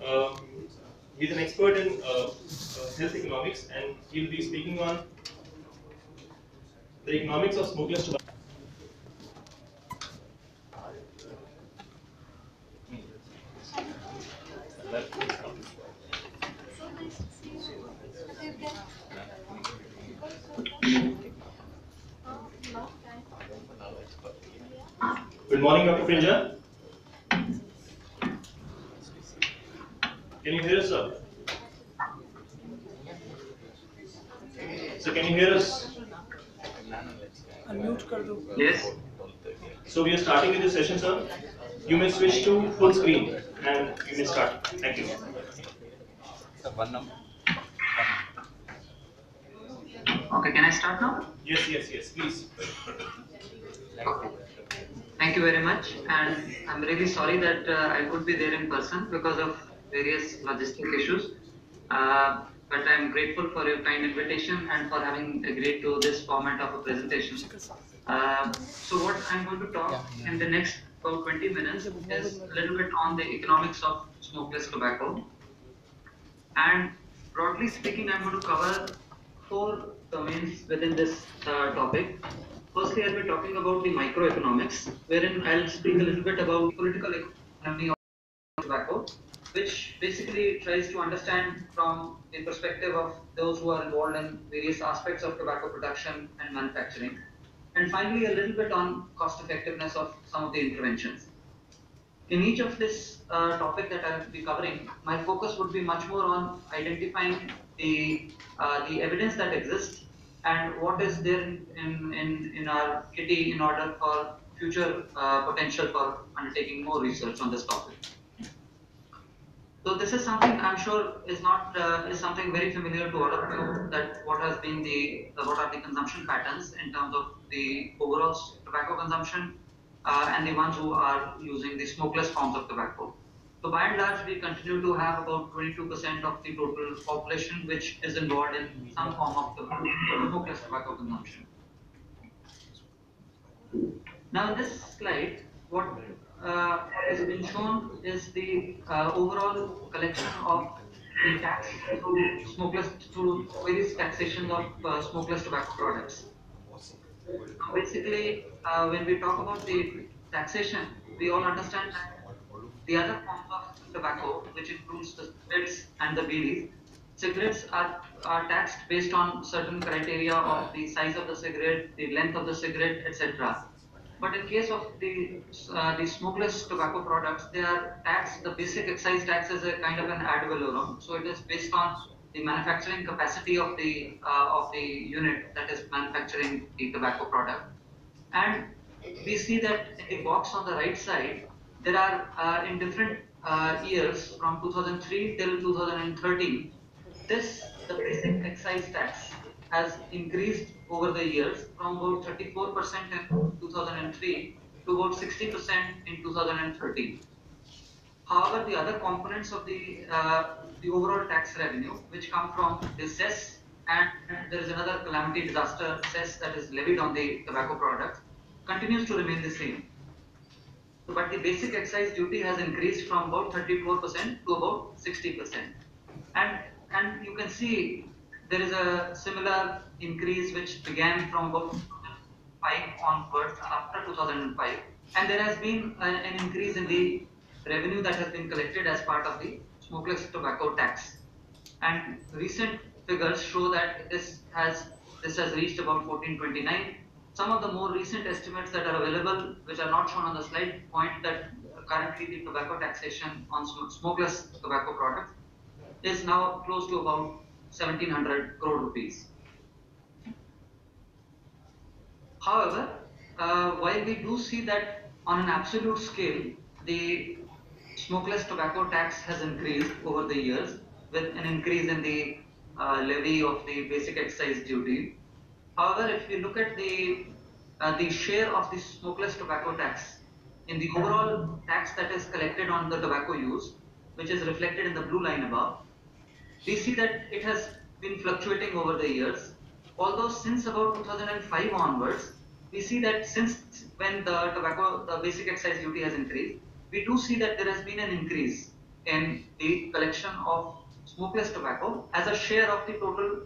Uh, he's an expert in health economics, and he'll be speaking on the economics of smokeless tobacco. Good morning, Dr. Prinja. Can you hear us, sir? So, can you hear us? Unmute कर दो. Yes. So, we are starting with the session, sir. You may switch to full screen and you may start. Thank you. Okay, can I start now? Yes, please. Okay. Thank you very much, and I'm really sorry that I could be there in person because of various logistic issues. But I'm grateful for your kind invitation and for having agreed to this format of a presentation. So what I'm going to talk in the next about 20 minutes is a little bit on the economics of smokeless tobacco. And broadly speaking, I'm going to cover four domains within this topic. Firstly, I'll be talking about the microeconomics, wherein I'll speak a little bit about political economy of tobacco, which basically tries to understand from the perspective of those who are involved in various aspects of tobacco production and manufacturing. And finally, a little bit on cost effectiveness of some of the interventions. In each of this topic that I'll be covering, my focus would be much more on identifying the evidence that exists and what is there in our kitty in order for future potential for undertaking more research on this topic. So this is something I'm sure is not is something very familiar to all of you, that what has been what are the consumption patterns in terms of the overall tobacco consumption and the ones who are using the smokeless forms of tobacco. So by and large, we continue to have about 22% of the total population which is involved in some form of smokeless tobacco consumption. Now in this slide, what has been shown is the overall collection of the tax through various taxation of smokeless tobacco products. Basically, when we talk about the taxation, we all understand that the other forms of tobacco, which includes the cigarettes and the bidis, cigarettes are taxed based on certain criteria of the size of the cigarette, the length of the cigarette, etc. But in case of the smokeless tobacco products, they are taxed. The basic excise tax is a kind of an ad valorem, so it is based on the manufacturing capacity of the unit that is manufacturing the tobacco product. And we see that in the box on the right side, there are in different years from 2003 till 2013, the basic excise tax has increased over the years from about 34% in 2003 to about 60% in 2013. However, the other components of the overall tax revenue, which come from the cess, and there is another calamity disaster cess that is levied on the tobacco products, continues to remain the same. But the basic excise duty has increased from about 34% to about 60%. And you can see there is a similar increase which began from about 2005 onwards after 2005, and there has been an increase in the revenue that has been collected as part of the smokeless tobacco tax. And recent figures show that this has reached about 1429. Some of the more recent estimates that are available, which are not shown on the slide, point that currently the tobacco taxation on smokeless tobacco products is now close to about 1700 crore rupees. However, while we do see that on an absolute scale, the smokeless tobacco tax has increased over the years with an increase in the levy of the basic excise duty. However, if you look at the share of the smokeless tobacco tax in the overall tax that is collected on the tobacco use, which is reflected in the blue line above, we see that it has been fluctuating over the years. Although since about 2005 onwards, we see that since when the basic excise duty has increased, we do see that there has been an increase in the collection of smokeless tobacco as a share of the total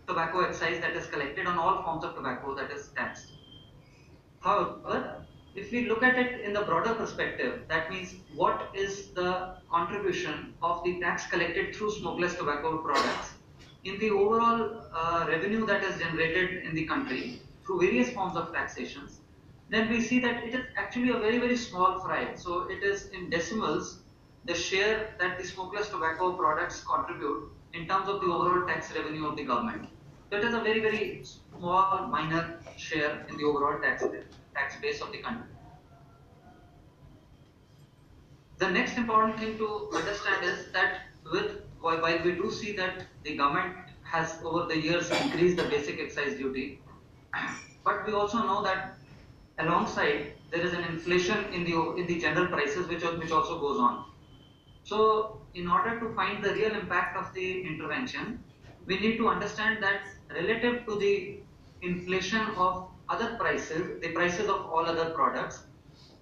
tobacco excise that is collected on all forms of tobacco that is taxed. However, if we look at it in the broader perspective, that means what is the contribution of the tax collected through smokeless tobacco products in the overall revenue that is generated in the country through various forms of taxations, then we see that it is actually a very, very small fry. So it is in decimals the share that the smokeless tobacco products contribute in terms of the overall tax revenue of the government. So it is a very, very small, minor share in the overall tax base of the country. The next important thing to understand is that while we do see that the government has over the years increased the basic excise duty, but we also know that alongside there is an inflation in the general prices which also goes on. So, in order to find the real impact of the intervention, we need to understand that relative to the inflation of other prices, the prices of all other products,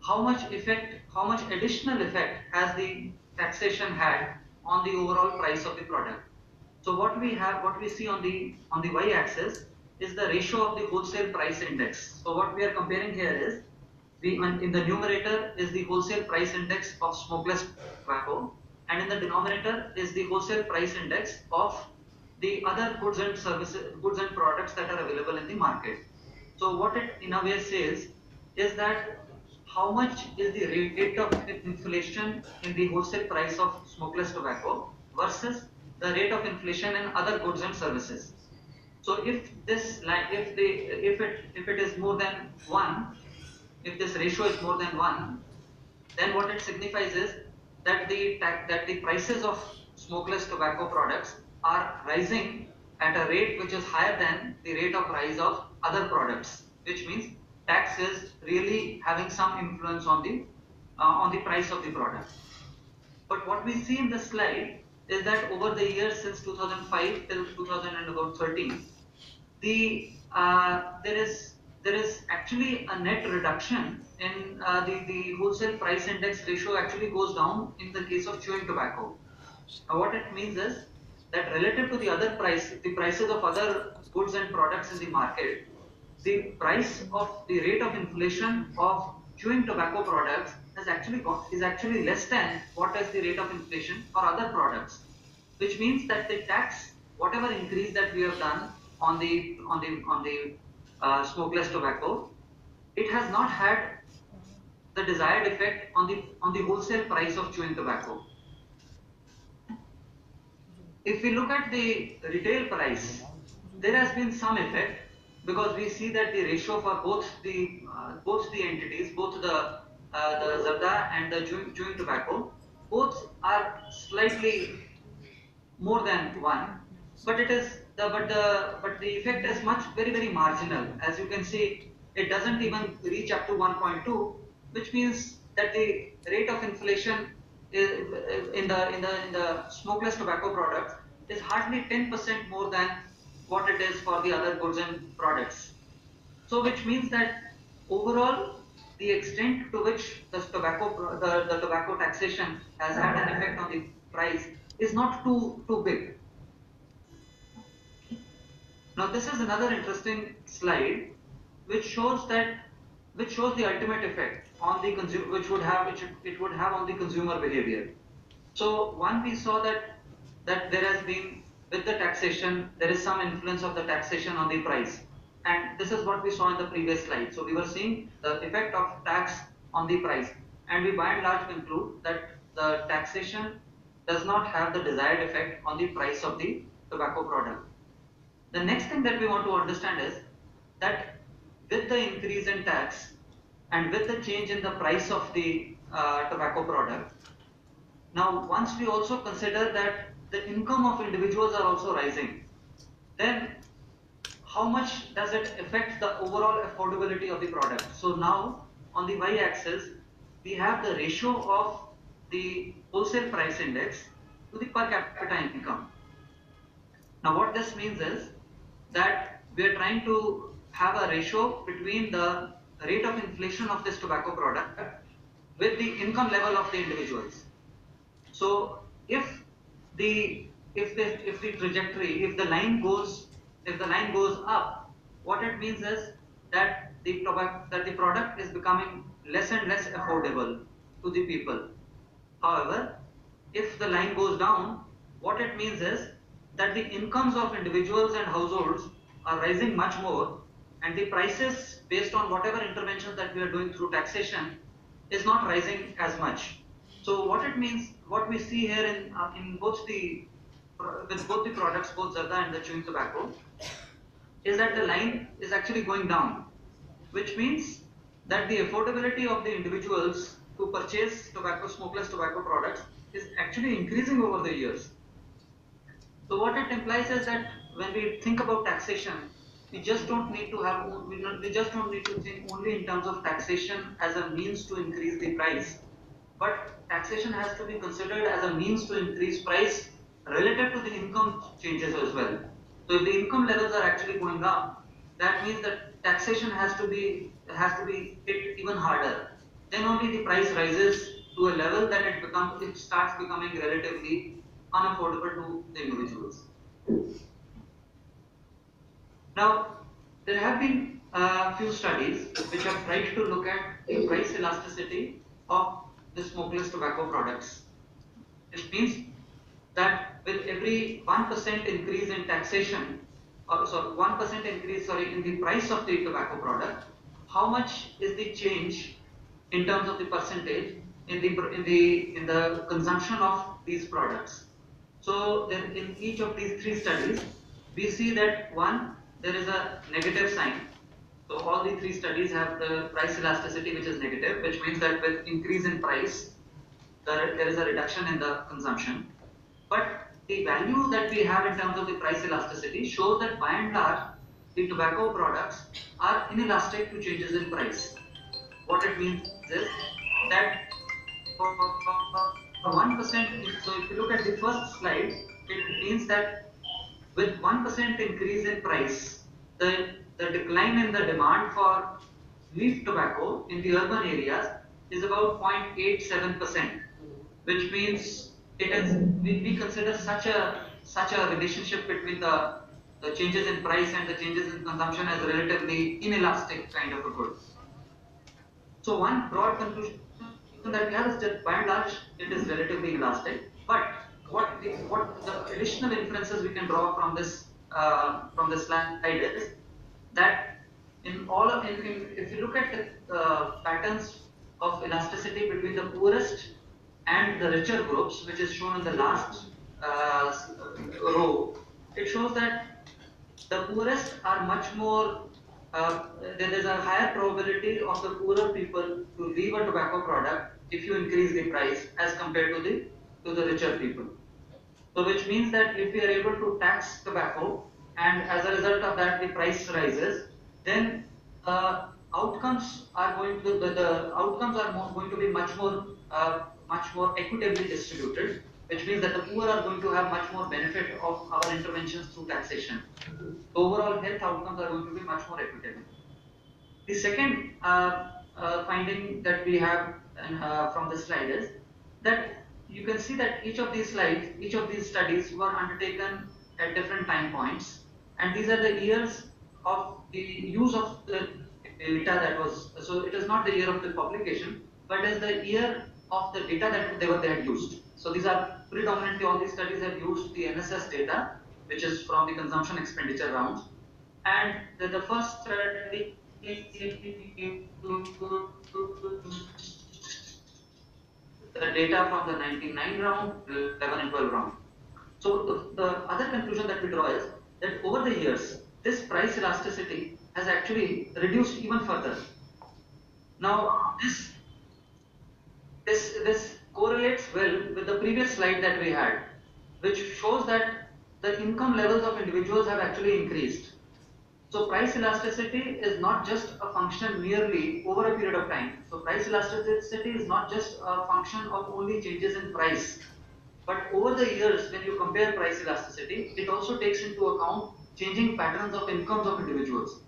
how much additional effect has the taxation had on the overall price of the product. So what we see on the y-axis is the ratio of the wholesale price index. So what we are comparing here is in the numerator is the wholesale price index of smokeless tobacco, and in the denominator is the wholesale price index of the other goods and services, goods and products that are available in the market. So what it in a way says is that how much is the rate of inflation in the wholesale price of smokeless tobacco versus the rate of inflation in other goods and services. So if this like if it is more than one, if this ratio is more than one, then what it signifies is that the prices of smokeless tobacco products are rising at a rate which is higher than the rate of rise of other products, which means tax is really having some influence on the price of the product. But what we see in this slide is that over the years since 2005 till 2013, there is actually a net reduction in the wholesale price index ratio actually goes down in the case of chewing tobacco. What it means is that relative to the prices of other goods and products in the market, the price of the rate of inflation of chewing tobacco products is actually less than what is the rate of inflation for other products, which means that the tax, whatever increase that we have done on the smokeless tobacco, it has not had the desired effect on the wholesale price of chewing tobacco. If we look at the retail price, there has been some effect because we see that the ratio for both the entities, both the Zarda and the chewing tobacco, both are slightly more than one, but it is but the effect is very marginal. As you can see, it doesn't even reach up to 1.2, which means that the rate of inflation in the smokeless tobacco products is hardly 10% more than what it is for the other goods and products. So which means that overall the extent to which the tobacco taxation has had an effect on the price is not too big. Now this is another interesting slide which shows the ultimate effect on the consumer, which it would have on the consumer behavior. So one, we saw that there has been, with the taxation, there is some influence of the taxation on the price, and this is what we saw in the previous slide. So we were seeing the effect of tax on the price, and we by and large conclude that the taxation does not have the desired effect on the price of the tobacco product. The next thing that we want to understand is that with the increase in tax and with the change in the price of the tobacco product, now once we also consider that the income of individuals are also rising, then how much does it affect the overall affordability of the product? So now on the y-axis, we have the ratio of the wholesale price index to the per capita income. Now what this means is that we are trying to have a ratio between the rate of inflation of this tobacco product with the income level of the individuals. So if the if the trajectory, if the line goes up, what it means is that the product is becoming less and less affordable to the people. However, if the line goes down, what it means is that the incomes of individuals and households are rising much more, and the prices based on whatever interventions that we are doing through taxation is not rising as much. So what it means, what we see here in both the with both the products, both Zarda and the chewing tobacco, is that the line is actually going down, which means that the affordability of the individuals to purchase tobacco, smokeless tobacco products is actually increasing over the years. So what it implies is that when we think about taxation, we just don't need to have, we just don't need to think only in terms of taxation as a means to increase the price, but taxation has to be considered as a means to increase price relative to the income changes as well. So if the income levels are actually going up, that means that taxation has to be hit even harder. Then only the price rises to a level that it starts becoming relatively unaffordable to the individuals. Now, there have been a few studies which have tried to look at the price elasticity of the smokeless tobacco products, which means that with every 1% increase in taxation, or sorry, 1% increase, sorry, in the price of the tobacco product, how much is the change in terms of the percentage in the consumption of these products? So then in each of these three studies, we see that one, there is a negative sign. So all the three studies have the price elasticity which is negative, which means that with increase in price, there is a reduction in the consumption. But the value that we have in terms of the price elasticity shows that by and large, the tobacco products are inelastic to changes in price. What it means is that for 1%, so if you look at the first slide, it means that with 1% increase in price, the decline in the demand for leaf tobacco in the urban areas is about 0.87%, which means we consider such a relationship between the changes in price and the changes in consumption as relatively inelastic kind of a good. So one broad conclusion that we have is that by and large it is relatively elastic. But what the additional inferences we can draw from this slide is that if you look at the patterns of elasticity between the poorest and the richer groups, which is shown in the last row, it shows that the poorest are much more, there is a higher probability of the poorer people to leave a tobacco product if you increase the price as compared to the richer people. So which means that if we are able to tax tobacco and as a result of that the price rises, then outcomes are the outcomes are going to be much more equitably distributed, which means that the poor are going to have much more benefit of our interventions through taxation. Overall health outcomes are going to be much more equitable. The second finding that we have from this slide is that you can see that each of these studies were undertaken at different time points, and these are the years of the use of the data that was. So it is not the year of the publication, but it is the year of the data that they had used. So these are predominantly all these studies have used the NSS data, which is from the consumption expenditure rounds, and the first study the data from the 99 round, 11 and 12 round. So the other conclusion that we draw is that over the years, this price elasticity has actually reduced even further. Now this correlates well with the previous slide that we had, which shows that the income levels of individuals have actually increased. So price elasticity is not just a function merely over a period of time. So price elasticity is not just a function of only changes in price, but over the years when you compare price elasticity, it also takes into account changing patterns of incomes of individuals.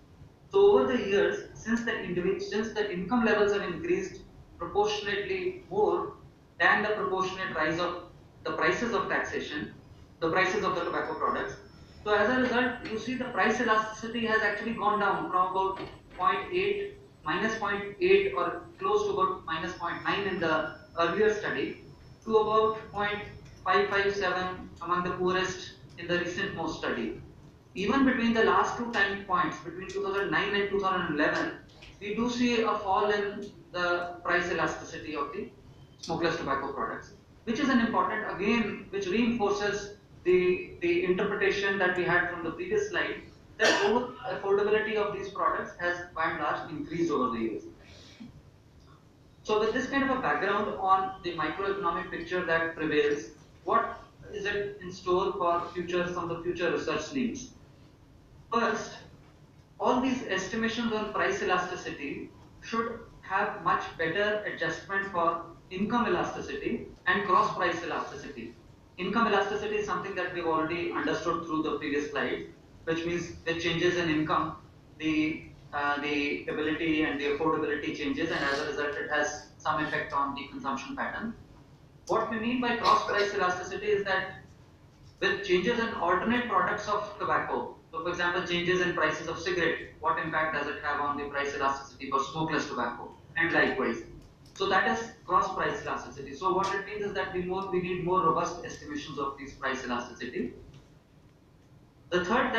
So over the years, since the income levels have increased proportionately more than the proportionate rise of the prices of taxation, the prices of the tobacco products. So as a result, you see the price elasticity has actually gone down from about zero point 0.8, minus zero point 0.8 or close to about minus zero point 0.9 in the earlier study to about 0.557 among the poorest in the recent most study. Even between the last two time points, between 2009 and 2011, we do see a fall in the price elasticity of the smokeless tobacco products, which is an important, again, which reinforces the interpretation that we had from the previous slide, that overall affordability of these products has by and large increased over the years. So with this kind of a background on the microeconomic picture that prevails, what is it in store for future, some of the future research needs? First, all these estimations on price elasticity should have much better adjustment for income elasticity and cross price elasticity. Income elasticity is something that we've already understood through the previous slides, which means with changes in income, the ability and the affordability changes, and as a result, it has some effect on the consumption pattern. What we mean by cross price elasticity is that with changes in alternate products of tobacco, so for example, changes in prices of cigarette, what impact does it have on the price elasticity for smokeless tobacco, and likewise. So that is cross price elasticity. So what it means is that we need more robust estimations of these price elasticity. The third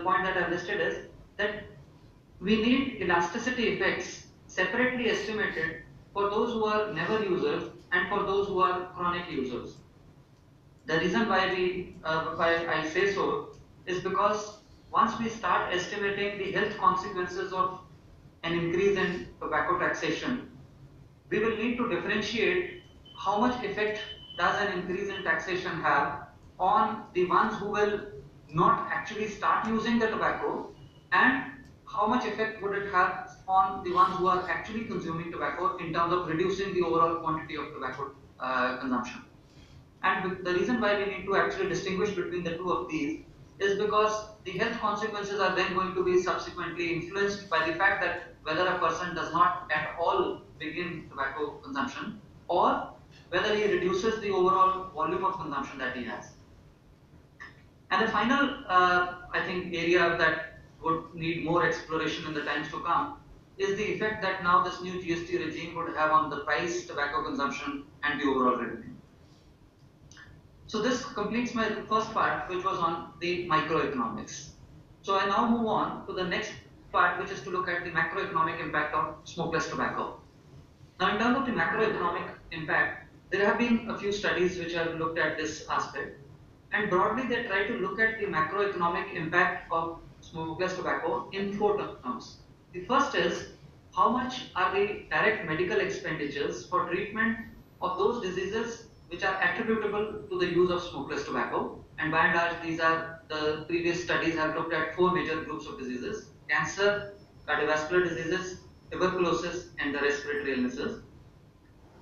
point that I've listed is that we need elasticity effects separately estimated for those who are never users and for those who are chronic users. The reason why I say so is because once we start estimating the health consequences of an increase in tobacco taxation, we will need to differentiate how much effect does an increase in taxation have on the ones who will not actually start using the tobacco, and how much effect would it have on the ones who are actually consuming tobacco in terms of reducing the overall quantity of tobacco consumption. And the reason why we need to actually distinguish between the two of these is because the health consequences are then going to be subsequently influenced by the fact that whether a person does not at all begin tobacco consumption, or whether he reduces the overall volume of consumption that he has. And the final, I think, area that would need more exploration in the times to come is the effect that now this new GST regime would have on the price, tobacco consumption, and the overall revenue. So this completes my first part, which was on the microeconomics. So I now move on to the next part, which is to look at the macroeconomic impact of smokeless tobacco. Now, in terms of the macroeconomic impact, there have been a few studies which have looked at this aspect. And broadly, they try to look at the macroeconomic impact of smokeless tobacco in four terms. The first is how much are the direct medical expenditures for treatment of those diseases which are attributable to the use of smokeless tobacco. And by and large, these are the previous studies have looked at four major groups of diseases: cancer, cardiovascular diseases, tuberculosis, and the respiratory illnesses.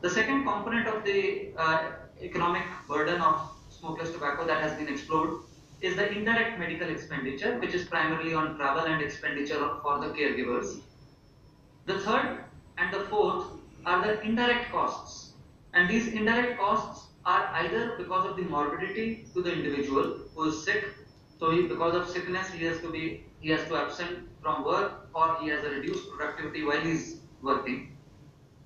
The second component of the economic burden of smokeless tobacco that has been explored is the indirect medical expenditure, which is primarily on travel and expenditure for the caregivers. The third and the fourth are the indirect costs, and these indirect costs are either because of the morbidity to the individual who is sick, so because of sickness he has to absent from work, or he has a reduced productivity while he is working.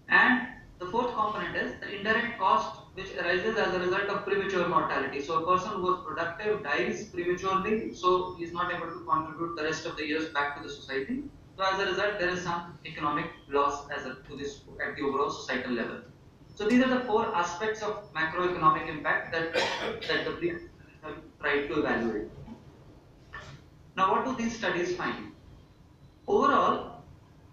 And the fourth component is the indirect cost which arises as a result of premature mortality. So a person who was productive dies prematurely, so he is not able to contribute the rest of the years back to the society. So as a result, there is some economic loss to this at the overall societal level. So these are the four aspects of macroeconomic impact that the previous studies have tried to evaluate. Now, what do these studies find? Overall,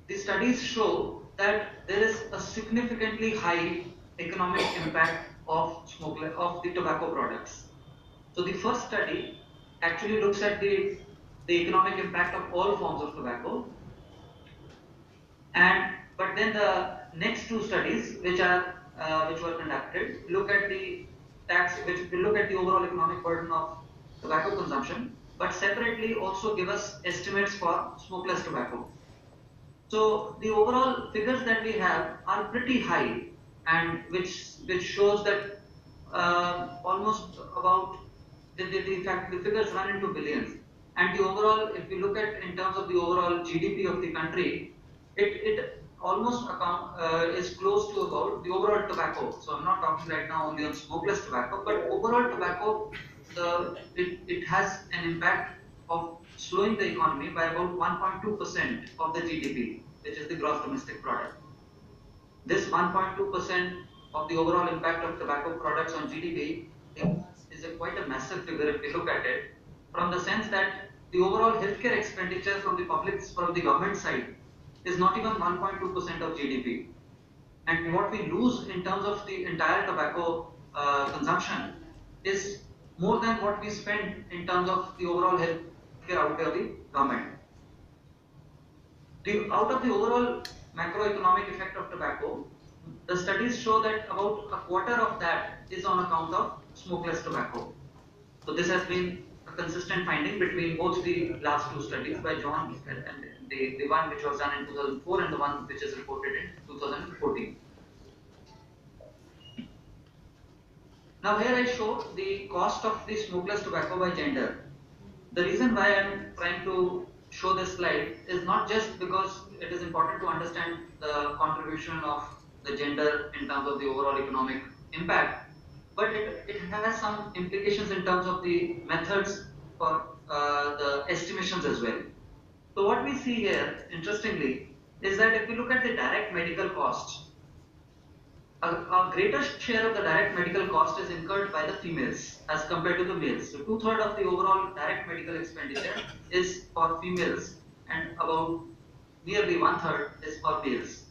the studies show that there is a significantly high economic impact of the tobacco products. So the first study actually looks at the economic impact of all forms of tobacco, and but then the next two studies which were conducted look at the which will look at the overall economic burden of tobacco consumption, but separately also give us estimates for smokeless tobacco. So the overall figures that we have are pretty high, and which shows that almost about in fact the figures run into billions. And the overall, if we look at in terms of the overall GDP of the country, it almost is close to about the overall tobacco. So I'm not talking right now only on smokeless tobacco, but overall tobacco, it has an impact of slowing the economy by about 1.2% of the GDP, which is the gross domestic product. This 1.2% of the overall impact of tobacco products on GDP is quite a massive figure if we look at it, from the sense that the overall healthcare expenditure from the government side is not even 1.2% of GDP. And what we lose in terms of the entire tobacco consumption is more than what we spend in terms of the overall healthcare outlay of the government. Out of the overall macroeconomic effect of tobacco, the studies show that about a quarter of that is on account of smokeless tobacco. So this has been a consistent finding between both the last two studies by John and the one which was done in 2004 and the one which is reported in 2014. Now here I show the cost of the smokeless tobacco by gender. The reason why I'm trying to show this slide is not just because it is important to understand the contribution of the gender in terms of the overall economic impact, but it has some implications in terms of the methods for the estimations as well. So what we see here, interestingly, is that if we look at the direct medical costs, a greater share of the direct medical cost is incurred by the females as compared to the males. So two-thirds of the overall direct medical expenditure is for females and about nearly one-third is for males.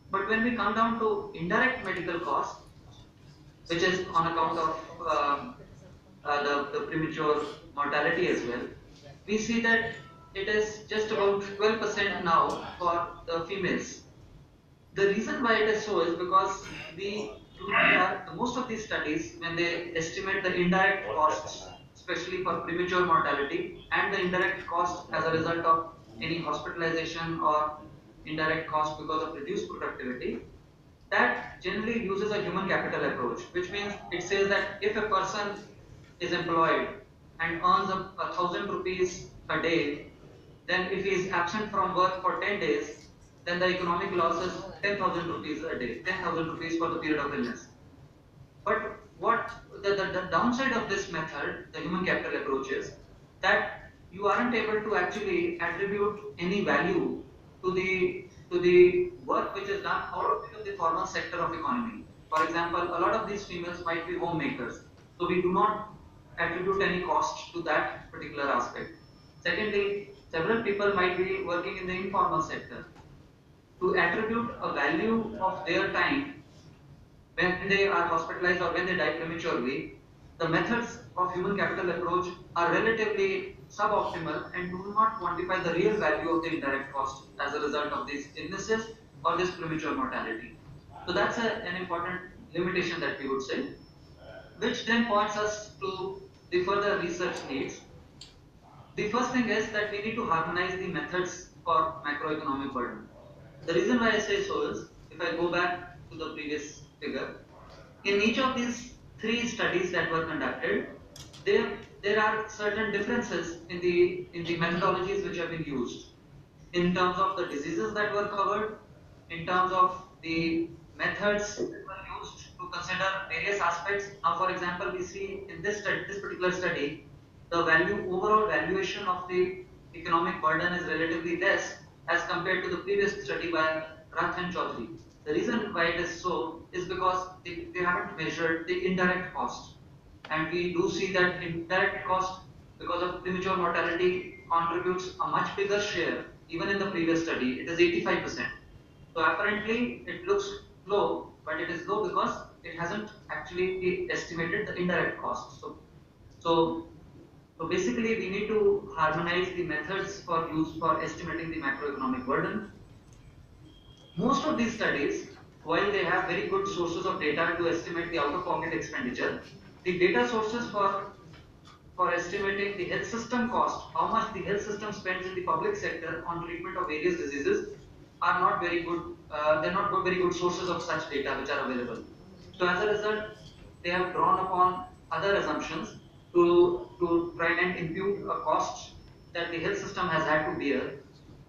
But when we come down to indirect medical cost, which is on account of the premature mortality as well, we see that it is just about 12% now for the females. The reason why it is so is because most of these studies, when they estimate the indirect costs, especially for premature mortality and the indirect cost as a result of any hospitalization or indirect cost because of reduced productivity, that generally uses a human capital approach, which means it says that if a person is employed and earns 1,000 rupees a day, then if he is absent from work for 10 days, then the economic loss is 10,000 rupees a day, 10,000 rupees for the period of illness. But what the downside of this method, the human capital approach, is that you aren't able to actually attribute any value to the work which is done outside of the formal sector of economy. For example, a lot of these females might be homemakers, so we do not attribute any cost to that particular aspect. Secondly, several people might be working in the informal sector. To attribute a value of their time when they are hospitalized or when they die prematurely, the methods of human capital approach are relatively suboptimal and do not quantify the real value of the indirect cost as a result of these illnesses or this premature mortality. So that's an important limitation that we would say, which then points us to the further research needs. The first thing is that we need to harmonize the methods for macroeconomic burden. The reason why I say so is, if I go back to the previous figure, in each of these three studies that were conducted, there are certain differences in the methodologies which have been used, in terms of the diseases that were covered, in terms of the methods that were used to consider various aspects. Now, for example, we see in this particular study, the overall valuation of the economic burden is relatively less as compared to the previous study by Rath and Chaudhary. The reason why it is so is because they haven't measured the indirect cost. And we do see that indirect cost, because of premature mortality, contributes a much bigger share. Even in the previous study, it is 85%. So apparently it looks low, but it is low because it hasn't actually estimated the indirect cost. So, so basically we need to harmonize the methods for use for estimating the macroeconomic burden. Most of these studies, while they have very good sources of data to estimate the out-of-pocket expenditure, the data sources for estimating the health system cost, how much the health system spends in the public sector on treatment of various diseases, are not very good. They're not very good sources of such data which are available. So as a result, they have drawn upon other assumptions to try and impute a cost that the health system has had to bear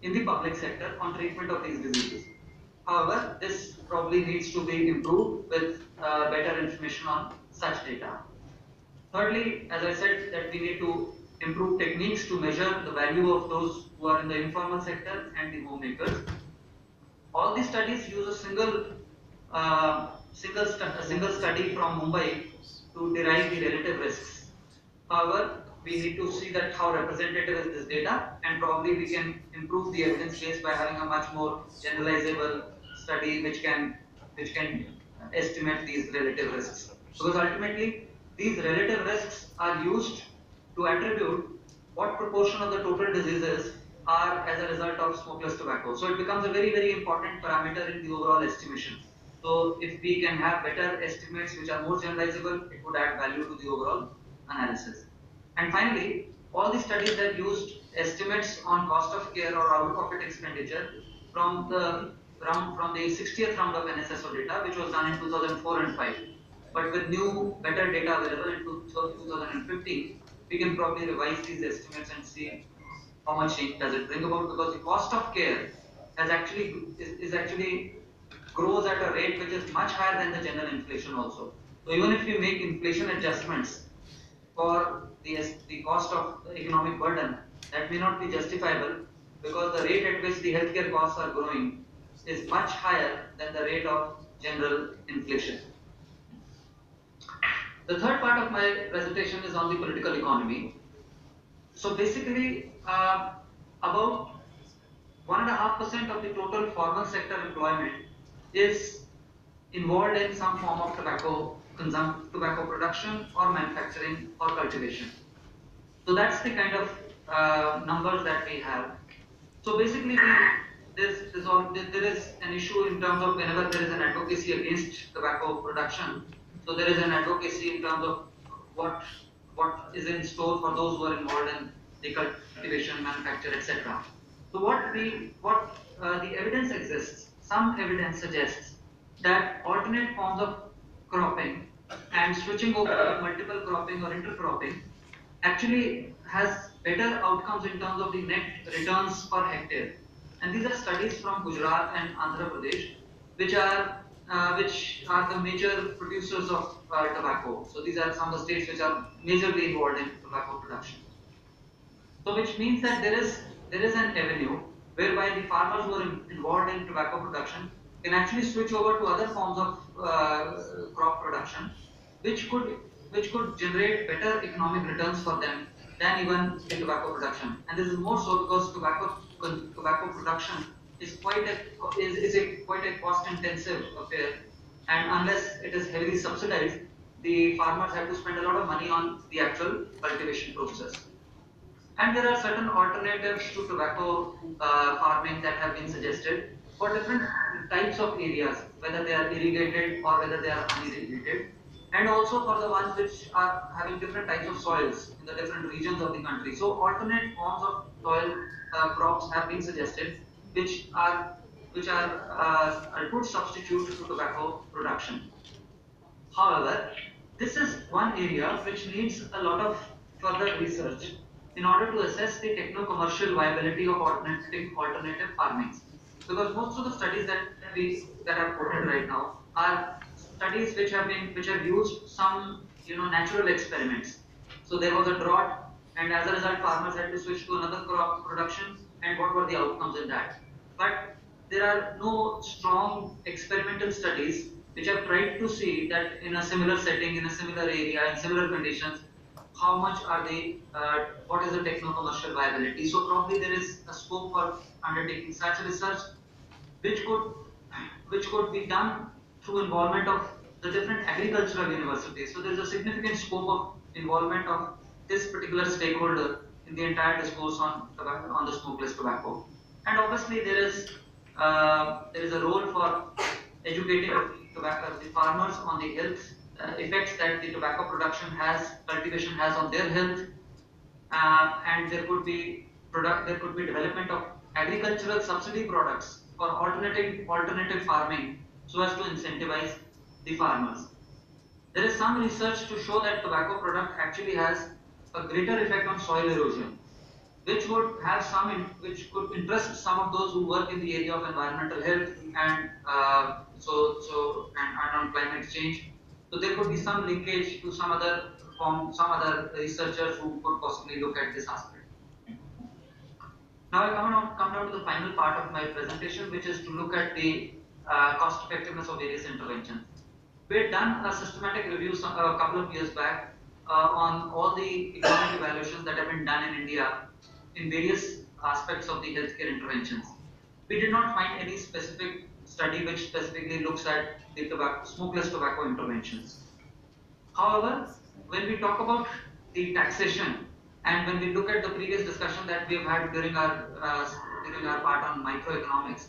in the public sector on treatment of these diseases. However, this probably needs to be improved with better information on such data. Thirdly, as I said, that we need to improve techniques to measure the value of those who are in the informal sector and the homemakers. All these studies use a single study from Mumbai to derive the relative risks. However, we need to see that how representative is this data, and probably we can improve the evidence base by having a much more generalizable study which can estimate these relative risks. Because ultimately, these relative risks are used to attribute what proportion of the total diseases are as a result of smokeless tobacco. So it becomes a very important parameter in the overall estimation. So if we can have better estimates which are more generalizable, it would add value to the overall analysis. And finally, all the studies that used estimates on cost of care or out-of-pocket expenditure from the 60th round of NSSO data, which was done in 2004 and 5. But with new, better data available in 2015, we can probably revise these estimates and see how much change does it bring about, because the cost of care is actually grows at a rate which is much higher than the general inflation also. So even if we make inflation adjustments for the cost of economic burden, that may not be justifiable, because the rate at which the healthcare costs are growing is much higher than the rate of general inflation. The third part of my presentation is on the political economy. So basically, about 1.5% of the total formal sector employment is involved in some form of tobacco production or manufacturing or cultivation. So that's the kind of numbers that we have. So basically, there is an issue in terms of whenever there is an advocacy against tobacco production. So there is an advocacy in terms of what what is in store for those who are involved in the cultivation, manufacture, etc. So the evidence exists. Some evidence suggests that alternate forms of cropping and switching over to multiple cropping or intercropping actually has better outcomes in terms of the net returns per hectare. And these are studies from Gujarat and Andhra Pradesh, which are the major producers of tobacco. So these are some of the states which are majorly involved in tobacco production. So which means that there is an avenue whereby the farmers who are involved in tobacco production can actually switch over to other forms of crop production, which could which could generate better economic returns for them than even the tobacco production. And this is more so because tobacco production is quite a cost intensive affair, and unless it is heavily subsidized, the farmers have to spend a lot of money on the actual cultivation process. And there are certain alternatives to tobacco farming that have been suggested for different types of areas, whether they are irrigated or whether they are unirrigated, and also for the ones which are having different types of soils in the different regions of the country. So alternate forms of soil crops have been suggested, which are a good substitute to tobacco production. However, this is one area which needs a lot of further research in order to assess the techno-commercial viability of alternative farmings. Because most of the studies that I've quoted right now are studies which have used some natural experiments. So there was a drought, and as a result, farmers had to switch to another crop production, and what were the outcomes in that? But there are no strong experimental studies which have tried to see that in a similar setting, in a similar area, in similar conditions, how much are they, what is the techno-commercial viability. So probably there is a scope for undertaking such research, which could which could be done through involvement of the different agricultural universities. So there is a significant scope of involvement of this particular stakeholder in the entire discourse on tobacco, on the smokeless tobacco. And obviously there is a role for educating the farmers on the health effects that the tobacco cultivation has on their health, and there could be development of agricultural subsidy products for alternative farming so as to incentivize the farmers. There is some research to show that tobacco product actually has a greater effect on soil erosion, which would have which could interest some of those who work in the area of environmental health and and on climate change. So there could be some linkage to some other researchers who could possibly look at this aspect. Now I come down to the final part of my presentation, which is to look at the cost effectiveness of various interventions. We had done a systematic review a couple of years back on all the economic evaluations that have been done in India in various aspects of the healthcare interventions. We did not find any specific study which specifically looks at the smokeless tobacco interventions. However, when we talk about the taxation and when we look at the previous discussion that we have had during our part on microeconomics,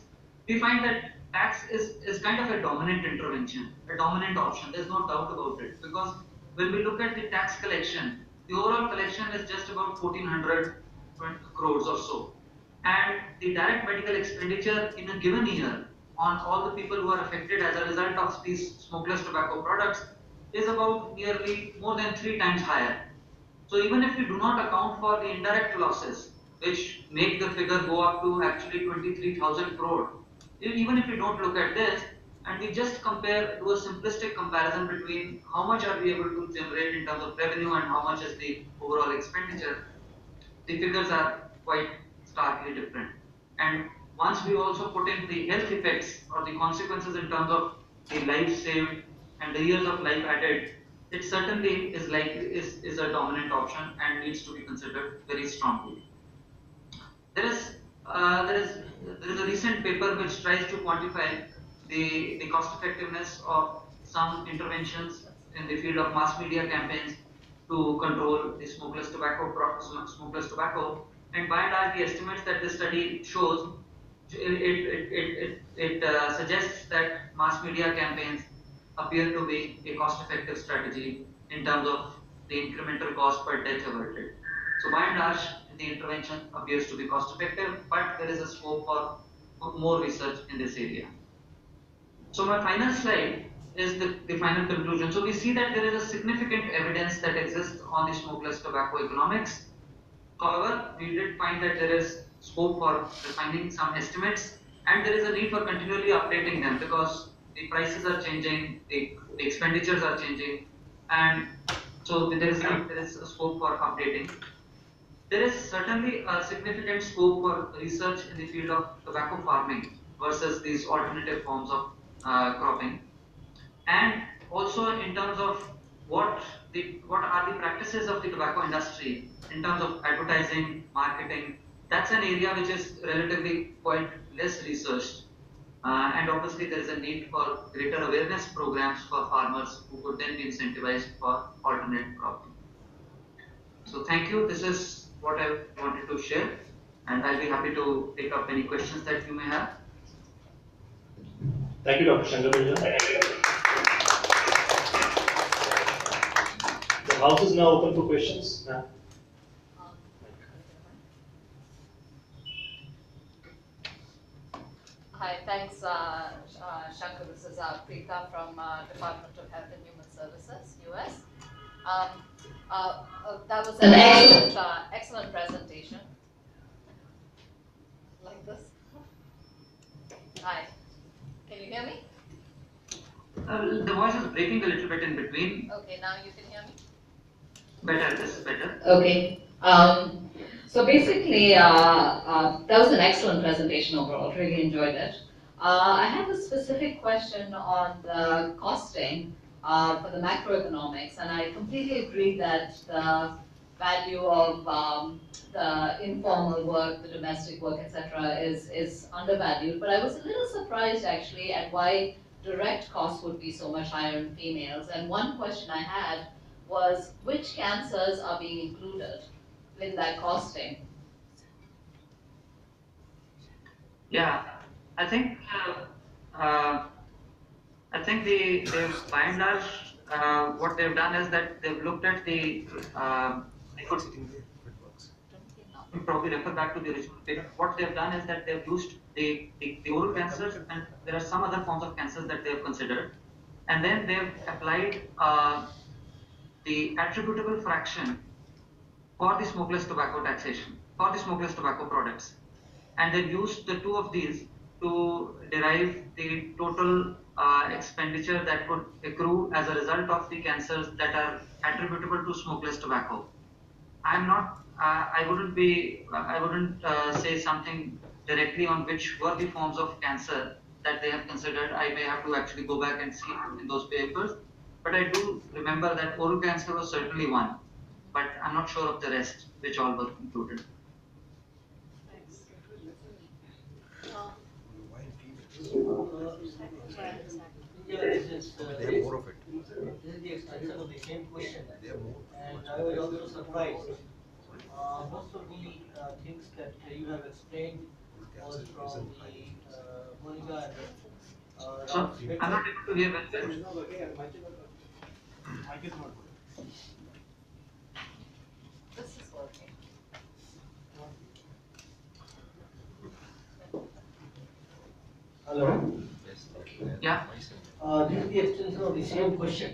we find that tax is kind of a dominant intervention, a dominant option. There's no doubt about it, because when we look at the tax collection, the overall collection is just about 1400 crores or so, and the direct medical expenditure in a given year on all the people who are affected as a result of these smokeless tobacco products is about nearly more than 3 times higher. So even if we do not account for the indirect losses, which make the figure go up to actually 23,000 crore, even if we don't look at this and we just compare, do a simplistic comparison between how much are we able to generate in terms of revenue and how much is the overall expenditure, the figures are quite starkly different. And once we also put in the health effects or the consequences in terms of the life saved and the years of life added, it certainly is a dominant option and needs to be considered very strongly. There is there is a recent paper which tries to quantify the cost effectiveness of some interventions in the field of mass media campaigns to control the smokeless tobacco. And by and large, the estimates that this study shows, it suggests that mass media campaigns appear to be a cost-effective strategy in terms of the incremental cost per death averted. So by and large, the intervention appears to be cost-effective, but there is a scope for more research in this area. So my final slide is the final conclusion. So we see that there is a significant evidence that exists on the smokeless tobacco economics. However, we did find that there is scope for refining some estimates, and there is a need for continually updating them because the prices are changing, the expenditures are changing, and so there is a scope for updating. There is certainly a significant scope for research in the field of tobacco farming versus these alternative forms of cropping, and also in terms of what are the practices of the tobacco industry in terms of advertising, marketing. That's an area which is relatively quite less researched, and obviously there is a need for greater awareness programs for farmers who could then be incentivized for alternate cropping. So thank you. This is what I wanted to share, and I'll be happy to take up any questions that you may have. Thank you, Dr. Shankar. The house is now open for questions. Hi, thanks, Shankar. This is Preeta from Department of Health and Human Services, US. That was an excellent presentation. Like this. Hi, can you hear me? The voice is breaking a little bit in between. Okay, now you can hear me? Better, this is better. Okay. So basically, that was an excellent presentation overall. Really enjoyed it. I have a specific question on the costing for the macroeconomics, and I completely agree that the value of the informal work, the domestic work, etc., is undervalued. But I was a little surprised actually at why direct costs would be so much higher in females. And one question I had was which cancers are being included in that costing? Yeah, I think they've by and large what they've done is that they've looked at they could probably refer back to the original paper. What they've done is that they've used the oral cancers, and there are some other forms of cancers that they have considered. and then they've applied the attributable fraction for the smokeless tobacco taxation, for the smokeless tobacco products. And they've used the two of these to derive the total expenditure that could accrue as a result of the cancers that are attributable to smokeless tobacco. I'm not, I wouldn't say something directly on which were the forms of cancer that they have considered. I may have to actually go back and see in those papers. But I do remember that oral cancer was certainly one. But I'm not sure of the rest, which all were included. Yeah, this is this is the extension of the same question, and I was also surprised. Most of the things that you have explained was from the Monica and So Rahul's I'm not paper. able to hear very well. This is working. Hello. Yeah. This is the extension of the same question.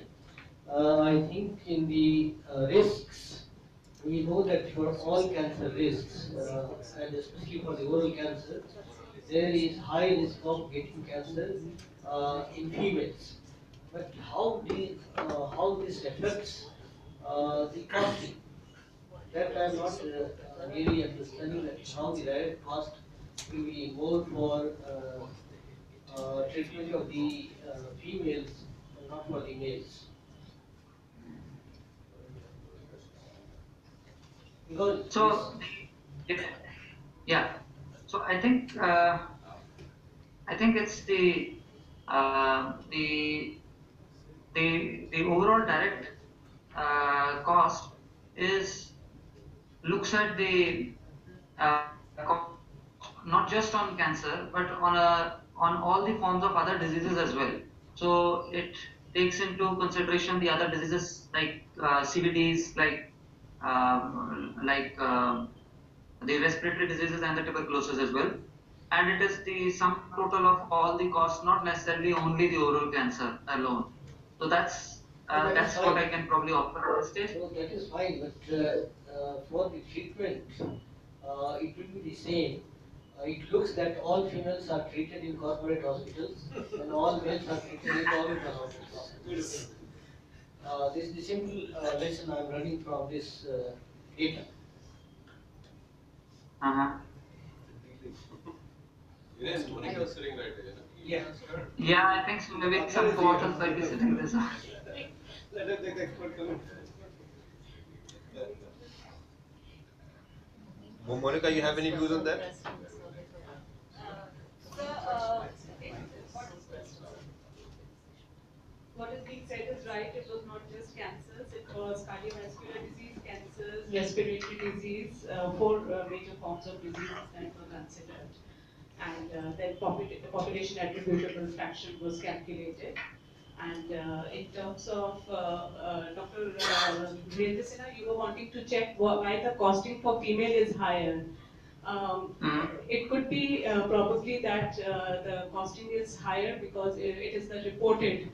I think in the risks, we know that for all cancer risks, and especially for the oral cancer, there is high risk of getting cancer in females. But how this affects the costing? That I'm not really understanding that how the direct cost will be more for treatment of the females and not for the males. Because this, So if, yeah. So I think it's the the overall direct cost is looks at the cost not just on cancer but on all the forms of other diseases as well. So it takes into consideration the other diseases like CVDs, like the respiratory diseases and the tuberculosis as well. And it is the sum total of all the costs, not necessarily only the oral cancer alone. So that is that's what I fine. can probably offer at this stage. So that is fine, but for the treatment, it will be the same. It looks that all females are treated in corporate hospitals and all males are treated in government hospitals. This is the simple lesson I'm learning from this data. Uh-huh. Yes, Monica is sitting right there. Yeah. Yeah, I think so. Maybe some co-authors might be sitting this out. Let us take the expert comment. Monica, you have any views on that? So, what is being said is right. It was not just cancers, it was cardiovascular disease, cancers, respiratory disease, four major forms of diseases that were considered. And then population attributable fraction was calculated. And in terms of Dr. Virendra Sinha, you were wanting to check why the costing for female is higher. It could be probably that the costing is higher because it is the reported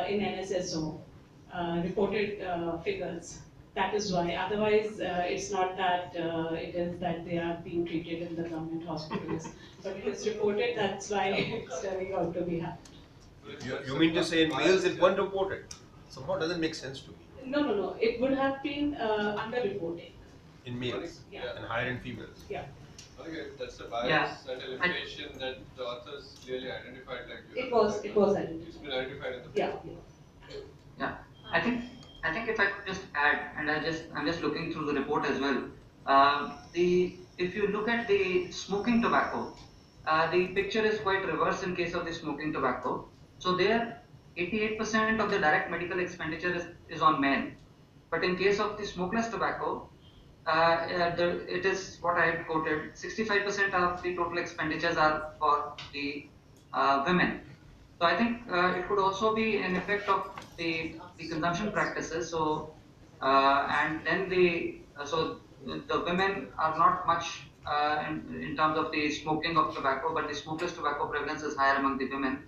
in NSSO, reported figures. That is why. Otherwise, it's not that it is that they are being treated in the government hospitals, but it is reported. That's why it's turning out to be high. You mean to say in males it weren't reported? Somehow doesn't make sense to me. No, no, no. It would have been underreported. In males Yeah. and higher in females. Yeah. Okay, that's a Yeah. bias and a limitation that the authors clearly identified. Like you It was It's identified. been identified in the Yeah. Yeah, I think if I could just add, and I'm just looking through the report as well. The If you look at the smoking tobacco, the picture is quite reverse in case of the smoking tobacco. So there, 88% of the direct medical expenditure is on men. But in case of the smokeless tobacco, it is what I had quoted. 65% of the total expenditures are for the women. So I think it could also be an effect of the consumption practices. So and then the women are not much in terms of the smoking of tobacco, but the smokeless tobacco prevalence is higher among the women.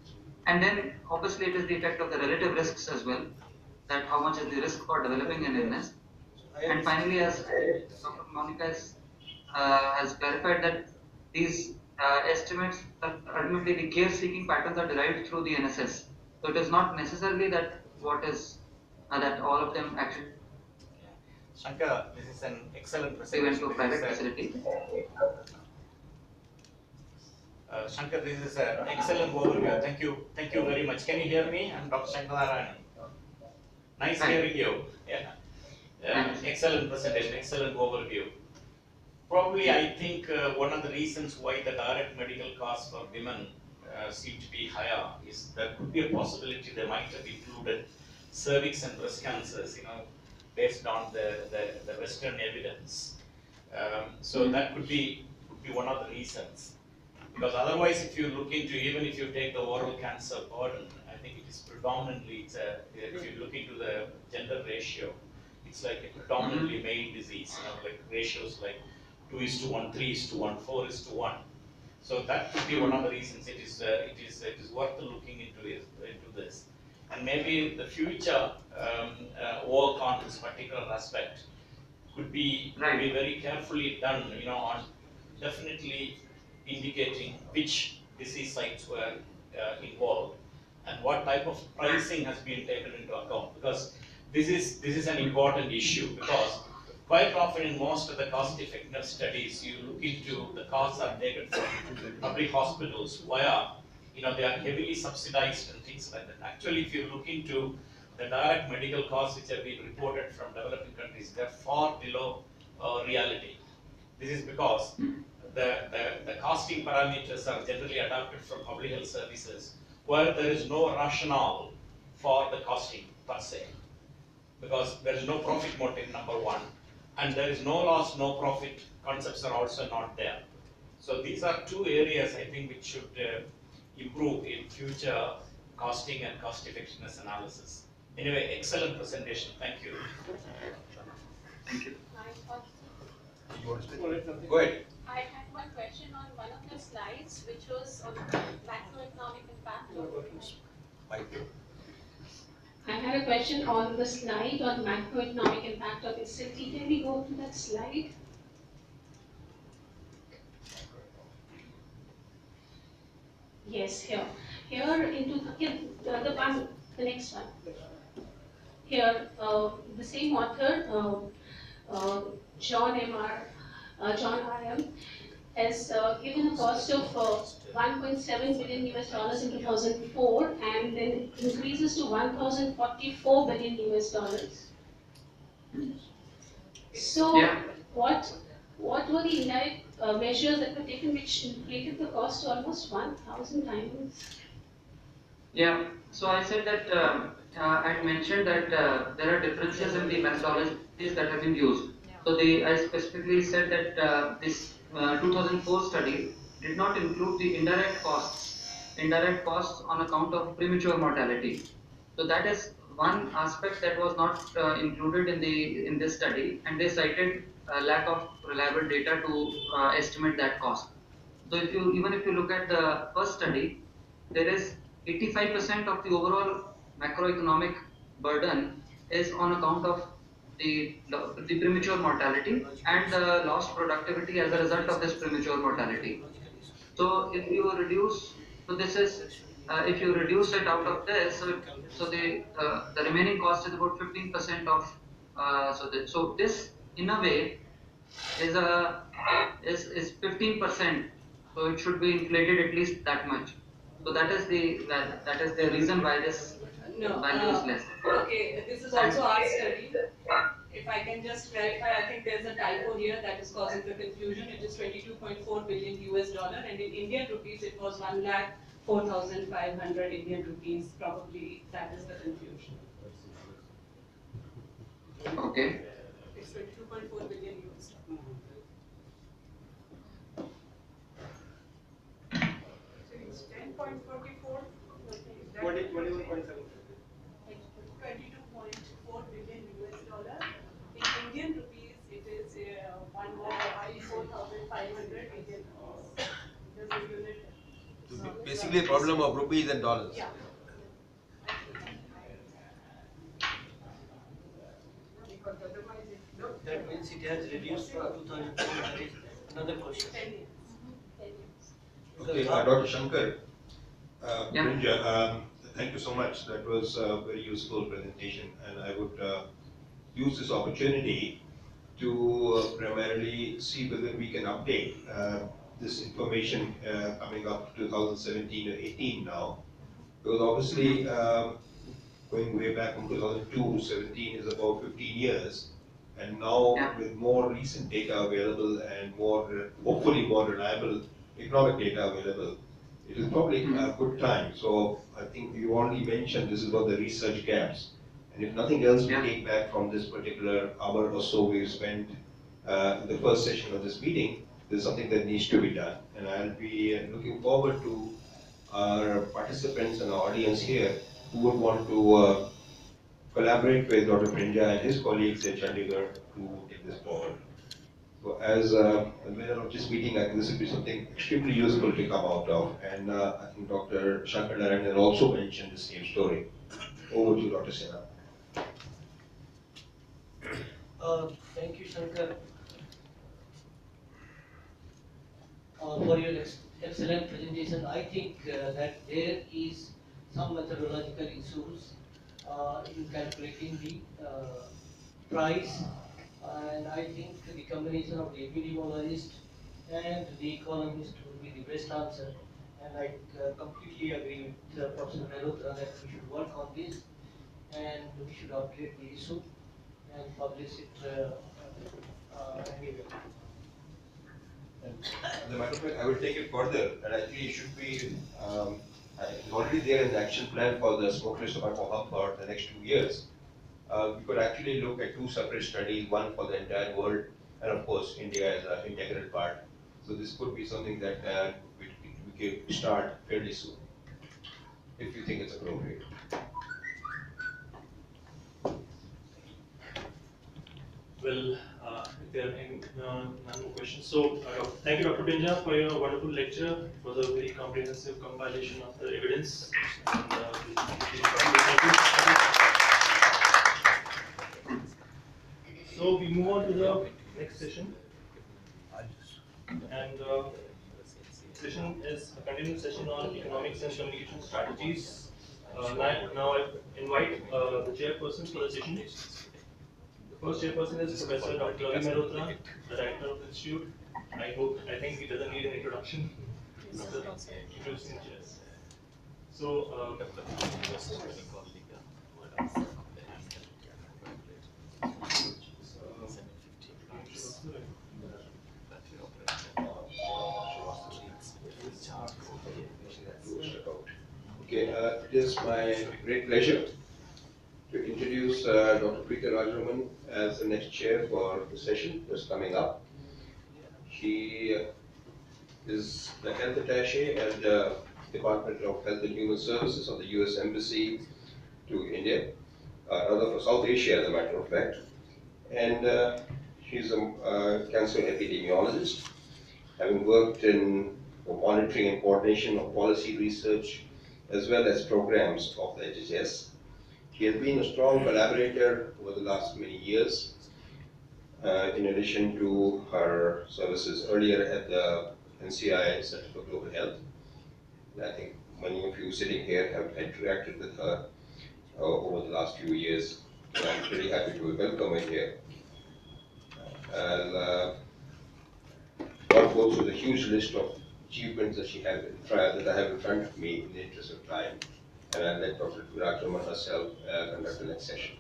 And then obviously it is the effect of the relative risks as well, that how much is the risk for developing an illness. And finally, as Dr. Monica has clarified that these estimates, that ultimately the care seeking patterns are derived through the NSS. So it is not necessarily that what is that all of them actually Shankar, this is an excellent went presentation. to a private facility. Shankar, this is an excellent overview. Thank you very much. Can you hear me? I'm Dr. Shankar Narayana. Nice Right. hearing you. Yeah. Excellent presentation, excellent overview. Probably, I think one of the reasons why the direct medical costs for women seem to be higher is there could be a possibility they might have included cervix and breast cancers, based on the Western evidence. So that could be one of the reasons. Because otherwise, if you look into, even if you take the oral cancer burden, I think it is predominantly, if you look into the gender ratio, it's like a predominantly male disease, like ratios like 2:1, 3:1, 4:1. So that could be one of the reasons it is worth looking into this. And maybe the future work on this particular aspect could be very carefully done, on definitely indicating which disease sites were involved and what type of pricing has been taken into account, because this is an important issue, because quite often in most of the cost effectiveness studies you look into the costs are taken from public hospitals via, they are heavily subsidized and things like that. Actually, if you look into the direct medical costs which have been reported from developing countries, they're far below reality. This is because the costing parameters are generally adapted from public health services, where there is no rationale for the costing per se, because there is no profit motive, number one, and there is no loss, no profit concepts are also not there. So these are two areas I think which should improve in future costing and cost effectiveness analysis. Anyway, excellent presentation. Thank you. Thank you. Go ahead. I had one question on one of the slides, which was on macroeconomic impact of. I had a question on the slide on macroeconomic impact of SLT. Can we go to that slide? Yes, here. Here into the one, the next one. Here, the same author, John R.M. has given a cost of 1.7 billion US dollars in 2004 and then increases to 1,044 billion US dollars. So, what were the indirect measures that were taken which inflated the cost to almost 1,000 times? Yeah, so I said that I had mentioned that there are differences in the methodologies that have been used. So I specifically said that this 2004 study did not include the indirect costs on account of premature mortality. So that is one aspect that was not included in this study, and they cited lack of reliable data to estimate that cost. So even if you look at the first study, there is 85% of the overall macroeconomic burden is on account of the premature mortality and the lost productivity as a result of this premature mortality. So if you reduce, so this is if you reduce it out of this, so the remaining cost is about 15% of so this in a way is a is 15%. So it should be inflated at least that much. So that is the reason why this value is less. Okay, this is also our study. If I can just clarify, I think there's a typo here that is causing the confusion. It is 22.4 billion US dollar, and in Indian rupees it was 1,04,500 Indian rupees. Probably that is the confusion. Okay. It's 22.4 billion US dollar. So it's 10.44. 21.7. 22.4 billion US dollar. In Indian rupees, it is 1,04,500 Indian rupees. There's a unit. Basically, a problem of rupees and dollars. That means it has reduced from 2010. That is another question. Okay, Dr. Shankar, Yeah. Brinja, thank you so much. That was a very useful presentation, and I would use this opportunity to primarily see whether we can update this information coming up 2017 or 18 now. Because obviously, going way back from 2002 to 17 is about 15 years. And now, Yeah. with more recent data available and more, hopefully more reliable economic data available, it is probably a good time. So I think you already mentioned this is about the research gaps. And if nothing else, we Yeah. take back from this particular hour or so we've spent in the first session of this meeting, there's something that needs to be done. And I'll be looking forward to our participants and our audience here who would want to collaborate with Dr. Prinja and his colleagues in Chandigarh to take this forward. So as a winner of this meeting, I think this would be something extremely useful to come out of. And I think Dr. Shankar Narayanan also mentioned the same story. Over to you, Dr. Sinha. Thank you, Shankar, for your excellent presentation. I think that there is some methodological issues in calculating the price, and I think the combination of the epidemiologist and the economist would be the best answer. And I completely agree with Professor Mehrotra that we should work on this and we should update the issue and publish it anyway. As a matter of fact, I will take it further, and actually it should be it's already there in the action plan for the smokeless tobacco hub for the next 2 years. We could actually look at two separate studies, one for the entire world, and of course India is an integral part. So this could be something that we could start fairly soon, if you think it's appropriate. Well, if there are any none more questions. So, thank you, Dr. Pinja, for your wonderful lecture. It was a very comprehensive compilation of the evidence. And, so, we move on to the next session. And session is a continued session on economics and communication strategies. Now I invite the chairperson for the session. The first chairperson is Professor Dr. Ravi Mehrotra, the director of the institute. I think he doesn't need an introduction. Introducing chairs. So, Okay, it is my great pleasure to introduce Dr. Preeta Rajaraman as the next chair for the session that's coming up. She is the health attaché at the Department of Health and Human Services of the U.S. Embassy to India, rather for South Asia as a matter of fact. And she's a cancer epidemiologist, having worked in monitoring and coordination of policy research as well as programs of the HHS. She has been a strong collaborator over the last many years, in addition to her services earlier at the NCI Center for Global Health. And I think many of you sitting here have interacted with her over the last few years. And I'm very happy to welcome her here. I'll not go through the huge list of achievements that that I have in front of me in the interest of time. And I'll let Dr. Rajaraman herself conduct the next session.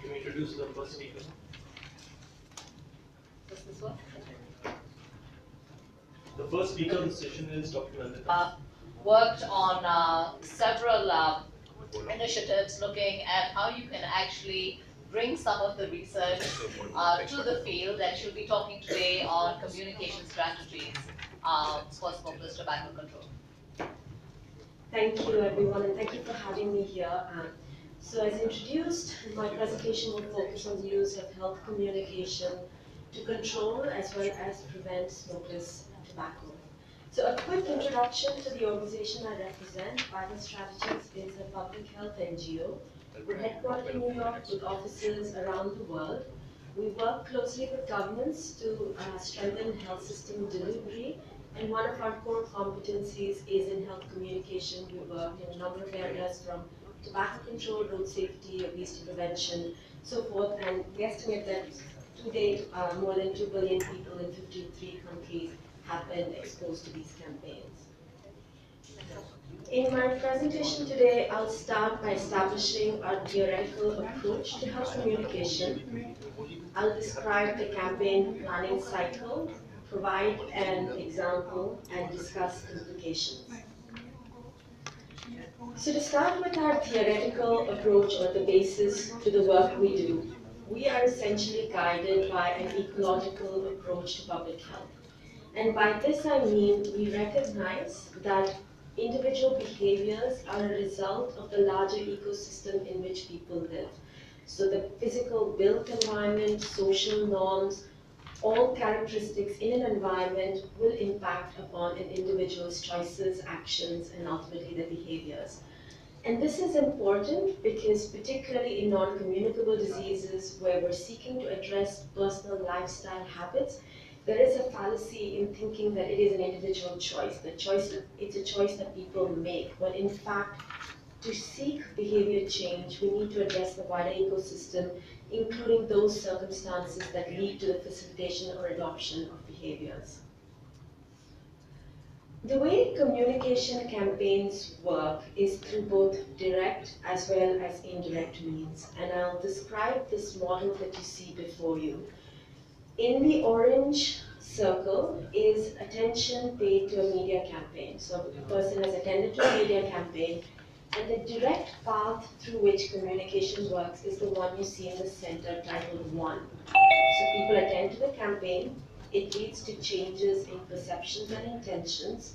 can you introduce the first speaker? Just this one? The first speaker of the session is Dr. Nandita. Worked on several initiatives looking at how you can actually bring some of the research to the field, and she'll be talking today on communication strategies for smokeless tobacco control. Thank you everyone, and thank you for having me here. So as introduced, my presentation will focus on the use of health communication to control as well as prevent smokeless tobacco. So a quick introduction to the organization I represent. Vital Strategies is a public health NGO. We're headquartered in New York with offices around the world. We work closely with governments to strengthen health system delivery, and one of our core competencies is in health communication. We work in a number of areas from tobacco control, road safety, obesity prevention, so forth, and we estimate that to date, more than 2 billion people in 53 countries have been exposed to these campaigns. In my presentation today, I'll start by establishing our theoretical approach to health communication. I'll describe the campaign planning cycle, provide an example, and discuss implications. So to start with our theoretical approach or the basis to the work we do, we are essentially guided by an ecological approach to public health. And by this I mean we recognize that individual behaviors are a result of the larger ecosystem in which people live. So the physical built environment, social norms, all characteristics in an environment will impact upon an individual's choices, actions, and ultimately their behaviors. And this is important because particularly in non-communicable diseases where we're seeking to address personal lifestyle habits, there is a fallacy in thinking that it is an individual choice. It's a choice that people make, when in fact, to seek behavior change, we need to address the wider ecosystem, including those circumstances that lead to the facilitation or adoption of behaviors. The way communication campaigns work is through both direct as well as indirect means, and I'll describe this model that you see before you. In the orange circle is attention paid to a media campaign. So a person has attended to a media campaign, and the direct path through which communication works is the one you see in the center titled 1. So people attend to the campaign, it leads to changes in perceptions and intentions,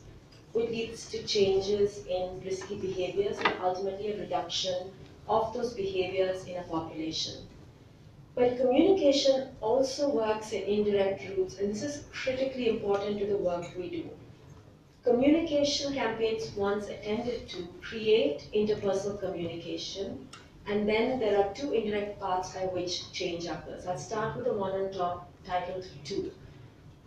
which leads to changes in risky behaviors and ultimately a reduction of those behaviors in a population. But communication also works in indirect routes, and this is critically important to the work we do. Communication campaigns, once attended to, create interpersonal communication, and then there are two indirect paths by which change occurs. I'll start with the one on top, titled 2.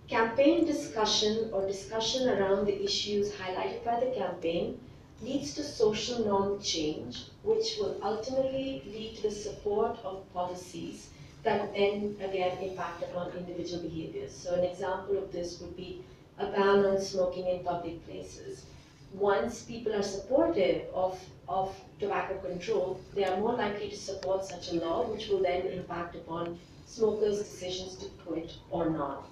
Campaign discussion or discussion around the issues highlighted by the campaign leads to social norm change, which will ultimately lead to the support of policies that then again impact upon individual behaviors. So an example of this would be a ban on smoking in public places. Once people are supportive of tobacco control, they are more likely to support such a law, which will then impact upon smokers' decisions to quit or not.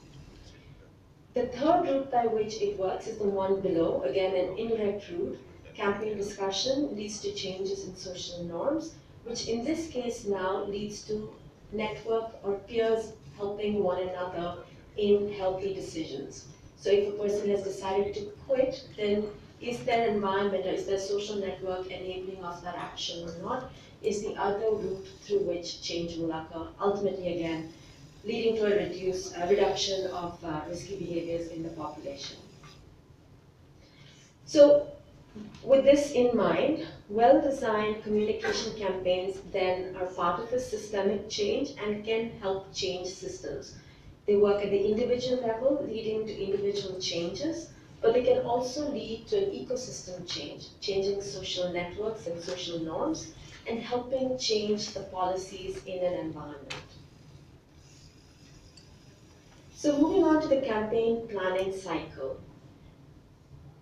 The third route by which it works is the one below, again an indirect route. Campaign discussion leads to changes in social norms, which in this case now leads to network or peers helping one another in healthy decisions. So if a person has decided to quit, then is their environment or is their social network enabling of that action or not, is the other route through which change will occur, ultimately again leading to a reduction of risky behaviors in the population. So with this in mind, well-designed communication campaigns then are part of a systemic change and can help change systems. They work at the individual level, leading to individual changes, but they can also lead to an ecosystem change, changing social networks and social norms, and helping change the policies in an environment. So moving on to the campaign planning cycle.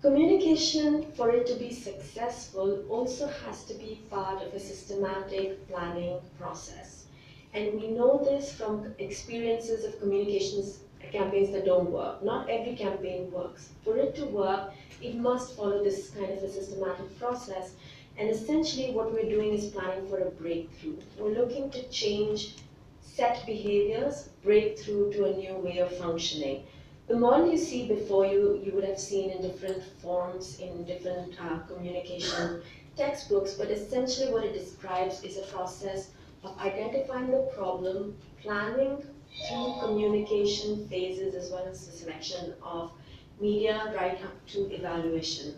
Communication, for it to be successful, also has to be part of a systematic planning process. And we know this from experiences of communications campaigns that don't work. Not every campaign works. For it to work, it must follow this kind of a systematic process. And essentially what we're doing is planning for a breakthrough. We're looking to change set behaviors, break through to a new way of functioning. The model you see before you, you would have seen in different forms, in different communication textbooks, but essentially what it describes is a process of identifying the problem, planning through communication phases as well as the selection of media right up to evaluation.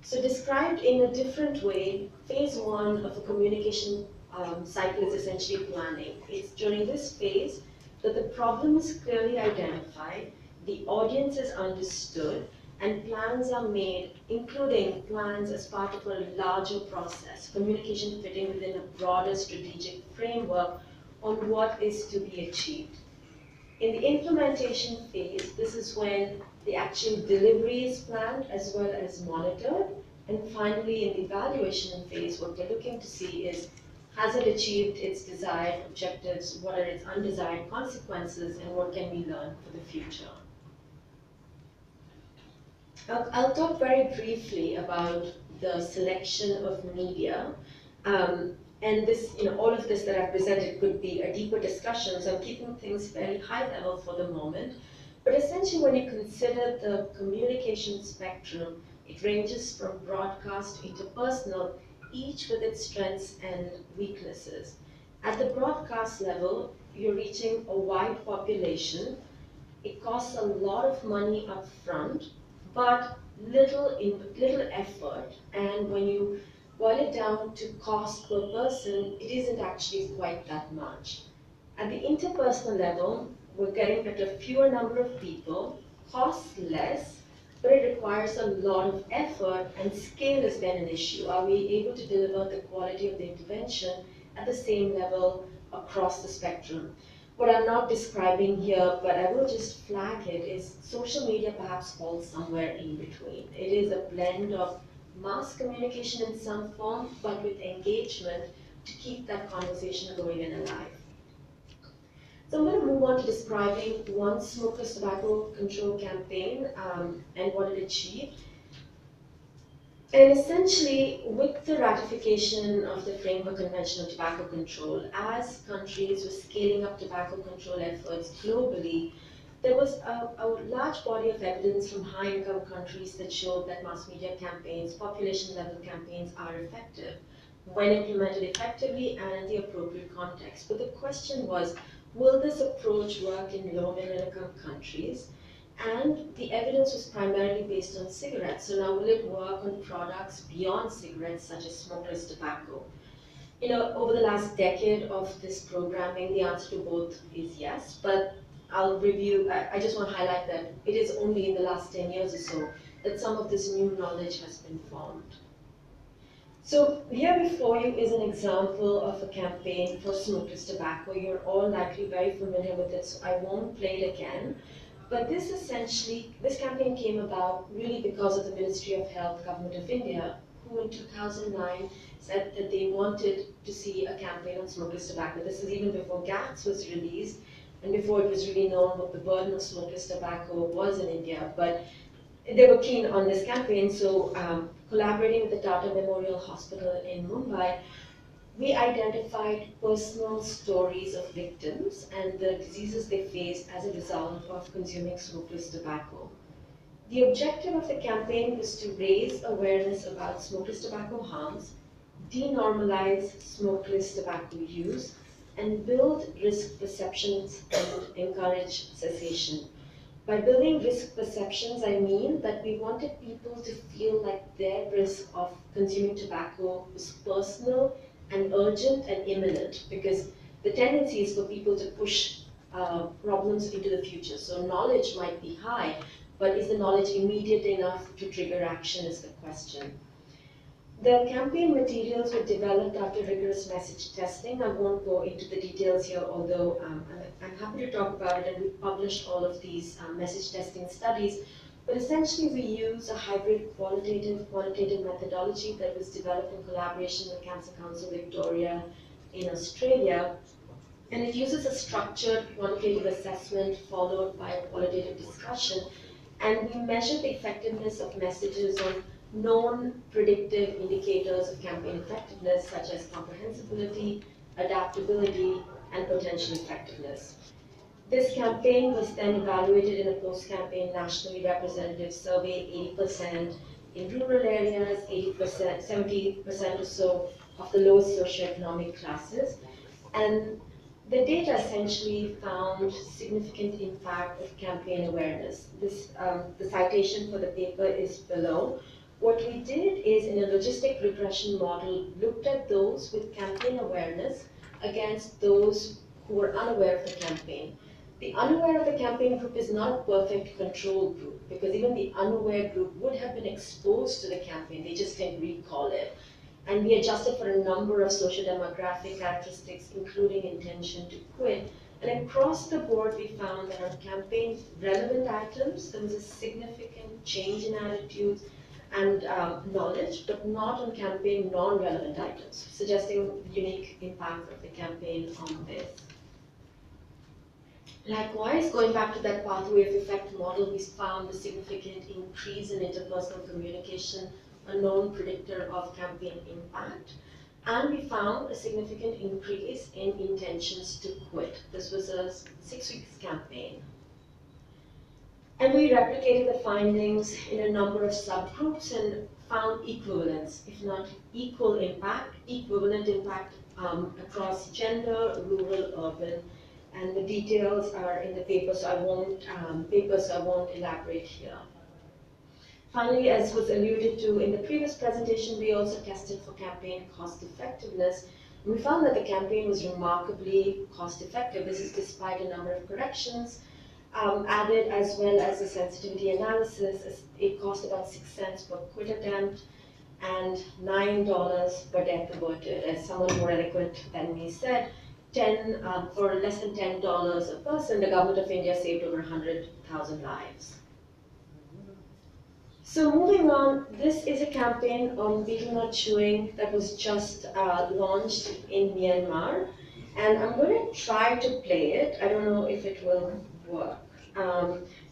So described in a different way, phase one of a communication cycle is essentially planning. It's during this phase that the problem is clearly identified, the audience is understood, and plans are made, including plans as part of a larger process, communication fitting within a broader strategic framework on what is to be achieved. In the implementation phase, this is when the actual delivery is planned as well as monitored. And finally, in the evaluation phase, what we're looking to see is, has it achieved its desired objectives, what are its undesired consequences, and what can we learn for the future? I'll talk very briefly about the selection of media. And this, all of this that I've presented could be a deeper discussion, so I'm keeping things very high level for the moment. But essentially, when you consider the communication spectrum, it ranges from broadcast into personal, each with its strengths and weaknesses. At the broadcast level, you're reaching a wide population. It costs a lot of money up front, but little effort. And when you boil it down to cost per person, it isn't actually quite that much. At the interpersonal level, we're getting at a fewer number of people, costs less, but it requires a lot of effort, and scale is then an issue. Are we able to deliver the quality of the intervention at the same level across the spectrum? What I'm not describing here, but I will just flag it, is social media perhaps falls somewhere in between. It is a blend of mass communication in some form, but with engagement to keep that conversation going and alive. So I'm going to move on to describing one smokeless tobacco control campaign and what it achieved. And essentially, with the ratification of the Framework Convention on Tobacco Control, as countries were scaling up tobacco control efforts globally, there was a large body of evidence from high-income countries that showed that mass media campaigns, population-level campaigns, are effective when implemented effectively and in the appropriate context. But the question was, will this approach work in low and middle-income countries? And the evidence was primarily based on cigarettes. So now will it work on products beyond cigarettes, such as smokeless tobacco? Over the last decade of this programming, the answer to both is yes, but I'll review, I just want to highlight that it is only in the last 10 years or so that some of this new knowledge has been formed. So here before you is an example of a campaign for smokeless tobacco. You're all likely very familiar with it, so I won't play it again. But this campaign came about really because of the Ministry of Health, Government of India, who in 2009 said that they wanted to see a campaign on smokeless tobacco. This is even before GATS was released and before it was really known what the burden of smokeless tobacco was in India. But they were keen on this campaign, so collaborating with the Tata Memorial Hospital in Mumbai, we identified personal stories of victims and the diseases they faced as a result of consuming smokeless tobacco. The objective of the campaign was to raise awareness about smokeless tobacco harms, denormalize smokeless tobacco use, and build risk perceptions and encourage cessation. By building risk perceptions, I mean that we wanted people to feel like their risk of consuming tobacco was personal and urgent and imminent, because the tendency is for people to push problems into the future. So knowledge might be high, but is the knowledge immediate enough to trigger action is the question. The campaign materials were developed after rigorous message testing. I won't go into the details here, although I'm happy to talk about it, and we've published all of these message testing studies. But essentially, we use a hybrid qualitative methodology that was developed in collaboration with Cancer Council Victoria in Australia. And it uses a structured quantitative assessment followed by a qualitative discussion. And we measure the effectiveness of messages on known predictive indicators of campaign effectiveness, such as comprehensibility, adaptability, and potential effectiveness. This campaign was then evaluated in a post-campaign nationally representative survey, 80% in rural areas, 70% or so of the lowest socioeconomic classes. And The data essentially found significant impact of campaign awareness. The citation for the paper is below. What we did is, in a logistic regression model, looked at those with campaign awareness against those who were unaware of the campaign. The unaware of the campaign group is not a perfect control group, because even the unaware group would have been exposed to the campaign, they just didn't recall it. And we adjusted for a number of social demographic characteristics, including intention to quit. And across the board, we found that on campaign relevant items, there was a significant change in attitudes and knowledge, but not on campaign non-relevant items, suggesting the unique impact of the campaign on this. Likewise, going back to that pathway of effect model, we found a significant increase in interpersonal communication, a known predictor of campaign impact. And we found a significant increase in intentions to quit. This was a 6-week campaign. And we replicated the findings in a number of subgroups and found equivalence, if not equal impact, equivalent impact across gender, rural, urban, and the details are in the paper, so I won't elaborate here. Finally, as was alluded to in the previous presentation, we also tested for campaign cost effectiveness. We found that the campaign was remarkably cost effective. This is despite a number of corrections added, as well as a sensitivity analysis. It cost about 6 cents per quit attempt and $9 per death averted. As someone more eloquent than me said, for less than $10 a person, the government of India saved over 100,000 lives. So moving on, this is a campaign on betel nut chewing that was just launched in Myanmar. And I'm going to try to play it. I don't know if it will work.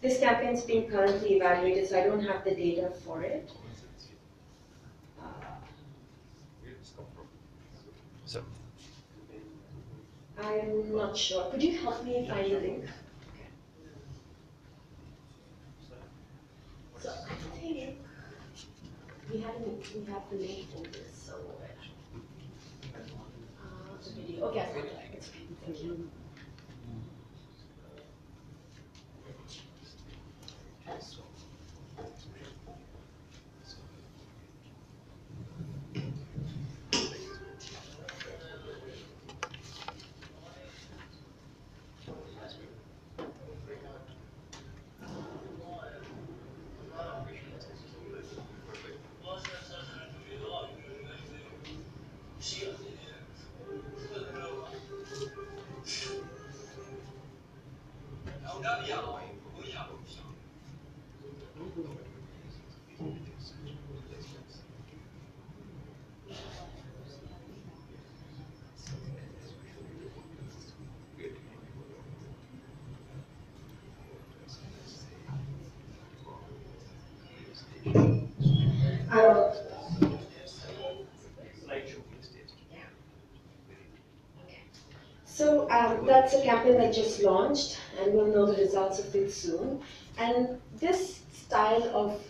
This campaign is being currently evaluated, so I don't have the data for it. I'm not sure. Could you help me find the link? So I think we have the link for this somewhere. The video. Okay, I found it. It's okay. Thank you. So that's a campaign that just launched, and we'll know the results of it soon. And this style of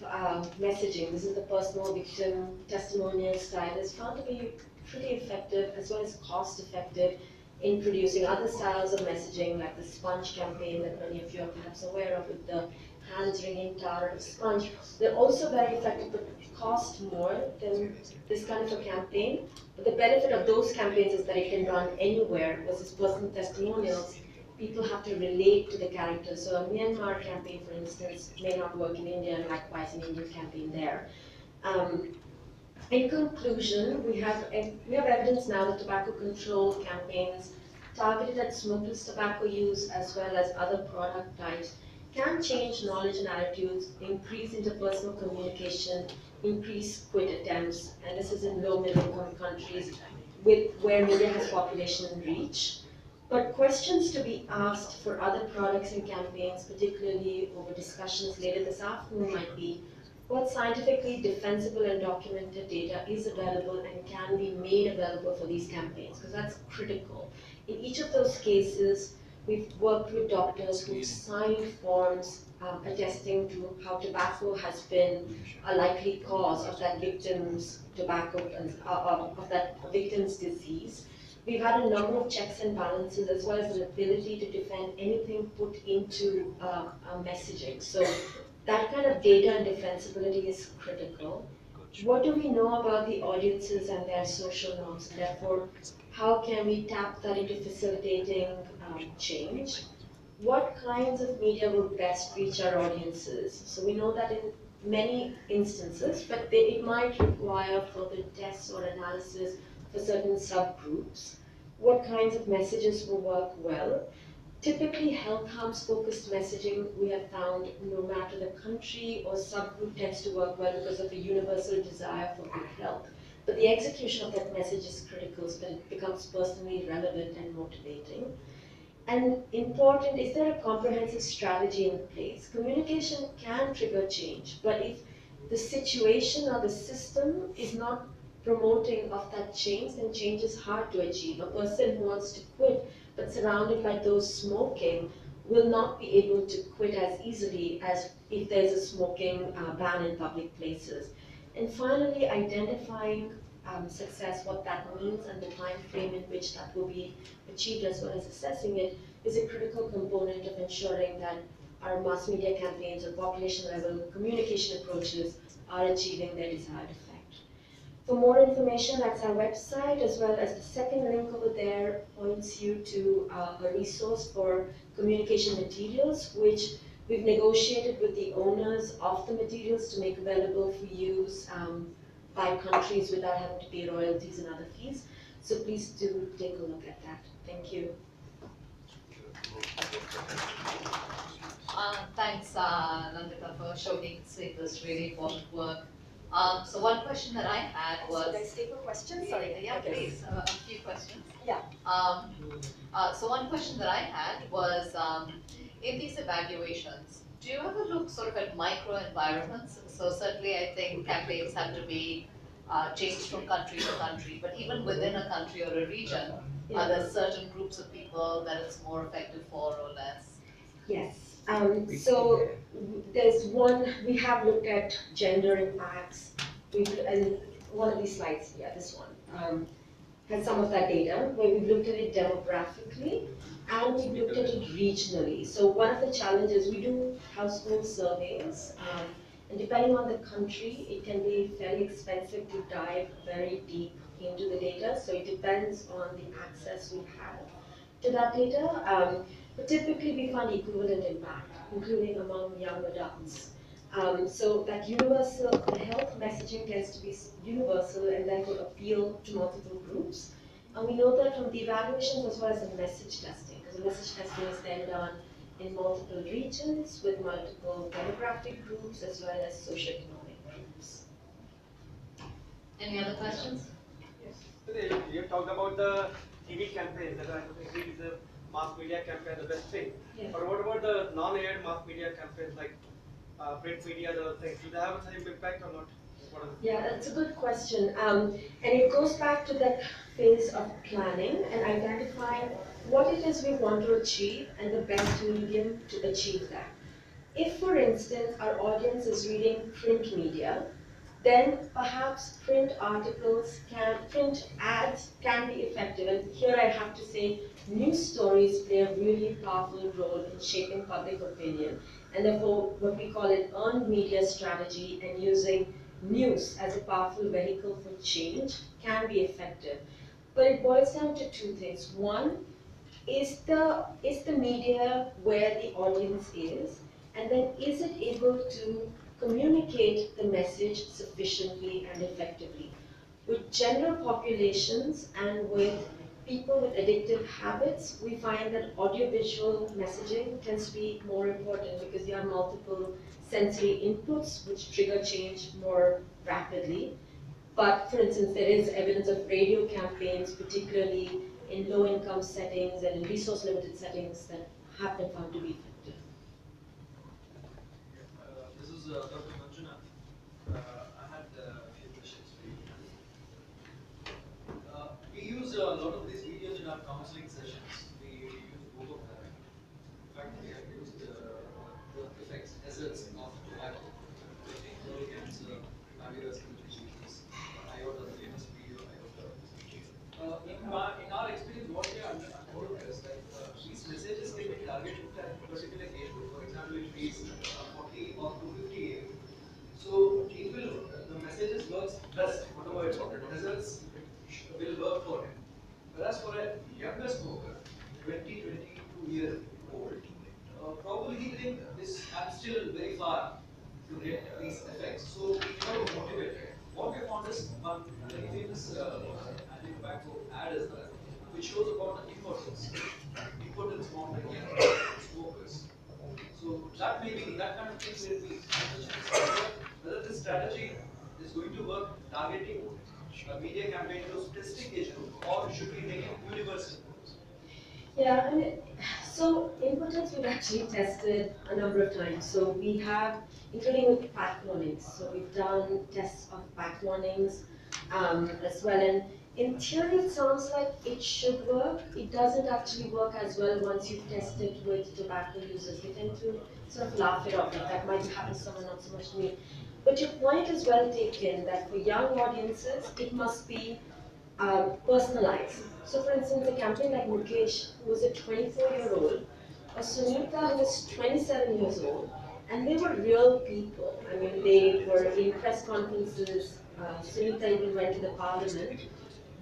messaging, this is the personal victim testimonial style, is found to be pretty effective as well as cost effective in producing other styles of messaging, like the sponge campaign that many of you are perhaps aware of, with the hands wringing tar of sponge. They're also very effective, but cost more than this kind of a campaign. But the benefit of those campaigns is that it can run anywhere versus personal testimonials. People have to relate to the characters. So a Myanmar campaign, for instance, may not work in India, and likewise an Indian campaign there. In conclusion, we have evidence now that tobacco control campaigns targeted at smokeless tobacco use as well as other product types can change knowledge and attitudes, increase interpersonal communication, increase quit attempts, and this is in low middle income countries where media has population reach. But questions to be asked for other products and campaigns, particularly over discussions later this afternoon, might be what scientifically defensible and documented data is available and can be made available for these campaigns, because that's critical. In each of those cases, we've worked with doctors who've signed forms attesting to how tobacco has been a likely cause of that victim's disease. we've had a number of checks and balances as well as an ability to defend anything put into messaging. So that kind of data and defensibility is critical. What do we know about the audiences and their social norms, and therefore how can we tap that into facilitating change? What kinds of media will best reach our audiences? So we know that in many instances, but it might require further tests or analysis for certain subgroups. What kinds of messages will work well? Typically, health harms focused messaging we have found, no matter the country or subgroup, tends to work well because of a universal desire for good health. But the execution of that message is critical so that it becomes personally relevant and motivating. And important, is there a comprehensive strategy in place? Communication can trigger change, but if the situation or the system is not promoting of that change, then change is hard to achieve. A person who wants to quit but surrounded by those smoking will not be able to quit as easily as if there's a smoking ban in public places. And finally, identifying success, what that means, and the time frame in which that will be achieved, as well as assessing it, is a critical component of ensuring that our mass media campaigns or population level communication approaches are achieving their desired effect. For more information, that's our website, as well as the second link over there points you to a resource for communication materials, which we've negotiated with the owners of the materials to make available for use by countries without having to pay royalties and other fees. So please do take a look at that. Thank you. Thanks, Nandita, for showcasing this really important work. So one question that I had was... Should I take a question? Sorry. Yeah, please, a few questions. Yeah. So one question that I had was, in these evaluations, do you ever look sort of at micro environments? So certainly I think campaigns have to be changed from country to country, but even within a country or a region, are there certain groups of people that it's more effective for or less? Yes. So there's one, we have looked at gender impacts. And one of these slides here, this one, has some of that data where we've looked at it demographically and we've looked at it regionally. So one of the challenges, we do household surveys, and depending on the country, it can be fairly expensive to dive very deep into the data. So it depends on the access we have to that data. But typically we find equivalent impact, including among young adults. So that universal, the health messaging tends to be universal and therefore appeal to multiple groups. And we know that from the evaluations as well as the message testing, because the message testing is then done in multiple regions with multiple demographic groups as well as socioeconomic groups. Any other questions? Yes. Today you talked about the TV campaigns that I think is a mass media campaign, the best thing. Yeah. But what about the non-aired mass media campaigns like print media and other things? Do they have the same impact or not? Yeah, that's a good question. And it goes back to that phase of planning and identifying what it is we want to achieve and the best medium to achieve that. If, for instance, our audience is reading print media, then perhaps print ads can be effective. And here I have to say, news stories play a really powerful role in shaping public opinion. And therefore, what we call an earned media strategy and using news as a powerful vehicle for change can be effective. But it boils down to two things. One, is the media where the audience is? And then is it able to communicate the message sufficiently and effectively? With general populations and with people with addictive habits, we find that audiovisual messaging tends to be more important because there are multiple sensory inputs which trigger change more rapidly. But for instance, there is evidence of radio campaigns, particularly in low-income settings and in resource-limited settings, that have been found to be effective. This is Dr. Manjuna. I had a few questions for you. We use a lot of these videos in our counseling sessions. We use both of them. In fact, we have used the effects, hazards of tobacco, colon cancer, cardiovascular diseases, iota, the famous video iota. In our is going to work targeting a media campaign to a specific age group, or should we make it universal? Yeah, I mean, so impotence we've actually tested a number of times. So we have, including with pack warnings. So we've done tests of pack warnings as well. And in theory, it sounds like it should work. It doesn't actually work as well once you've tested with tobacco users. They tend to sort of laugh it off, like that might happen to someone, not so much to me. But your point is well taken that for young audiences, it must be personalized. So for instance, a campaign like Mukesh, who was a 24-year-old, or Sunita, who was 27 years old, and they were real people. I mean, they were in press conferences, Sunita even went to the parliament.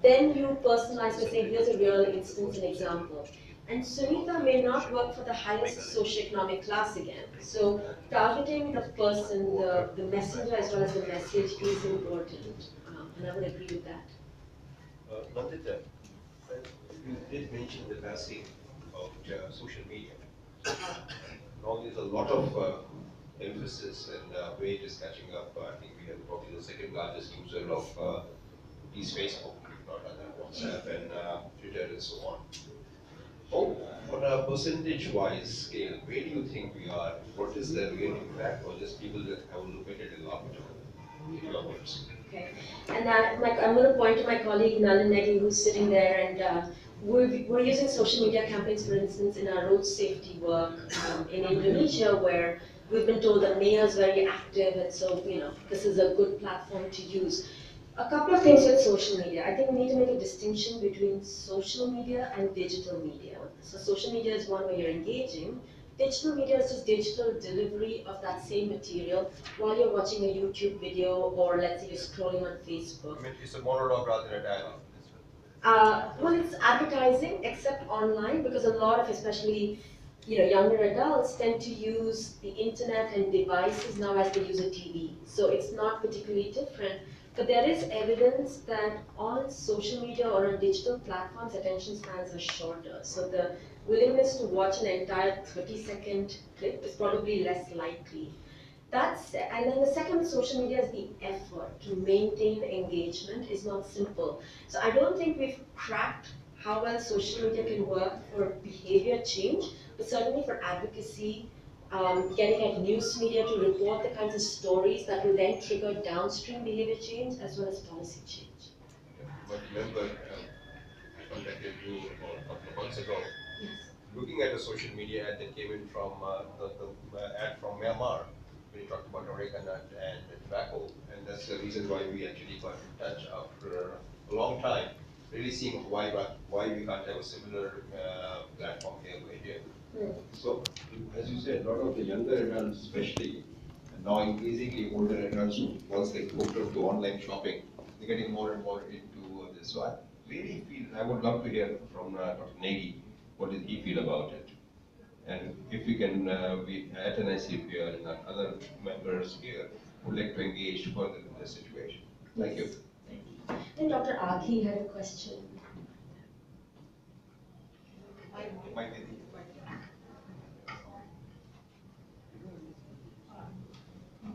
Then you personalize by saying, here's a real instance, an example. And Sunita may not work for the highest socioeconomic class again. So targeting the person, the messenger as well as the message is important. And I would agree with that. Nandita, you did mention the passing of social media. Now there's a lot of emphasis and weight is catching up. I think we are probably the second largest user of these Facebook, if not other WhatsApp and Twitter and so on. Oh, on a percentage-wise scale, where do you think we are? What is the real impact, or just people that have looked at it and laugh it off? In your words. Okay. And I'm going to point to my colleague Nalin Negi, who's sitting there, and we're using social media campaigns, for instance, in our road safety work in Indonesia, where we've been told that Maya is very active, and so this is a good platform to use. A couple of things with social media. I think we need to make a distinction between social media and digital media. So social media is one where you're engaging. Digital media is just digital delivery of that same material while you're watching a YouTube video, or let's say you're scrolling on Facebook. I mean, it's a monologue rather than a dialogue. Well, it's advertising, except online, because a lot of, especially younger adults tend to use the internet and devices now as they use a TV. So it's not particularly different. But there is evidence that on social media or on digital platforms, attention spans are shorter. So the willingness to watch an entire 30-second clip is probably less likely. And then the second with social media is the effort to maintain engagement is not simple. So I don't think we've cracked how well social media can work for behavior change, but certainly for advocacy, getting at news media to report the kinds of stories that will then trigger downstream behavior change as well as policy change. But remember, I contacted you about a couple of months ago, Yes. looking at a social media ad that came in from the ad from Myanmar, when you talked about Oreca nut and tobacco, and that's the reason why we actually got in touch after a long time, really seeing why we can't have a similar platform here over here. So, as you said, a lot of the younger adults, especially, and now increasingly older adults, once they go to online shopping, they're getting more and more into this. So I really feel, I would love to hear from Dr. Negi, what does he feel about it? And if we can, we at NICPR and our other members here would like to engage further in this situation. Thank you. And Dr. Aghi had a question.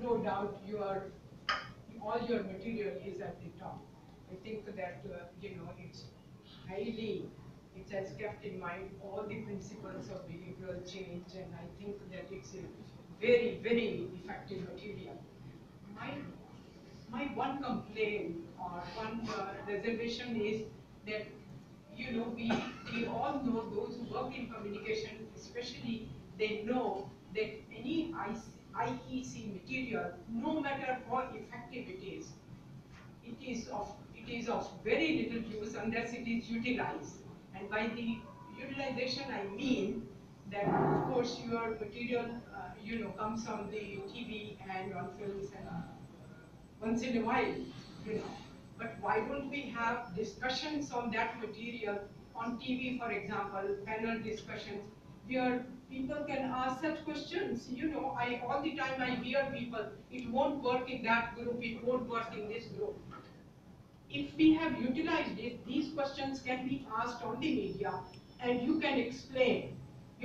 No doubt all your material is at the top. I think that it has kept in mind all the principles of behavioral change, and I think that it's a very, very effective material. My one complaint or one reservation is that we all know, those who work in communication especially, they know that any IEC material, no matter how effective it is of very little use unless it is utilized. And by the utilization, I mean that of course your material comes on the TV and on films and once in a while, you know. But why don't we have discussions on that material on TV, for example, panel discussions, where people can ask such questions. All the time I hear people, it won't work in that group, it won't work in this group. If we have utilized it, these questions can be asked on the media, and you can explain.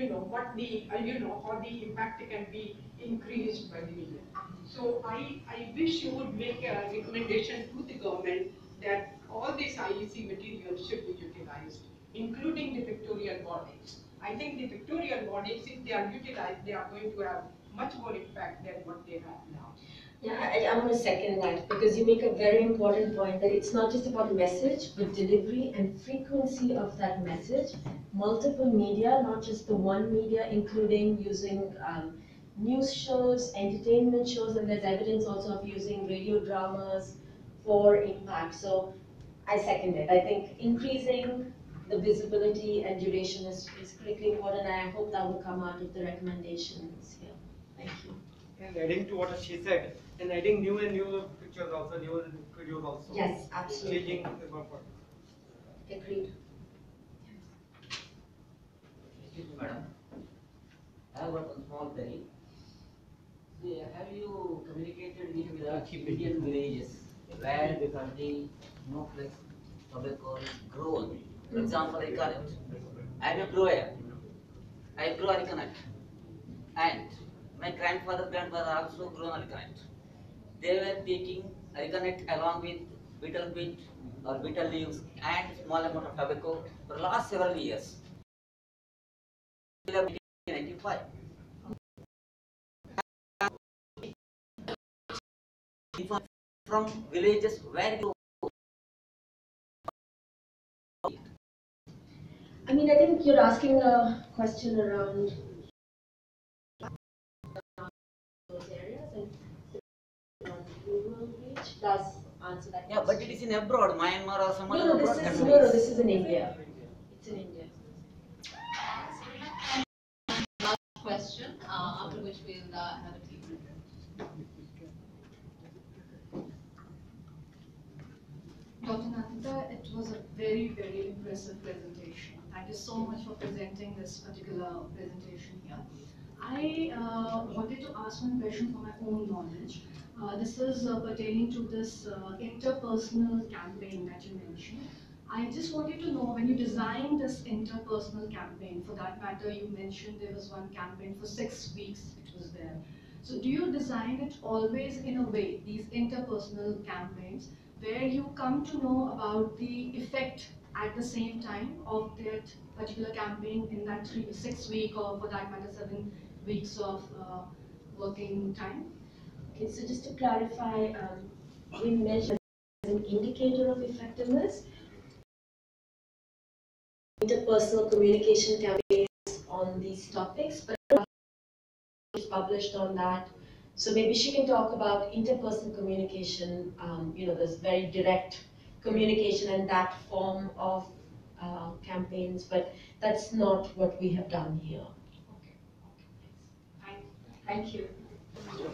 what the, how the impact can be increased by the media. So I wish you would make a recommendation to the government that all these IEC materials should be utilized, including the pictorial bodies. I think the pictorial bodies, if they are utilized, they are going to have much more impact than what they have now. Yeah, I want to second that because you make a very important point that it's not just about message, but delivery and frequency of that message. Multiple media, not just the one media, including using news shows, entertainment shows, and there's evidence also of using radio dramas for impact. So I second it. I think increasing the visibility and duration is critically important, and I hope that will come out of the recommendations here. Thank you. And adding to what she said, and adding new and new pictures also, new videos also. Yes, absolutely. Changing the purpose. Agreed. Excuse me, madam. I have got one small query. See, have you communicated with the Indian villages where the snowflakes tobacco is grown? For example, Aricanet. I am a grower. I grow Aricanet. And my grandfather also grown Aricanet. They were taking Aricanet along with betel quid or betel leaves and small amount of tobacco for the last several years. 1995. From villages where you I mean, I think you're asking a question around those areas and rural reach does answer that question. Yeah, but it is in abroad, Myanmar or some other abroad countries. No, this is in India. It's in India. Last question, after which we'll have a tea break. Dr. Nandita, it was a very, very impressive presentation. Thank you so much for presenting this particular presentation here. I wanted to ask one question for my own knowledge. This is pertaining to this interpersonal campaign that you mentioned. I just wanted to know, when you designed this interpersonal campaign, for that matter, you mentioned there was one campaign for 6 weeks, it was there. So do you design it always in a way, these interpersonal campaigns, where you come to know about the effect at the same time of that particular campaign in that 6 week, or for that matter 7 weeks of working time? Okay, so just to clarify, we measure as an indicator of effectiveness interpersonal communication campaigns on these topics, but it's published on that. So maybe she can talk about interpersonal communication, this very direct communication and that form of campaigns, but that's not what we have done here. Okay, thank you. Thank you.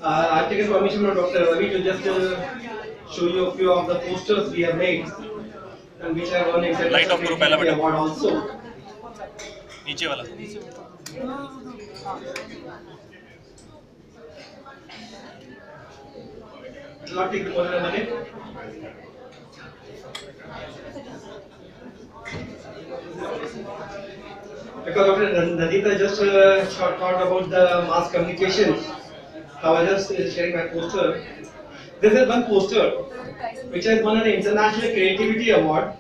I've taken permission from Dr. Ravi to just show you a few of the posters we have made and which have won international creativity award also. नीचे वाला It will not take more than a minute. Because Dr. Nadita just talked about the mass communication. I was just sharing my poster. This is one poster which has won an International Creativity Award.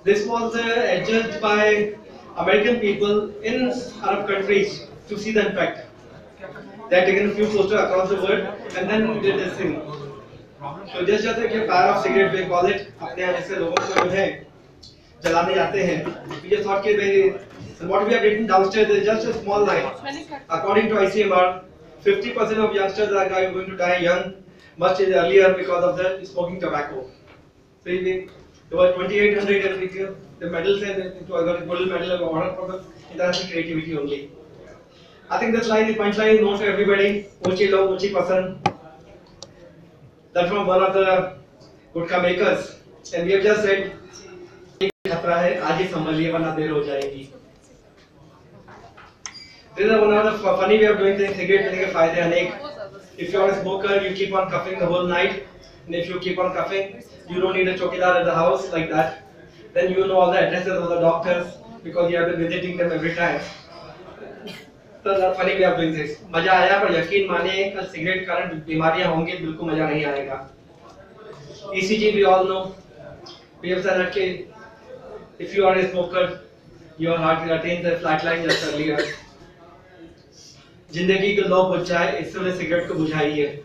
This was adjudged by American people in Arab countries to see the impact. They had taken a few posters across the world and then did this thing. So just like a fire of cigarette, we call it. अपने यहाँ जैसे लोगों को जो है जलाने जाते हैं. We just thought कि and what we have written downstairs is just a small line. According to ICMR, 50% of youngsters are going to die young much earlier because of the smoking tobacco. So there were 2,800 and the medals and I got a gold medal award for the international creativity only. I think this line, the punchline is known to everybody. Unchi log, unchi pasan. That's from one of the gutka makers, and we have just said, खतरा है आज ही संभलिए वरना देर हो जाएगी. This is one of the funny way of doing things. Cigarette पीने के फायदे अनेक. If you are a smoker, you keep on coughing the whole night, and if you keep on coughing, you don't need a chokidar at the house like that. Then you know all the addresses of the doctors because you have been visiting them every time. So that's funny way of doing this. मजा आया पर यकीन मानिए कल cigarette के कारण बीमारियां होंगी बिल्कुल मजा नहीं आएगा. ECG we all know. We have said that if you are a smoker, your heart attains a flat line just earlier. जिंदगी को लो बुझ जाए इसलिए सिगरेट को बुझाइए.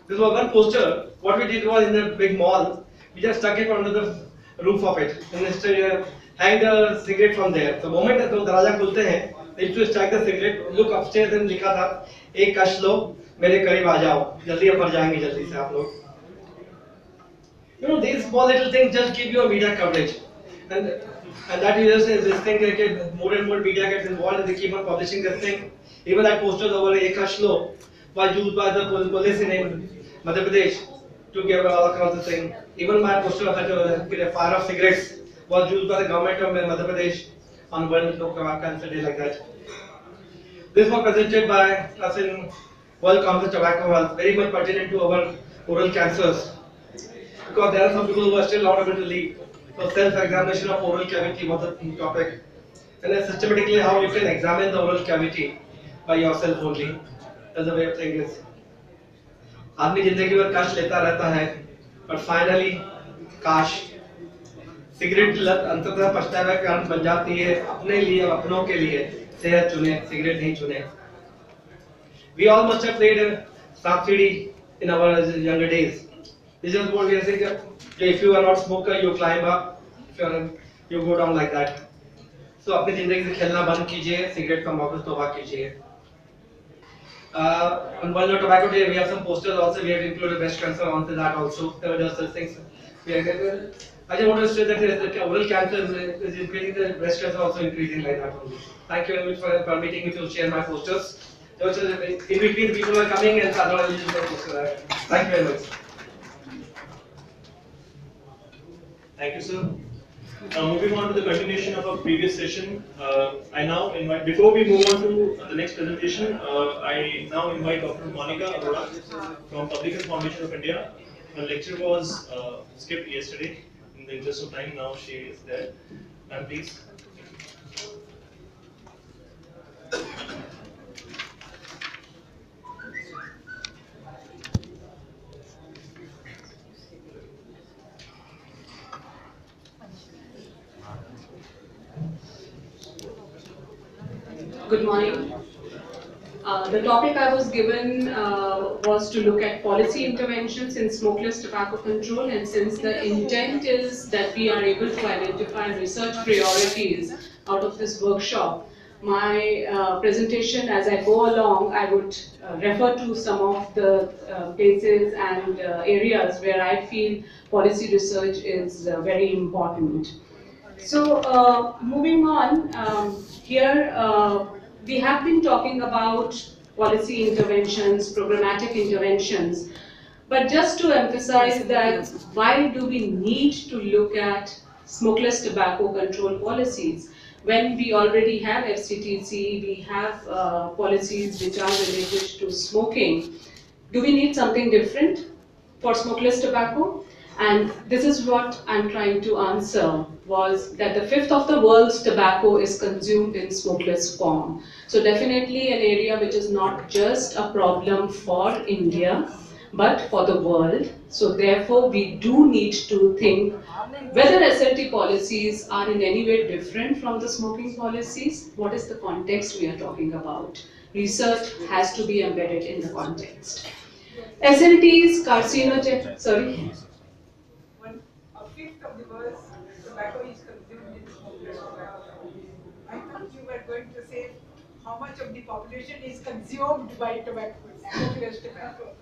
This was one poster. What we did was in a big mall, we just stuck it under the roof of it and just hang the cigarette from there. The moment that दरवाजा खुलते हैं, they used to strike the cigarette, look upstairs and लिखा था एक कश लो मेरे करीब आ जाओ जल्दी अब मर जाएंगे जल्दी से आप लोग. You know, these small little things just give you a media coverage, and that is just this thing that more and more media gets involved and they keep on publishing this thing. Even that posters over एक कश लो was used by the police in Madhya Pradesh to give all across the thing. Even my poster of a fire of cigarettes was used by the government of Madhya Pradesh on World Cancer Day like that. This was presented by us in World Conference Tobacco Health, very much pertinent to our oral cancers. Because there are some people who are still not able to leave. So self-examination of oral cavity was the topic. And then systematically how you can examine the oral cavity by yourself only. That's the way of thinking is. आदमी जिंदगी भर काश लेता रहता है, but finally काश cigarette लत अंततः पछतावा का कारण बन जाती है अपने लिए और अपनों के लिए. सेहत चुने, सिगरेट नहीं चुने. We all must have played a subsidy in our younger days. This is what we are saying. If you are not smoker, you climb up. If you are, you go down like that. So अपनी जिंदगी से खेलना बंद कीजिए, cigarette का वापस तौबा कीजिए. On World Tobacco Day, we have some posters also. We have included breast cancer onto that also. There were just such things. I just want to say that the oral cancer is increasing, the breast cancer also increasing like that only. Thank you very much for permitting me to share my posters. In between, people are coming and otherwise you just poster. Thank you very much. Thank you, sir. Now moving on to the continuation of our previous session, I now invite, before we move on to the next presentation, I now invite Dr. Monica Arora from Public Health Foundation of India. Her lecture was skipped yesterday. In the interest of time, now she is there. Ma'am, please. Good morning. The topic I was given was to look at policy interventions in smokeless tobacco control, and since the intent is that we are able to identify research priorities out of this workshop, my presentation as I go along, I would refer to some of the places and areas where I feel policy research is very important. So moving on, here we have been talking about policy interventions, programmatic interventions. But just to emphasize that why do we need to look at smokeless tobacco control policies when we already have FCTC, we have policies which are related to smoking. Do we need something different for smokeless tobacco? And this is what I'm trying to answer, was that the fifth of the world's tobacco is consumed in smokeless form. So definitely an area which is not just a problem for India, but for the world. So therefore we do need to think whether SLT policies are in any way different from the smoking policies. What is the context we are talking about? Research has to be embedded in the context. SLTs, carcinogen, sorry? A fifth of the world's tobacco is consumed in smokeless tobacco. I thought you were going to say how much of the population is consumed by tobacco, smokeless tobacco.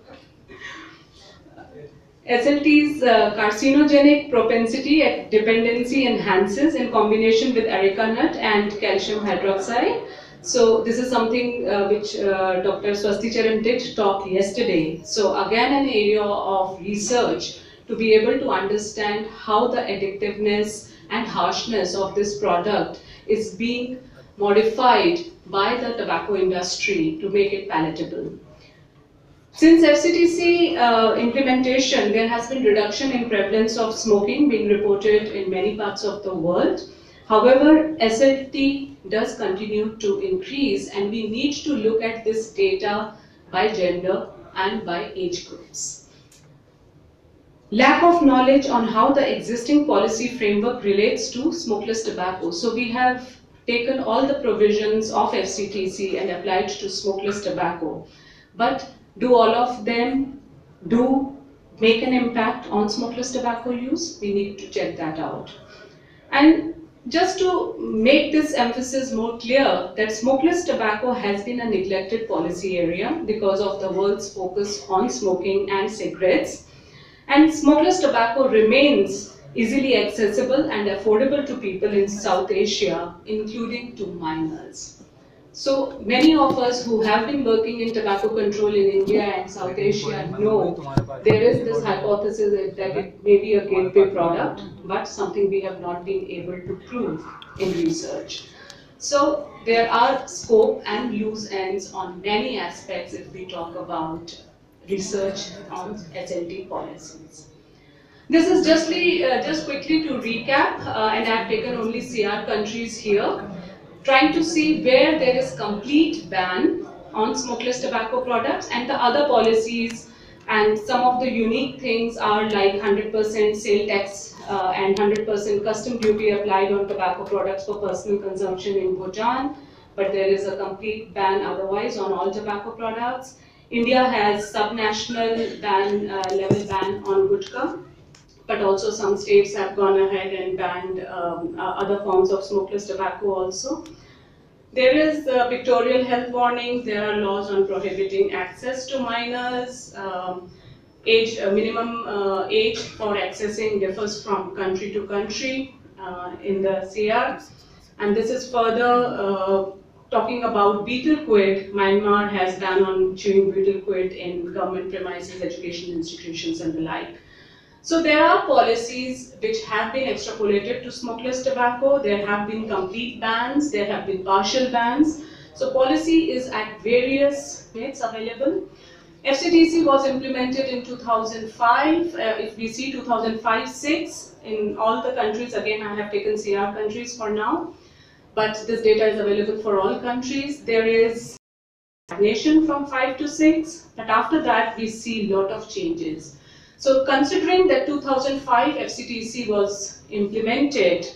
SLT's carcinogenic propensity and dependency enhances in combination with areca nut and calcium hydroxide. So this is something which Dr. Swasti Charan did talk yesterday. So again an area of research to be able to understand how the addictiveness and harshness of this product is being modified by the tobacco industry to make it palatable. Since FCTC implementation, there has been reduction in prevalence of smoking being reported in many parts of the world. However, SLT does continue to increase, and we need to look at this data by gender and by age groups. Lack of knowledge on how the existing policy framework relates to smokeless tobacco. So we have taken all the provisions of FCTC and applied to smokeless tobacco. But do all of them do make an impact on smokeless tobacco use? We need to check that out. And just to make this emphasis more clear, that smokeless tobacco has been a neglected policy area because of the world's focus on smoking and cigarettes. And smokeless tobacco remains easily accessible and affordable to people in South Asia, including to minors. So many of us who have been working in tobacco control in India and South Asia know there is this hypothesis that it may be a gateway product, but something we have not been able to prove in research. So there are scope and loose ends on many aspects if we talk about research on SLT policies. This is just quickly to recap, and I've taken only CR countries here, trying to see where there is complete ban on smokeless tobacco products, and the other policies and some of the unique things are like 100% sale tax and 100% custom duty applied on tobacco products for personal consumption in Bhutan, but there is a complete ban otherwise on all tobacco products. India has subnational ban, level ban on gutka, but also some states have gone ahead and banned other forms of smokeless tobacco also. There is pictorial health warnings, there are laws on prohibiting access to minors, minimum age for accessing differs from country to country in the CR. And this is further talking about betel quid. Myanmar has ban on chewing betel quid in government premises, education institutions and the like. So there are policies which have been extrapolated to smokeless tobacco. There have been complete bans, there have been partial bans. So policy is at various rates available. FCTC was implemented in 2005. If we see 2005-6 in all the countries, again I have taken CR countries for now, but this data is available for all countries. There is stagnation from 5 to 6, but after that we see a lot of changes. So considering that 2005 FCTC was implemented,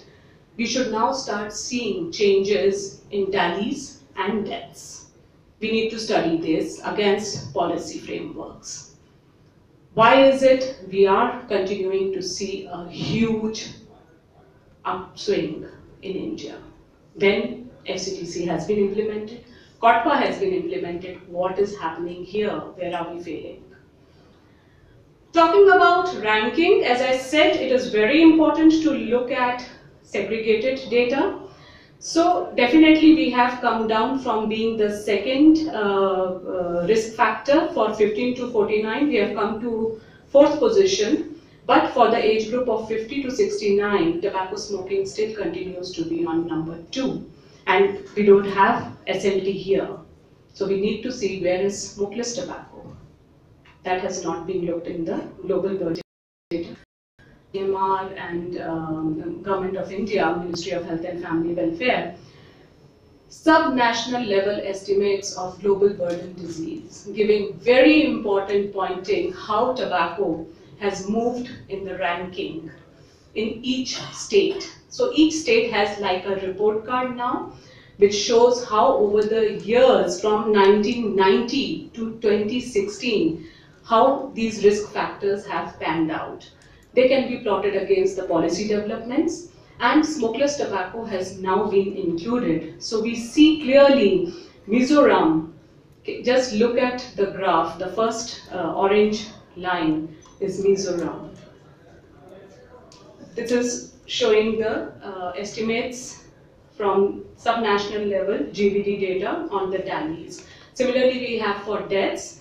we should now start seeing changes in tallies and deaths. We need to study this against policy frameworks. Why is it we are continuing to see a huge upswing in India when FCTC has been implemented, COTPA has been implemented? What is happening here? Where are we failing? Talking about ranking, as I said, it is very important to look at segregated data. So definitely we have come down from being the second risk factor for 15 to 49. We have come to fourth position. But for the age group of 50 to 69, tobacco smoking still continues to be on number 2. And we don't have SLT here. So we need to see where is smokeless tobacco. That has not been looked in the global world data. MR and Government of India, Ministry of Health and Family Welfare, sub-national level estimates of global burden disease, giving very important pointing how tobacco has moved in the ranking in each state. So each state has like a report card now, which shows how over the years from 1990 to 2016, how these risk factors have panned out. They can be plotted against the policy developments, and smokeless tobacco has now been included. So we see clearly Mizoram. Just look at the graph. The first orange line is Mizoram. This is showing the estimates from sub-national level GBD data on the tallies. Similarly, we have for deaths.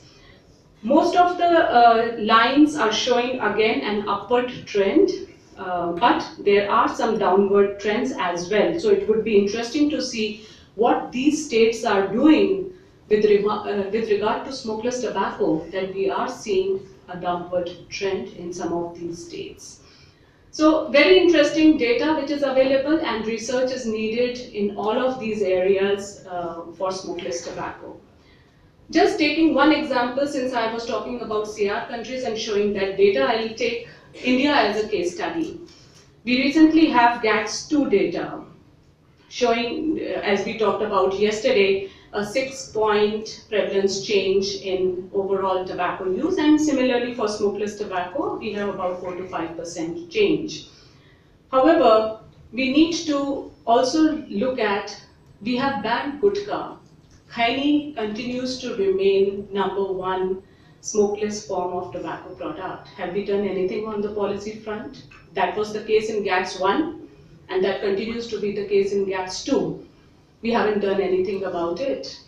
Most of the lines are showing again an upward trend, but there are some downward trends as well. So it would be interesting to see what these states are doing with regard to smokeless tobacco, that we are seeing a downward trend in some of these states. So very interesting data which is available, and research is needed in all of these areas for smokeless tobacco. Just taking one example, since I was talking about CR countries and showing that data, I will take India as a case study. We recently have GATS2 data showing, as we talked about yesterday, a 6-point prevalence change in overall tobacco use, and similarly for smokeless tobacco, we have about 4 to 5% change. However, we need to also look at, we have banned gutka. Khaini continues to remain #1 smokeless form of tobacco product. Have we done anything on the policy front? That was the case in GATS1, and that continues to be the case in GATS2. We haven't done anything about it.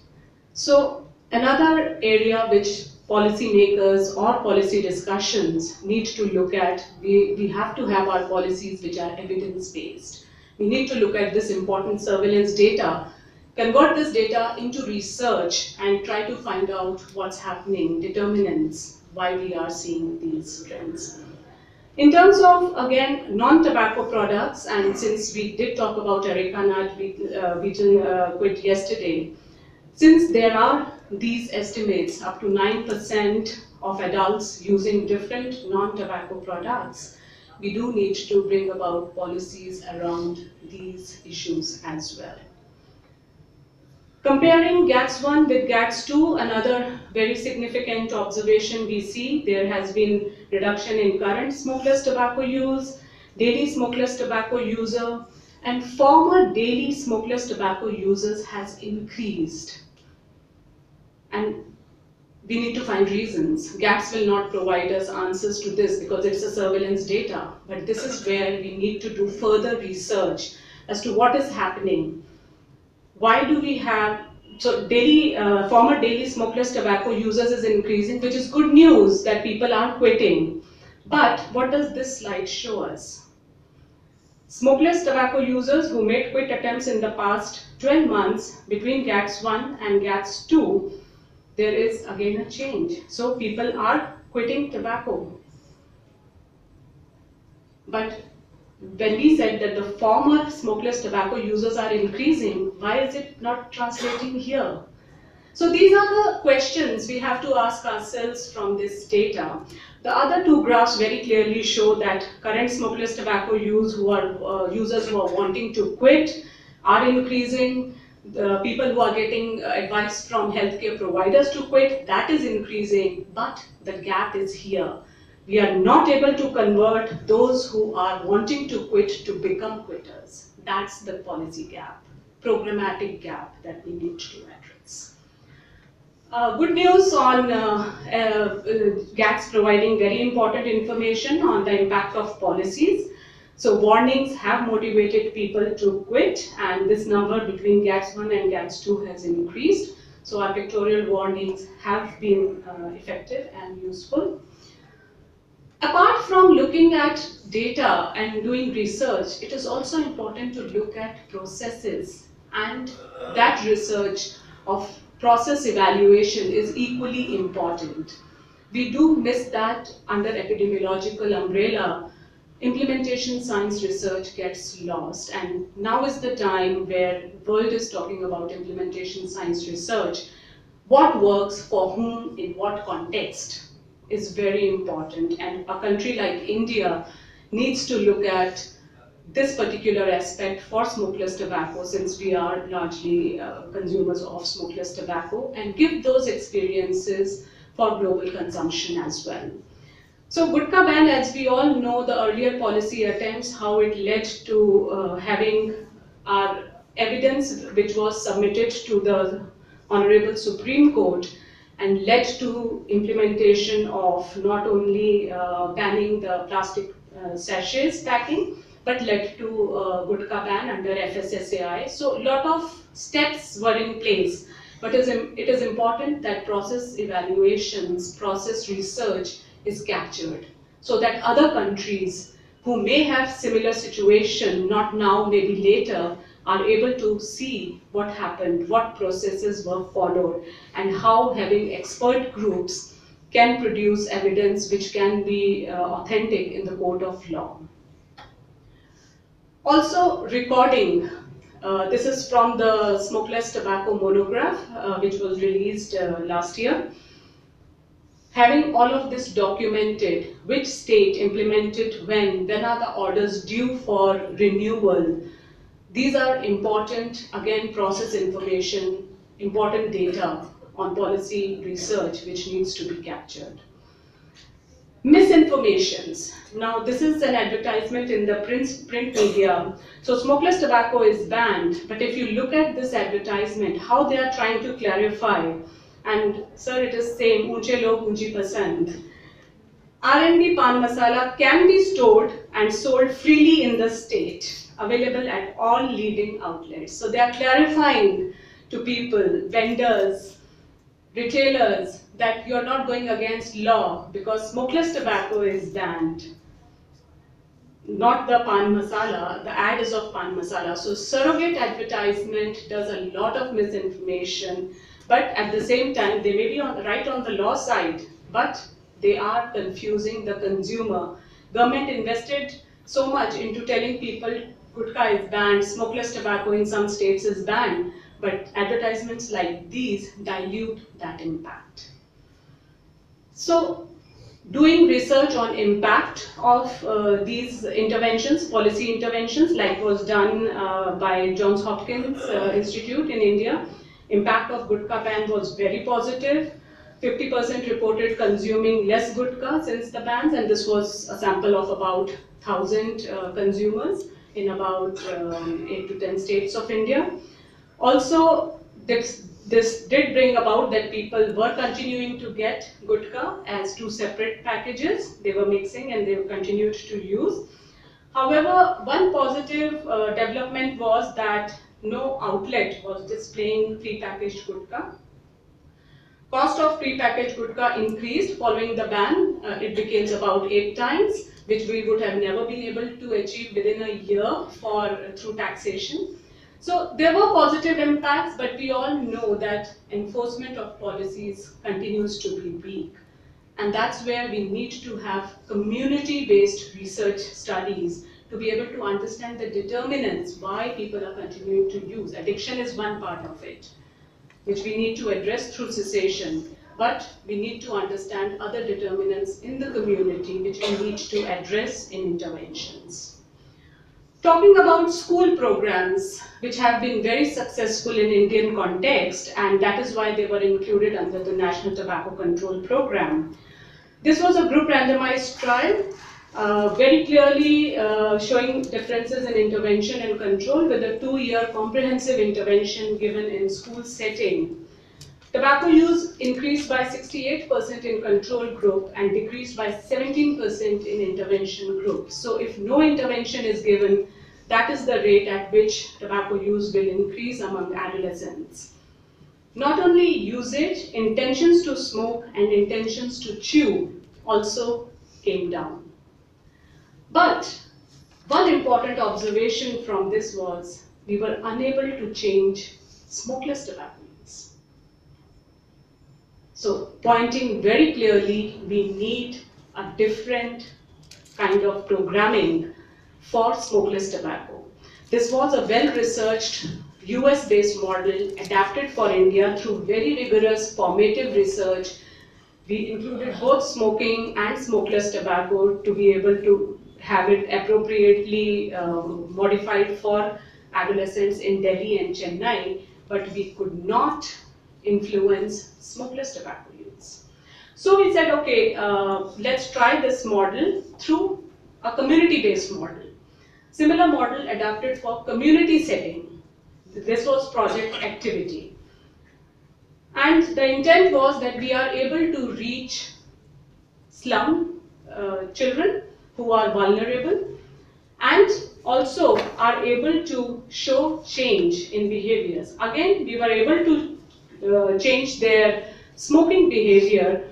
So another area which policymakers or policy discussions need to look at, we have to have our policies which are evidence-based. We need to look at this important surveillance data, convert this data into research, and try to find out what's happening, determinants, why we are seeing these trends. In terms of, again, non-tobacco products, and since we did talk about Areca nut, we quit yesterday, since there are these estimates up to 9% of adults using different non-tobacco products, we do need to bring about policies around these issues as well. Comparing GATS1 with GATS2, another very significant observation we see, there has been reduction in current smokeless tobacco use, daily smokeless tobacco user, and former daily smokeless tobacco users has increased. And we need to find reasons. GATS will not provide us answers to this because it's a surveillance data, but this is where we need to do further research as to what is happening. Why do we have, so former daily smokeless tobacco users is increasing, which is good news that people are quitting. But what does this slide show us? Smokeless tobacco users who made quit attempts in the past 12 months between GATS1 and GATS2, there is again a change. So people are quitting tobacco. But when we said that the former smokeless tobacco users are increasing, why is it not translating here? So these are the questions we have to ask ourselves from this data. The other two graphs very clearly show that current smokeless tobacco users who are wanting to quit are increasing. The people who are getting advice from healthcare providers to quit, that is increasing, but the gap is here. We are not able to convert those who are wanting to quit to become quitters. That's the policy gap, programmatic gap that we need to address. Good news on GATS providing very important information on the impact of policies. So warnings have motivated people to quit, and this number between GATS 1 and GATS 2 has increased. So our pictorial warnings have been effective and useful. Apart from looking at data and doing research, it is also important to look at processes, and that research of process evaluation is equally important. We do miss that under epidemiological umbrella. Implementation science research gets lost, and now is the time where the world is talking about implementation science research. What works for whom in what context is very important, and a country like India needs to look at this particular aspect for smokeless tobacco, since we are largely consumers of smokeless tobacco, and give those experiences for global consumption as well. So Gutka ban, as we all know, the earlier policy attempts, how it led to having our evidence which was submitted to the Honorable Supreme Court and led to implementation of not only banning the plastic sachets packing, but led to Gutka ban under FSSAI. So a lot of steps were in place, but it is important that process evaluations, process research is captured, so that other countries who may have similar situation, not now, maybe later, are able to see what happened, what processes were followed, and how having expert groups can produce evidence which can be authentic in the court of law. Also, recording. This is from the Smokeless Tobacco Monograph, which was released last year. Having all of this documented, which state implemented when are the orders due for renewal, these are important, again, process information, important data on policy research which needs to be captured. Misinformations. Now this is an advertisement in the print media. So smokeless tobacco is banned, but if you look at this advertisement, how they are trying to clarify, and sir, it is same, unche log unchi pasand. R&B pan masala can be stored and sold freely in the state, available at all leading outlets. So they are clarifying to people, vendors, retailers, that you're not going against law because smokeless tobacco is banned. Not the pan masala, the ad is of pan masala. So surrogate advertisement does a lot of misinformation, but at the same time, they may be right on the law side, but they are confusing the consumer. Government invested so much into telling people gutka is banned, smokeless tobacco in some states is banned, but advertisements like these dilute that impact. So, doing research on impact of these interventions, policy interventions, like was done by Johns Hopkins Institute in India. Impact of gutka ban was very positive. 50% reported consuming less gutka since the bans, and this was a sample of about 1,000 consumers in about 8 to 10 states of India. Also, this did bring about that people were continuing to get gutka as two separate packages. They were mixing and they continued to use. However, one positive development was that no outlet was displaying pre-packaged gutka. Cost of pre-packaged gutka increased following the ban. It became about 8 times, which we would have never been able to achieve within a year through taxation. So there were positive impacts, but we all know that enforcement of policies continues to be weak. And that's where we need to have community-based research studies to be able to understand the determinants why people are continuing to use. Addiction is one part of it, which we need to address through cessation. But we need to understand other determinants in the community which we need to address in interventions. Talking about school programs, which have been very successful in Indian context, and that is why they were included under the National Tobacco Control Program. This was a group randomized trial, very clearly showing differences in intervention and control with a 2-year comprehensive intervention given in school setting. Tobacco use increased by 68% in control group and decreased by 17% in intervention group. So if no intervention is given, that is the rate at which tobacco use will increase among adolescents. Not only usage, intentions to smoke and intentions to chew also came down. But one important observation from this was we were unable to change smokeless tobacco use. So pointing very clearly, we need a different kind of programming for smokeless tobacco. This was a well-researched US-based model adapted for India through very rigorous formative research. We included both smoking and smokeless tobacco to be able to have it appropriately modified for adolescents in Delhi and Chennai, but we could not influence smokeless tobacco use. So we said, okay, let's try this model through a community-based model. Similar model adapted for community setting. This was project activity. And the intent was that we are able to reach slum children who are vulnerable and also are able to show change in behaviors. Again, we were able to change their smoking behavior.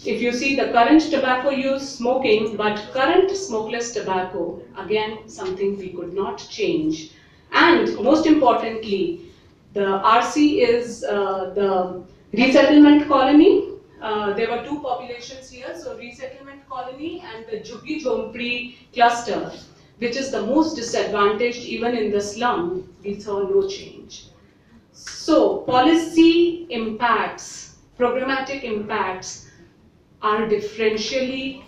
If you see the current tobacco use, smoking, but current smokeless tobacco, again, something we could not change. And most importantly, the RC is the resettlement colony. There were two populations here, so resettlement colony and the Jhuggi Jhompri cluster, which is the most disadvantaged even in the slum, we saw no change. So policy impacts, programmatic impacts are differentially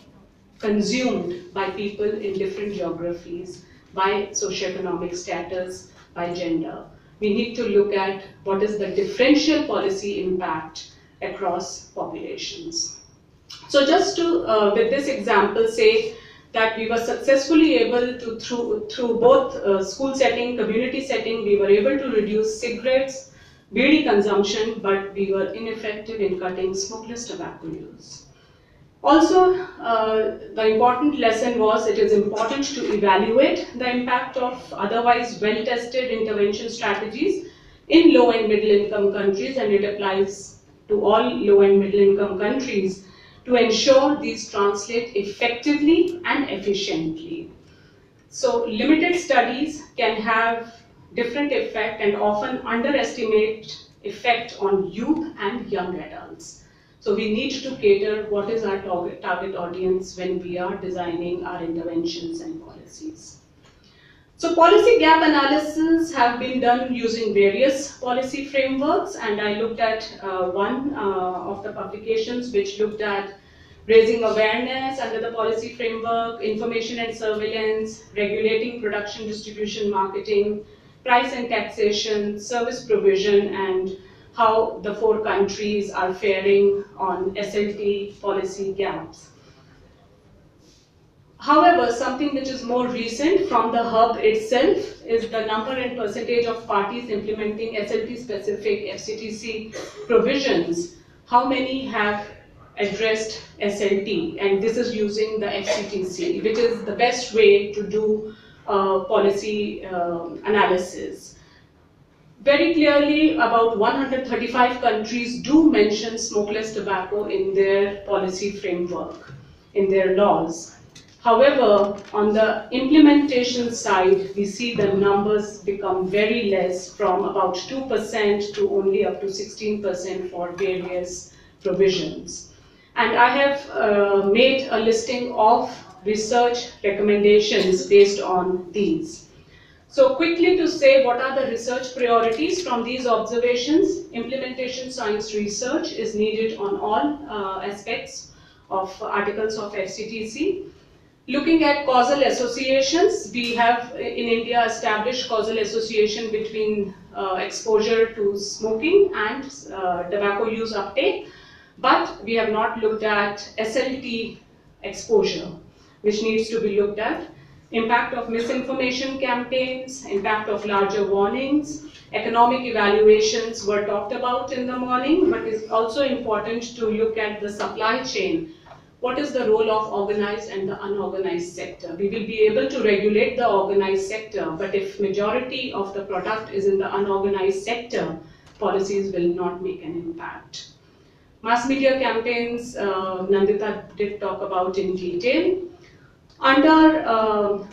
consumed by people in different geographies, by socioeconomic status, by gender. We need to look at what is the differential policy impact across populations. So just to, with this example, say that we were successfully able to, through both school setting, community setting, we were able to reduce cigarettes, bidi consumption, but we were ineffective in cutting smokeless tobacco use. Also, the important lesson was it is important to evaluate the impact of otherwise well-tested intervention strategies in low and middle-income countries, and it applies to all low and middle-income countries to ensure these translate effectively and efficiently. So, limited studies can have different effect and often underestimate effect on youth and young adults. So we need to cater what is our target audience when we are designing our interventions and policies. So policy gap analysis have been done using various policy frameworks, and I looked at one of the publications which looked at raising awareness under the policy framework, information and surveillance, regulating production, distribution, marketing, price and taxation, service provision, and how the 4 countries are faring on SLT policy gaps. However, something which is more recent from the hub itself is the number and percentage of parties implementing SLT-specific FCTC provisions. How many have addressed SLT? And this is using the FCTC, which is the best way to do policy analysis. Very clearly, about 135 countries do mention smokeless tobacco in their policy framework, in their laws. However, on the implementation side, we see the numbers become very less, from about 2% to only up to 16% for various provisions. And I have made a listing of research recommendations based on these. So quickly to say what are the research priorities from these observations. Implementation science research is needed on all aspects of articles of FCTC. Looking at causal associations, we have in India established causal association between exposure to smoking and tobacco use uptake, but we have not looked at SLT exposure, which needs to be looked at. impact of misinformation campaigns, impact of larger warnings, economic evaluations were talked about in the morning, but it's also important to look at the supply chain. What is the role of organized and the unorganized sector? We will be able to regulate the organized sector, but if majority of the product is in the unorganized sector, policies will not make an impact. Mass media campaigns, Nandita did talk about in detail. Under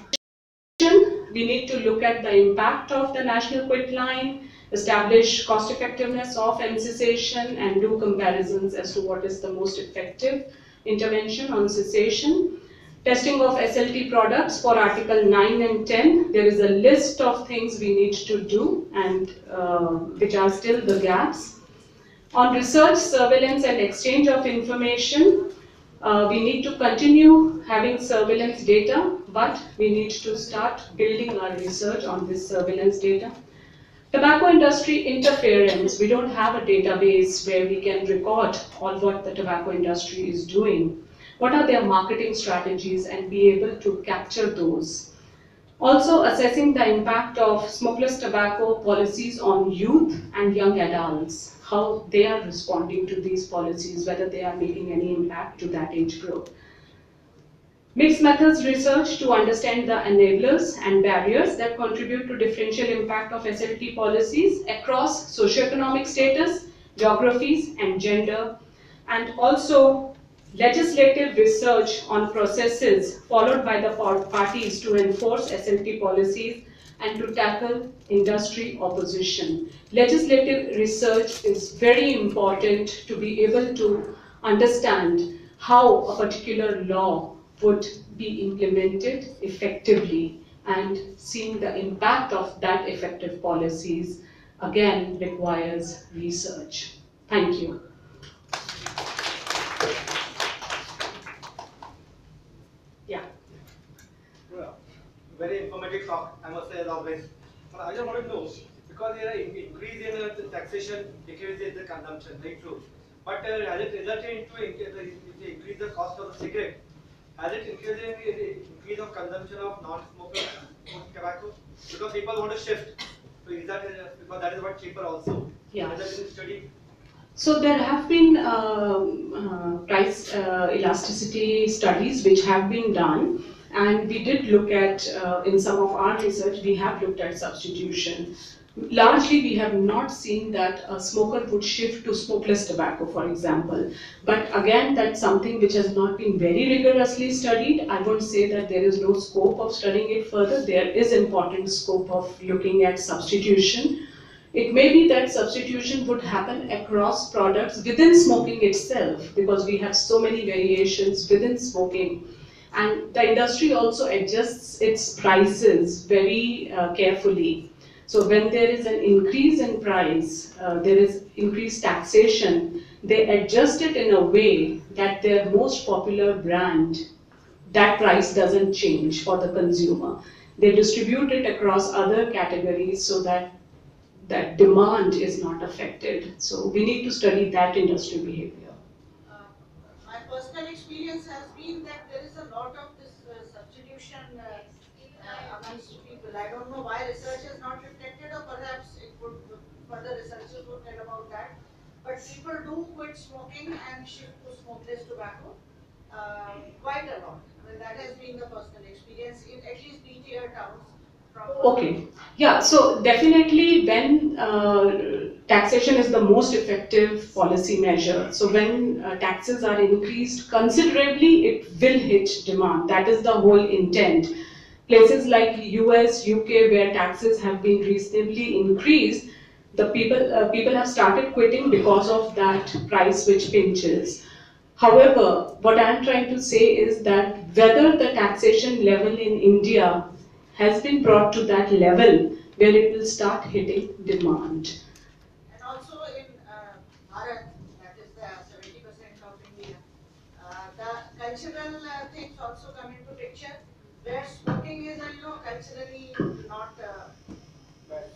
we need to look at the impact of the national quit line, establish cost effectiveness of end cessation, and do comparisons as to what is the most effective intervention on cessation. Testing of SLT products for Article 9 and 10, there is a list of things we need to do and which are still the gaps. On research, surveillance and exchange of information, we need to continue having surveillance data, but we need to start building our research on this surveillance data. Tobacco industry interference, we don't have a database where we can record all what the tobacco industry is doing. What are their marketing strategies and be able to capture those. Also assessing the impact of smokeless tobacco policies on youth and young adults, how they are responding to these policies, whether they are making any impact to that age group. Mixed methods research to understand the enablers and barriers that contribute to differential impact of SLT policies across socioeconomic status, geographies and gender, and also legislative research on processes followed by the parties to enforce SLT policies and to tackle industry opposition. Legislative research is very important to be able to understand how a particular law would be implemented effectively, and seeing the impact of that effective policies again requires research. Thank you. Yeah. Very informative talk, I must say, as always. But I just want to know, because there are increase in the taxation, decrease in the consumption, very true. But has it resulted into increase the cost of the cigarette? Has it increased in increase of consumption of non-smoker tobacco? Because people want to shift. So is that because that is what cheaper also? Yeah. Has there been study? So there have been price elasticity studies which have been done, and we did look at, in some of our research, we have looked at substitution. Largely, we have not seen that a smoker would shift to smokeless tobacco, for example. But again, that's something which has not been very rigorously studied. I won't say that there is no scope of studying it further. There is important scope of looking at substitution. It may be that substitution would happen across products within smoking itself, because we have so many variations within smoking. And the industry also adjusts its prices very carefully. So when there is an increase in price, there is increased taxation, they adjust it in a way that their most popular brand, that price doesn't change for the consumer. They distribute it across other categories so that that demand is not affected. So we need to study that industry behavior. My personal experience has been that there is a lot of this substitution amongst people. I don't know why research is not reflected, or perhaps it would, further researchers would tell about that. But people do quit smoking and shift to smokeless tobacco quite a lot. Well, that has been the personal experience in at least B-tier towns. Okay, yeah, so definitely when taxation is the most effective policy measure. So when taxes are increased considerably, it will hit demand. That is the whole intent. Places like US, UK, where taxes have been reasonably increased, the people have started quitting because of that price which pinches. However, what I am trying to say is that whether the taxation level in India has been brought to that level where it will start hitting demand. And also in Bharat, that is the 70% of India, the cultural things also come into picture, where smoking is, culturally not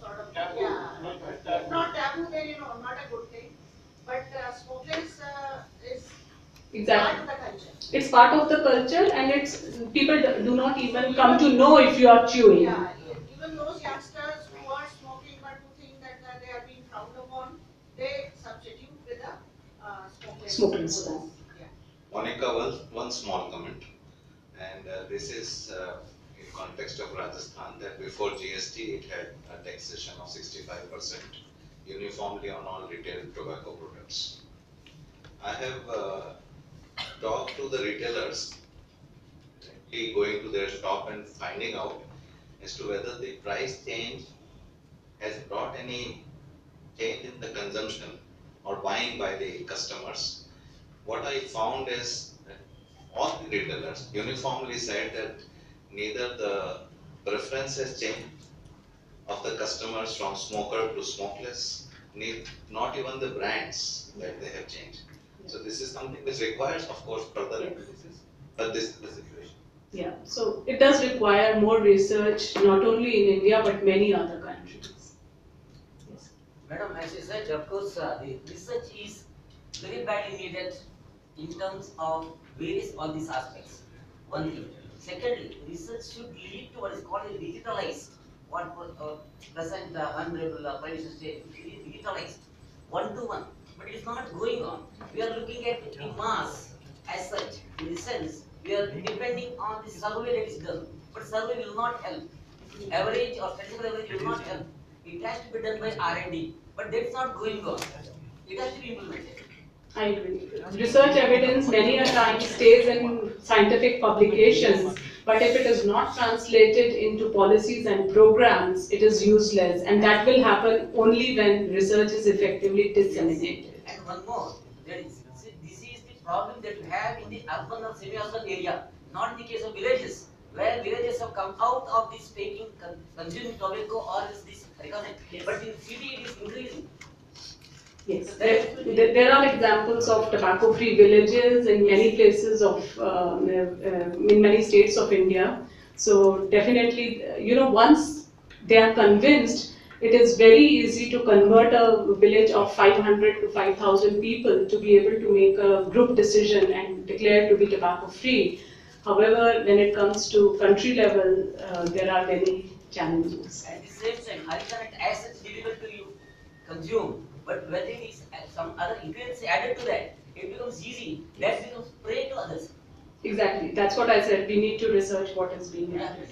sort of, yeah, if not taboo, then not a good thing. But smokeless is Exactly. part of the culture. It's part of the culture, and it's people do not even come to know if you are chewing. Yeah, even those youngsters who are smoking but who think that they are being frowned upon, they substitute with a Smokeless one. Yeah. Monica, one small comment, and this is in context of Rajasthan, that before GST it had a taxation of 65% uniformly on all retail tobacco products. I have talked to the retailers, going to their shop and finding out as to whether the price change has brought any change in the consumption or buying by the customers. What I found is that all the retailers uniformly said that neither the preference has changed of the customers from smoker to smokeless, not even the brands that they have changed. So this is something which requires, of course, further analysis, but this is the situation. Yeah, so it does require more research, not only in India but many other countries. Yes. Madam, as you said, of course, the research is very badly needed in terms of various all these aspects. One thing. Secondly, research should lead to what is called a digitalized, what present Honorable Prime Minister said, digitalized, one-to-one. But it is not going on. We are looking at the mass as such, in the sense, we are depending on the survey that is done. But survey will not help. Average or statistical average will not help. It has to be done by R&D. But that's not going on. It has to be implemented. I agree. Research evidence many a time stays in scientific publications, but if it is not translated into policies and programs, it is useless, and that will happen only when research is effectively disseminated. And one more, this is the problem that you have in the urban or semi-urban area, not in the case of villages, where villages have come out of this taking, consuming tobacco or is this recognized, but in city it is increasing. Yes, there are examples of tobacco-free villages in many places of, in many states of India. So definitely, once they are convinced, it is very easy to convert a village of 500 to 5,000 people to be able to make a group decision and declare to be tobacco-free. However, when it comes to country level, there are many challenges. At the same time, Haritha as such difficult to you consume, but when there is some other ingredients added to that, it becomes easy. That becomes prey to others. Exactly. That's what I said. We need to research what is being added.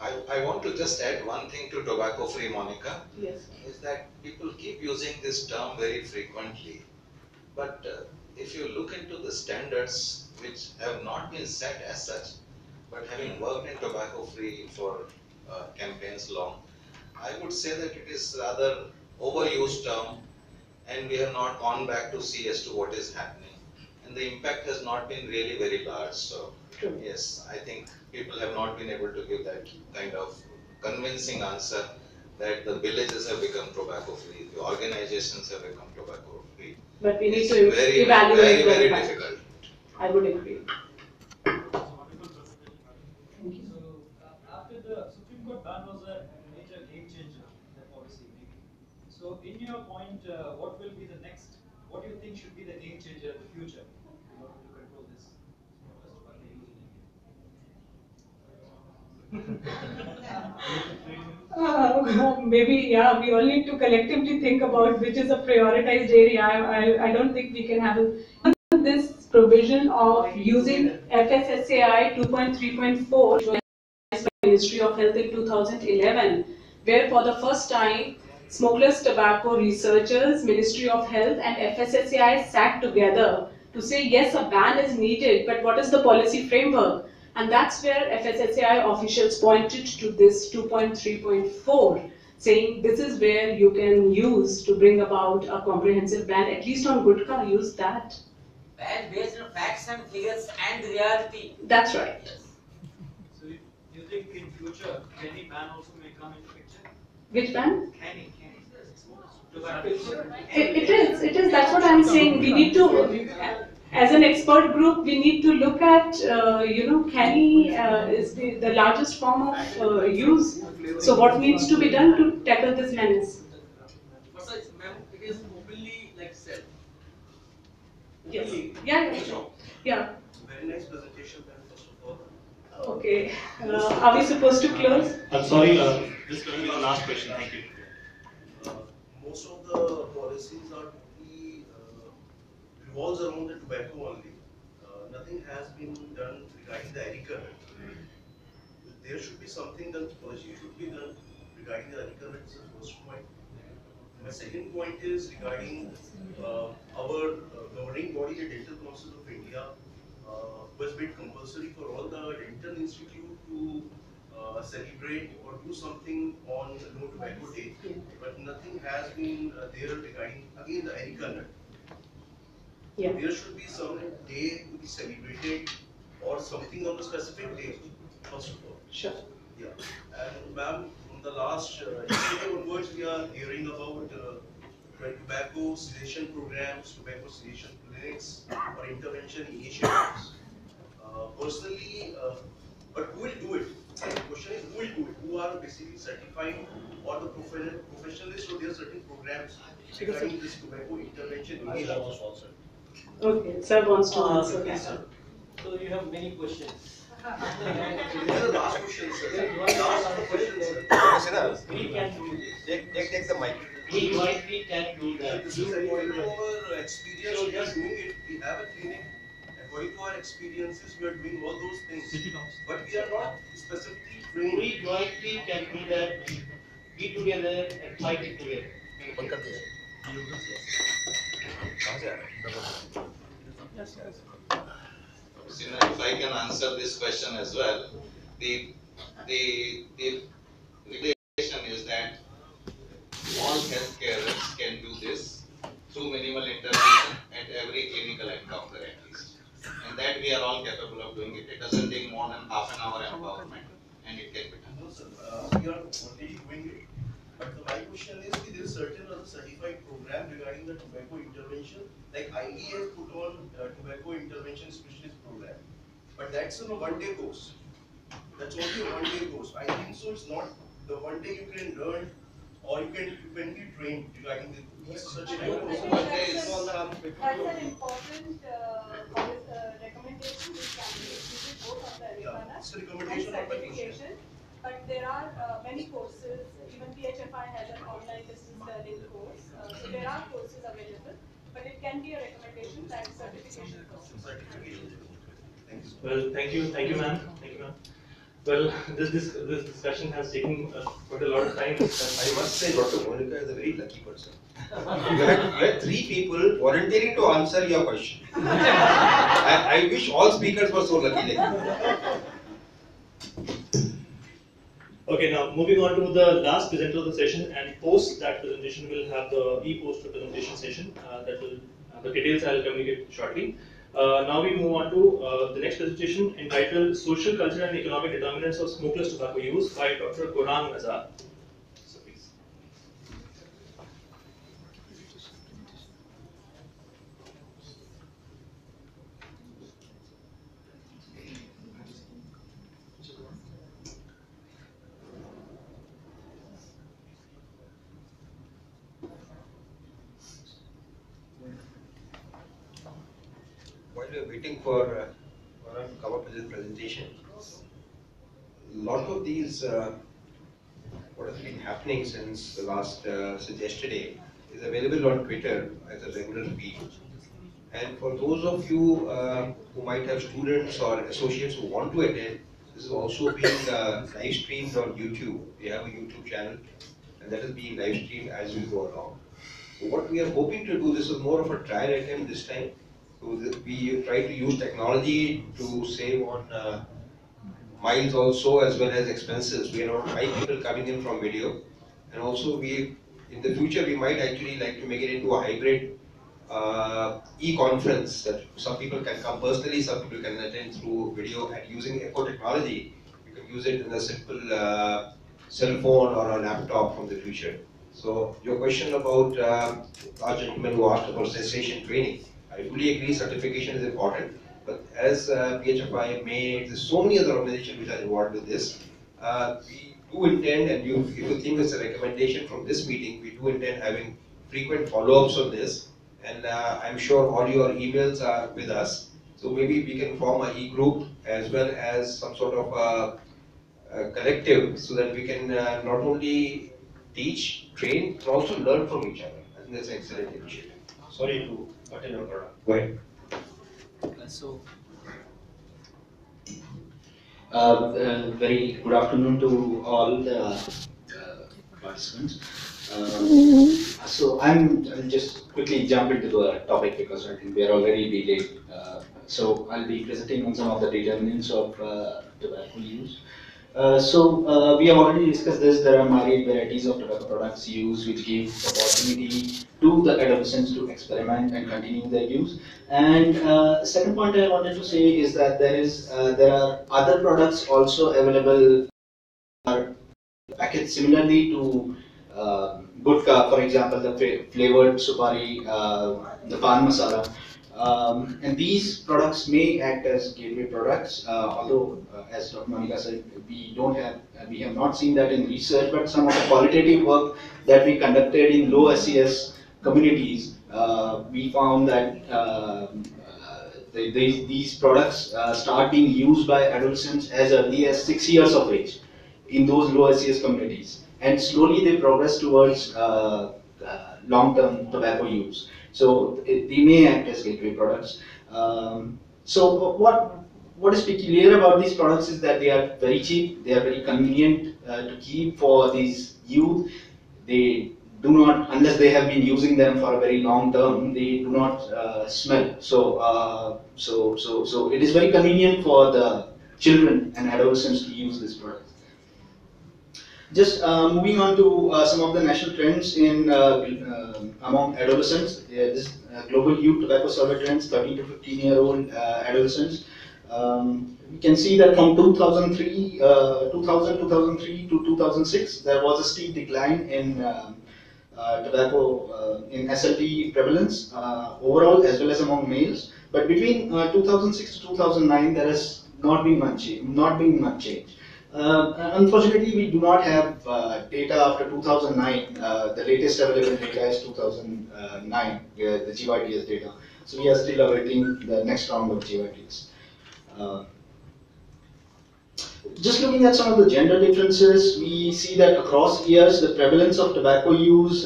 I want to just add one thing to tobacco-free, Monica. Yes. Is that people keep using this term very frequently. But if you look into the standards, which have not been set as such, but having worked in tobacco-free for campaigns long, I would say that it is rather overused term, and we have not gone back to see as to what is happening. And the impact has not been really very large. So, yes, I think people have not been able to give that kind of convincing answer that the villages have become tobacco-free, the organizations have become tobacco-free. But we need It's to very, evaluate very that. difficult. I would agree. So after the Supreme Court ban was a major game changer in the policy making. So in your point, what will be the next? What do you think should be the game changer in the future in order to control this tobacco use in India? Maybe, yeah, we all need to collectively think about which is a prioritized area. I don't think we can have this provision of using FSSAI 2.3.4 Ministry of Health in 2011, where for the first time, smokeless tobacco researchers, Ministry of Health and FSSAI sat together to say, yes, a ban is needed, but what is the policy framework? And that's where FSSAI officials pointed to this 2.3.4, saying this is where you can use to bring about a comprehensive ban, at least on gutka, use that. Ban based on facts and figures and reality. That's right. Yes. So you think in future, any ban also may come into picture? Which ban? Canning. It is, that's what I'm saying. We need to, as an expert group, we need to look at, canny is the largest form of use. So what needs to be done to tackle this menace? It is openly like self. Yes. Yeah. Yeah. Very nice presentation, ma'am, first of all. Okay. Are we supposed to close? I'm sorry, this is going to be the last question. Thank you. Most of the policies are totally revolves around the tobacco only. Nothing has been done regarding the agriculture. There should be something done, policy should be done regarding the agriculture. This is the first point. My second point is regarding our governing body, the Dental Council of India, was made compulsory for all the dental institute to celebrate or do something on No Tobacco Day, but nothing has been there regarding again the agriculture. Yeah. There should be some day to be celebrated or something on a specific day, first of all. Sure. Yeah. And ma'am, from the last yesterday onwards, we are hearing about tobacco cessation programs, tobacco cessation clinics, or intervention initiatives. Personally, but who will do it? The question is who will do it? Who are basically certified or the professionalists, or there are certain programs regarding this tobacco intervention initiatives? Okay, sir wants to answer Yes, that. sir. So you have many questions. This is the last question, sir. Last question, sir. We can do this. Take the mic. We jointly can do that. This is according to our experience, we are doing it. We have a clinic. According to our experiences, we are doing all those things. But we are not specifically trained. We jointly can do that. Be together and fight it together. Sina, if I can answer this question as well, the relation is that all healthcarers can do this through minimal intervention at every clinical encounter at least. And that we are all capable of doing it. It doesn't take more than half an hour empowerment and it can be done. No, sir. We are already doing it. But my question is, there is certain other certified program regarding the tobacco intervention, like IDA put on tobacco intervention specialist program. But that's a one-day course. That's only a one-day course. I think so. It's not the one day you can learn, or you can be trained regarding these such kind of That's an important recommendation which can be executed both on the Yeah, it's a and recommendation of my question. certification. But there are many courses, even PHFI has an online distance learning course. So there are courses available, but it can be a recommendation that certification courses. Well, thank you, ma'am. Thank you, ma'am. Well, this discussion has taken quite a lot of time. I must say, Dr. Monica is a very lucky person. You had three people volunteering to answer your question. I wish all speakers were so lucky like you. Okay, now moving on to the last presenter of the session, and post that presentation we'll have the e-poster presentation session. That will the details I'll communicate shortly. Now we move on to the next presentation entitled Social, Cultural and Economic Determinants of Smokeless Tobacco Use by Dr. Gorang Azhar. So please. While we are waiting for Varun to come up with his presentation, a lot of these, what has been happening since the last, since yesterday, is available on Twitter as a regular feed. And for those of you who might have students or associates who want to attend, this is also being live streamed on YouTube. We have a YouTube channel, and that is being live streamed as we go along. So what we are hoping to do, this is more of a trial attempt this time. So we try to use technology to save on miles also, as well as expenses. We are around 5 people coming in from video, and also in the future we might actually like to make it into a hybrid e-conference that some people can come personally, some people can attend through video, and using echo technology, you can use it in a simple cell phone or a laptop from the future. So your question about our gentleman who asked about cessation training, I fully agree certification is important, but as PHFI made, there's so many other organizations which are involved with this. We do intend, and if you think it's a recommendation from this meeting, we do intend having frequent follow-ups on this. And I'm sure all your emails are with us. So maybe we can form a e-group as well as some sort of a collective so that we can not only teach, train, but also learn from each other. I think that's an excellent initiative. Sorry to cut in your product. Go ahead. So, very good afternoon to all the participants. So I'll just quickly jump into the topic because I think we are already delayed. So I'll be presenting on some of the determinants of tobacco use. We have already discussed this. There are myriad varieties of tobacco products used which give opportunity to the adolescents to experiment and continue their use. And second point I wanted to say is that there are other products also available are packaged similarly to gutka, for example, the flavored supari, the pan masala. And these products may act as gateway products, although, as Dr. Monica said, we have not seen that in research, but some of the qualitative work that we conducted in low SES communities, we found that these products start being used by adolescents as early as 6 years of age in those low SES communities, and slowly they progress towards long-term tobacco use. So they may act as gateway products. What is peculiar about these products is that they are very cheap, they are very convenient to keep for these youth. They do not, unless they have been using them for a very long term, they do not smell. So it is very convenient for the children and adolescents to use this product. Just moving on to some of the national trends in among adolescents. This global youth tobacco survey trends, 13 to 15-year-old adolescents. We can see that from 2003 to 2006, there was a steep decline in tobacco in SLT prevalence overall as well as among males. But between 2006 to 2009, there has not been much change. Unfortunately, we do not have data after 2009. The latest available data is 2009, the GYTS data. So we are still awaiting the next round of GYTS. Just looking at some of the gender differences, we see that across years, the prevalence of tobacco use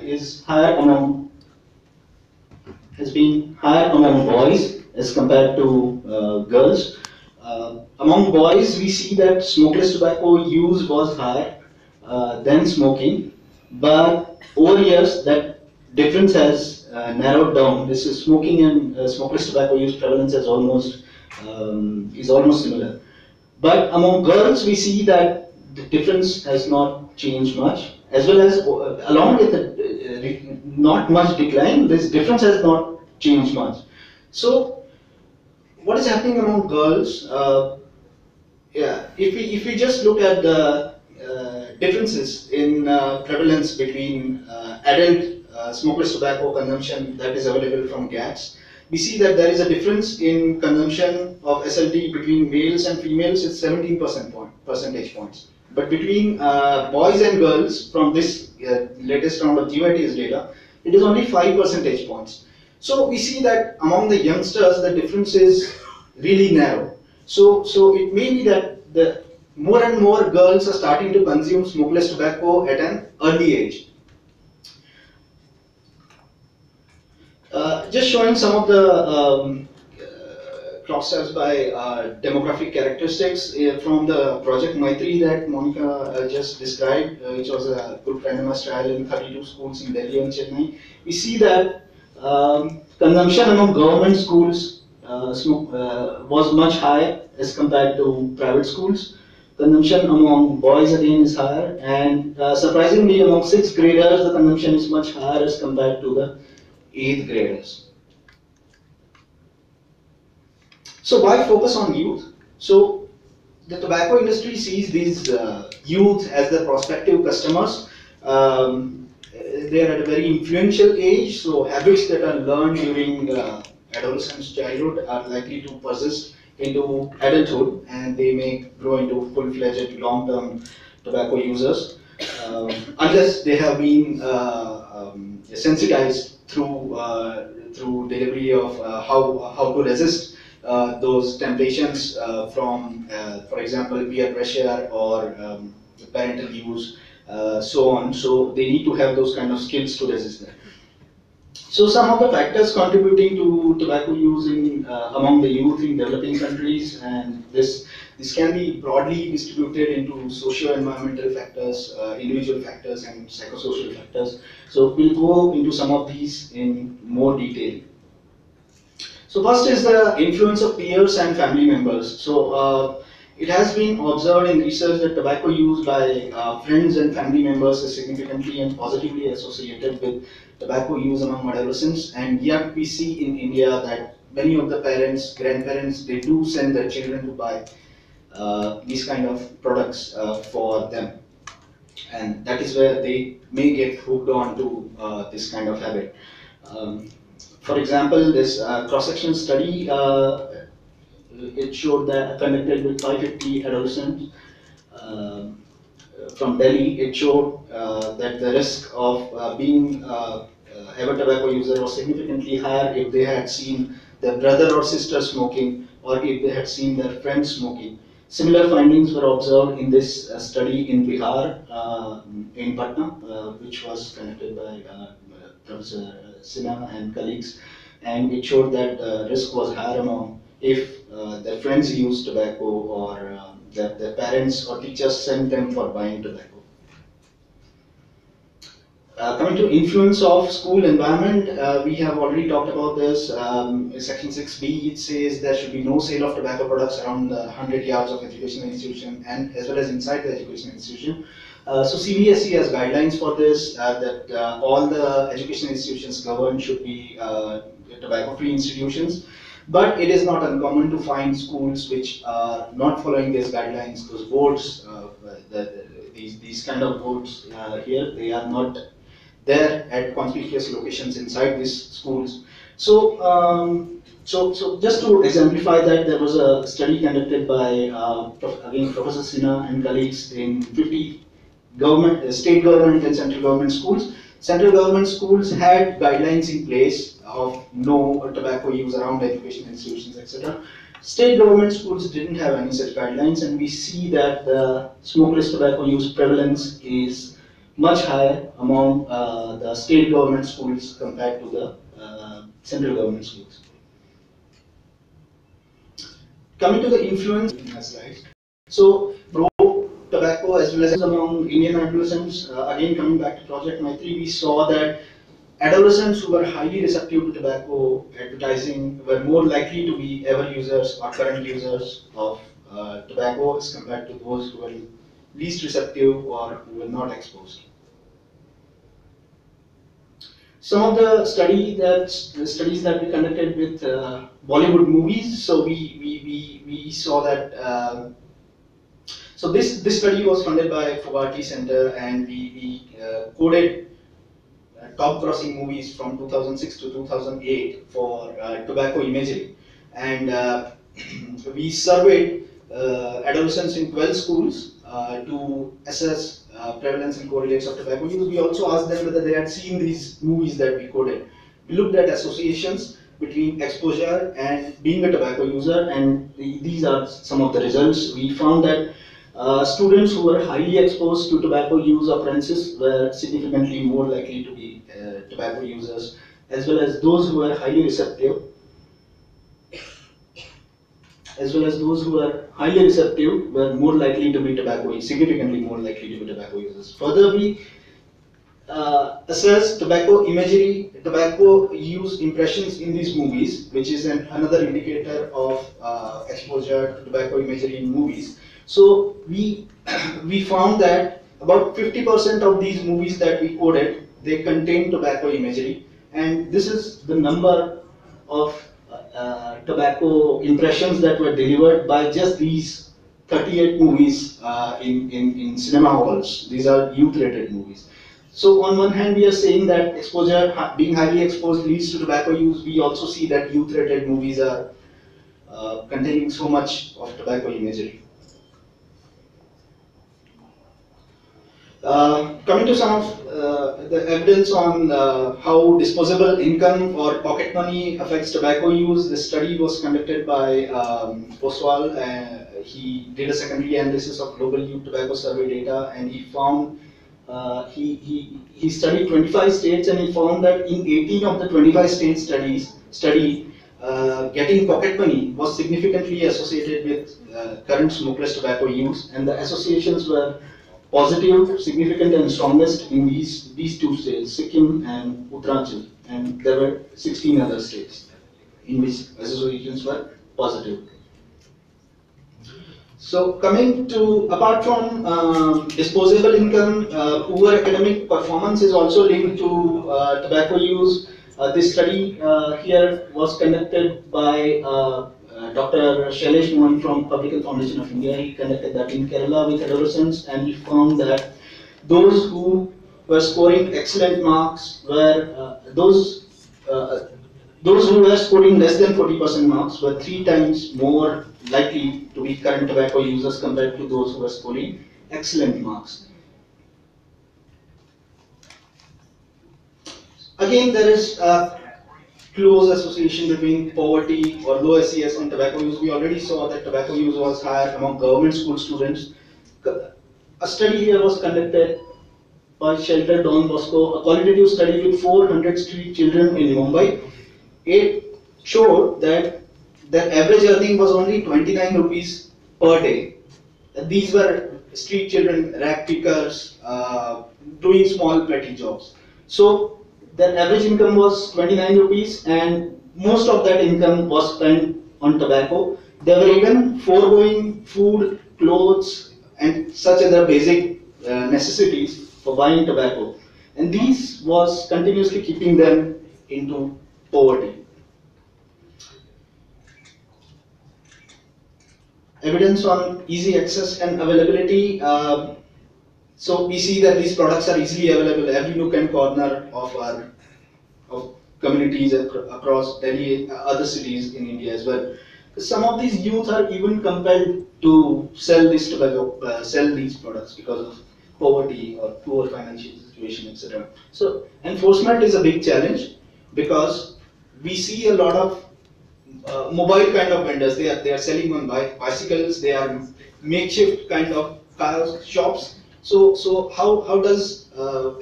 is higher among has been higher among boys as compared to girls. Among boys, we see that smokeless tobacco use was higher than smoking, but over years that difference has narrowed down. This is smoking and smokeless tobacco use prevalence is almost similar. But among girls, we see that the difference has not changed much, as well as along with the not much decline, this difference has not changed much. So, what is happening among girls? If we just look at the differences in prevalence between adult smokeless tobacco consumption that is available from GATS, we see that there is a difference in consumption of SLT between males and females. It's 17 percentage points. But between boys and girls, from this latest round of GYTS data, it is only 5 percentage points. So we see that among the youngsters, the difference is really narrow. So it may be that the more and more girls are starting to consume smokeless tobacco at an early age. Just showing some of the cross-tabs by demographic characteristics from the project Maitri that Monica just described, which was a group randomized trial in 32 schools in Delhi and Chennai. We see that consumption among government schools was much higher as compared to private schools. Consumption among boys again is higher, and surprisingly among 6th graders the consumption is much higher as compared to the 8th graders. So why focus on youth? So the tobacco industry sees these youth as their prospective customers. They are at a very influential age, so habits that are learned during adolescence, childhood are likely to persist into adulthood, and they may grow into full-fledged long-term tobacco users unless they have been sensitized through through delivery of how to resist those temptations from, for example, peer pressure or parental use, so on. So they need to have those kind of skills to resist that. So some of the factors contributing to tobacco use among the youth in developing countries, and this can be broadly distributed into socio-environmental factors, individual factors, and psychosocial factors. So we'll go into some of these in more detail. So first is the influence of peers and family members. So it has been observed in research that tobacco use by friends and family members is significantly and positively associated with tobacco use among adolescents. And yet we see in India that many of the parents, grandparents, they do send their children to buy these kind of products for them. And that is where they may get hooked on to this kind of habit. For example, this cross-section study, it showed that conducted with 550 adolescents from Delhi, it showed that the risk of being ever tobacco user was significantly higher if they had seen their brother or sister smoking or if they had seen their friends smoking. Similar findings were observed in this study in Bihar, in Patna, which was conducted by Professor Sinha and colleagues, and it showed that the risk was higher among if their friends used tobacco or their parents or teachers sent them for buying tobacco. Coming to influence of school environment, we have already talked about this. Section 6b, it says there should be no sale of tobacco products around 100 yards of educational institution and as well as inside the educational institution. So CBSE has guidelines for this, that all the educational institutions governed should be tobacco-free institutions. But it is not uncommon to find schools which are not following these guidelines. Those boards, these kind of boards here, they are not there at conspicuous locations inside these schools. So, so just to exemplify that, there was a study conducted by again Professor Sinha and colleagues in 50 government, state government and central government schools. Central government schools had guidelines in place of no tobacco use around education institutions, etc. State government schools didn't have any such guidelines, and we see that the smokeless tobacco use prevalence is much higher among the state government schools compared to the central government schools. Coming to the influence, so tobacco as well as among Indian adolescents, again coming back to Project Maitri, we saw that adolescents who were highly receptive to tobacco advertising were more likely to be ever users or current users of tobacco as compared to those who were least receptive or who were not exposed. Some of the studies that we conducted with Bollywood movies, so we saw that. So this study was funded by Fogarty Center, and we coded top grossing movies from 2006 to 2008 for tobacco imagery, and we surveyed adolescents in 12 schools to assess prevalence and correlates of tobacco use. We also asked them whether they had seen these movies that we coded. We looked at associations between exposure and being a tobacco user, and these are some of the results. We found that students who were highly exposed to tobacco use appearances were significantly more likely to be tobacco users, as well as those who were highly receptive, were more likely to be significantly more likely to be tobacco users. Further, we assess tobacco imagery, tobacco use impressions in these movies, which is another indicator of exposure to tobacco imagery in movies. So we we found that about 50% of these movies that we coded, they contain tobacco imagery, and this is the number of tobacco impressions that were delivered by just these 38 movies in cinema halls. These are youth-rated movies. So on one hand, we are saying that exposure, being highly exposed leads to tobacco use. We also see that youth-rated movies are containing so much of tobacco imagery. Coming to some of the evidence on how disposable income or pocket money affects tobacco use. The study was conducted by Oswal. He did a secondary analysis of global youth tobacco survey data, and he found he studied 25 states, and he found that in 18 of the 25 states study, getting pocket money was significantly associated with current smokeless tobacco use, and the associations were positive, significant, and strongest in these two states, Sikkim and Uttarakhand, and there were 16 other states in which associations were positive. So coming to, apart from disposable income, poor academic performance is also linked to tobacco use. This study here was conducted by Dr. Shailesh Mohan from Public Health Foundation of India. He conducted that in Kerala with adolescents, and he found that those who were scoring excellent marks were those who were scoring less than 40% marks were 3 times more likely to be current tobacco users compared to those who were scoring excellent marks. Again, there is a close association between poverty or low SES and tobacco use. We already saw that tobacco use was higher among government school students. A study here was conducted by Shelter Don Bosco, a qualitative study with 400 street children in Mumbai. It showed that their average earning was only 29 rupees per day. These were street children, rag pickers, doing small petty jobs. So their average income was 29 rupees, and most of that income was spent on tobacco. They were even foregoing food, clothes, and such other basic necessities for buying tobacco. And these was continuously keeping them into poverty. Evidence on easy access and availability. So we see that these products are easily available every nook and corner of our communities across Delhi, other cities in India as well. Some of these youth are even compelled to sell this tobacco, sell these products because of poverty or poor financial situation, etc. So enforcement is a big challenge because we see a lot of mobile kind of vendors. They are selling on bicycles. They are makeshift kind of car shops. So how does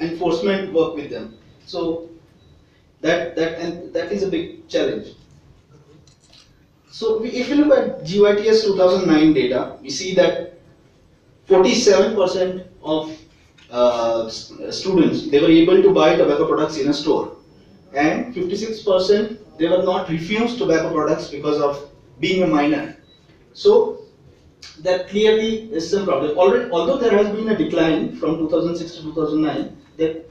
enforcement work with them? So that is a big challenge. So if you look at GYTS 2009 data, we see that 47% of students, they were able to buy tobacco products in a store, and 56% they were not refused tobacco products because of being a minor. So that clearly is some problem. Already, although there has been a decline from 2006 to 2009, that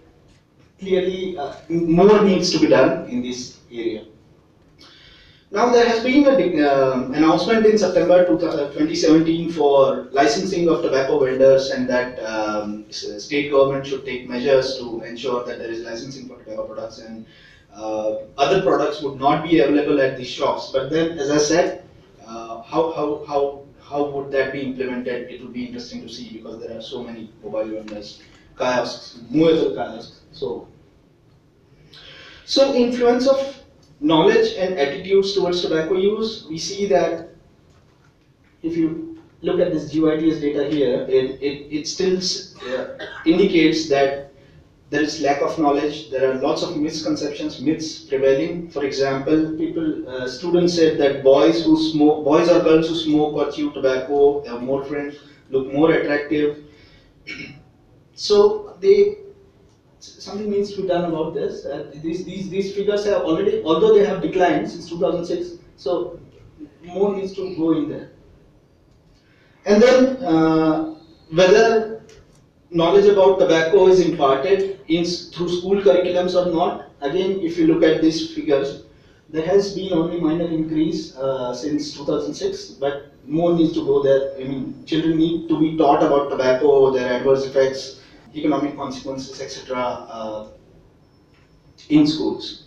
clearly more needs to be done in this area. Now there has been an announcement in September 2017 for licensing of tobacco vendors, and that state government should take measures to ensure that there is licensing for tobacco products, and other products would not be available at these shops. But then, as I said, how would that be implemented? It would be interesting to see, because there are so many mobile vendors, kiosks, movable kiosks. So influence of knowledge and attitudes towards tobacco use, we see that if you look at this GYTS data here, it still indicates that there is lack of knowledge. There are lots of misconceptions, myths prevailing. For example, students said that boys or girls who smoke or chew tobacco have more friends, look more attractive. So something needs to be done about this. These figures have already, although they have declined since 2006, so more needs to go in there. And then whether knowledge about tobacco is imparted through school curriculums or not. Again, if you look at these figures, there has been only minor increase since 2006, but more needs to go there. I mean, children need to be taught about tobacco, their adverse effects, economic consequences, etc. In schools.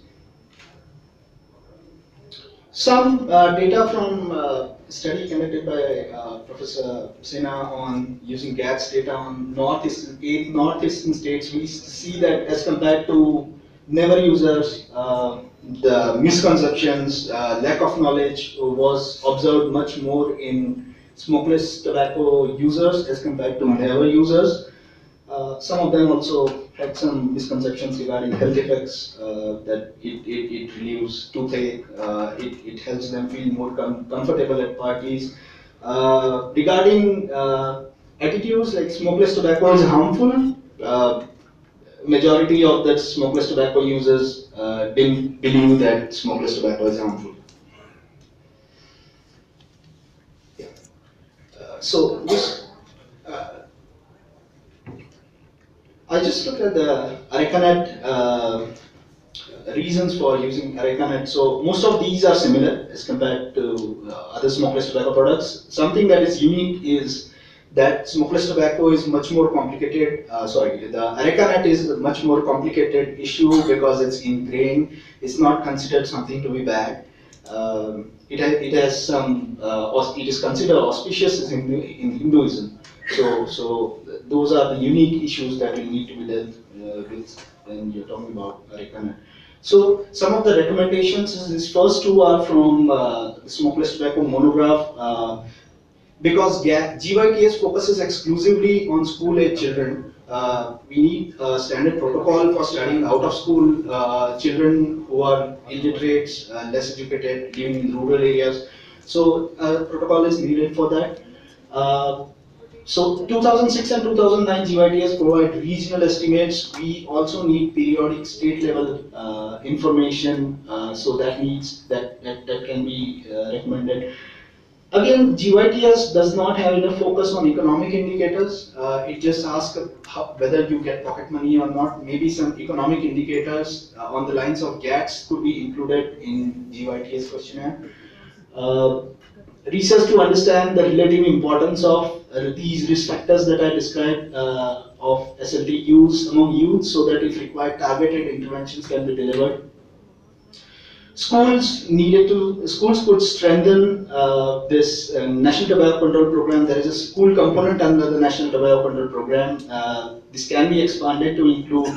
Some data from a study conducted by Professor Sinha on using GATS data on eight northeastern states, we see that as compared to never users, the misconceptions, lack of knowledge was observed much more in smokeless tobacco users as compared to never users. Some of them also had some misconceptions regarding health effects, that it relieves toothache, it helps them feel more comfortable at parties. Regarding attitudes like smokeless tobacco is harmful, majority of the smokeless tobacco users didn't believe that smokeless tobacco is harmful. So this, I just looked at the Arecanet reasons for using Arecanet. So most of these are similar as compared to other smokeless tobacco products. Something that is unique is that smokeless tobacco is much more complicated. The Arecanet is a much more complicated issue because it's in grain. It's not considered something to be bad. It has some. It is considered auspicious in Hinduism. So those are the unique issues that will need to be dealt with when you're talking about Arecanet. So some of the recommendations, these first two are from the smokeless tobacco monograph. Because GYTS focuses exclusively on school-age children, we need a standard protocol for studying out-of-school children who are illiterate, less educated, living in rural areas. So protocol is needed for that. So 2006 and 2009 GYTS provide regional estimates. We also need periodic state level information, so that can be recommended. Again, GYTS does not have enough focus on economic indicators. It just asks whether you get pocket money or not. Maybe some economic indicators on the lines of GATS could be included in GYTS questionnaire. Research to understand the relative importance of these risk factors that I described of SLT use among youth, so that if required, targeted interventions can be delivered. Schools could strengthen this National Tobacco Control Program. There is a school component under the National Tobacco Control Program. This can be expanded to include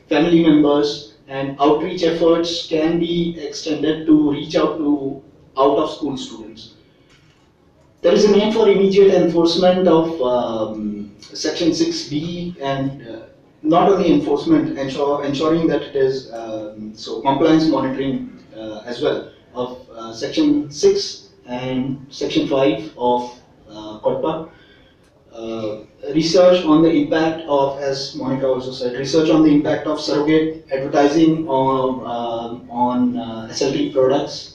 family members, and outreach efforts can be extended to reach out to out-of-school students. There is a need for immediate enforcement of Section 6B, and not only enforcement, ensuring that it is compliance monitoring as well of Section 6 and Section 5 of COTPA. Research on the impact of, as Monica also said, research on the impact of surrogate advertising on SLT products.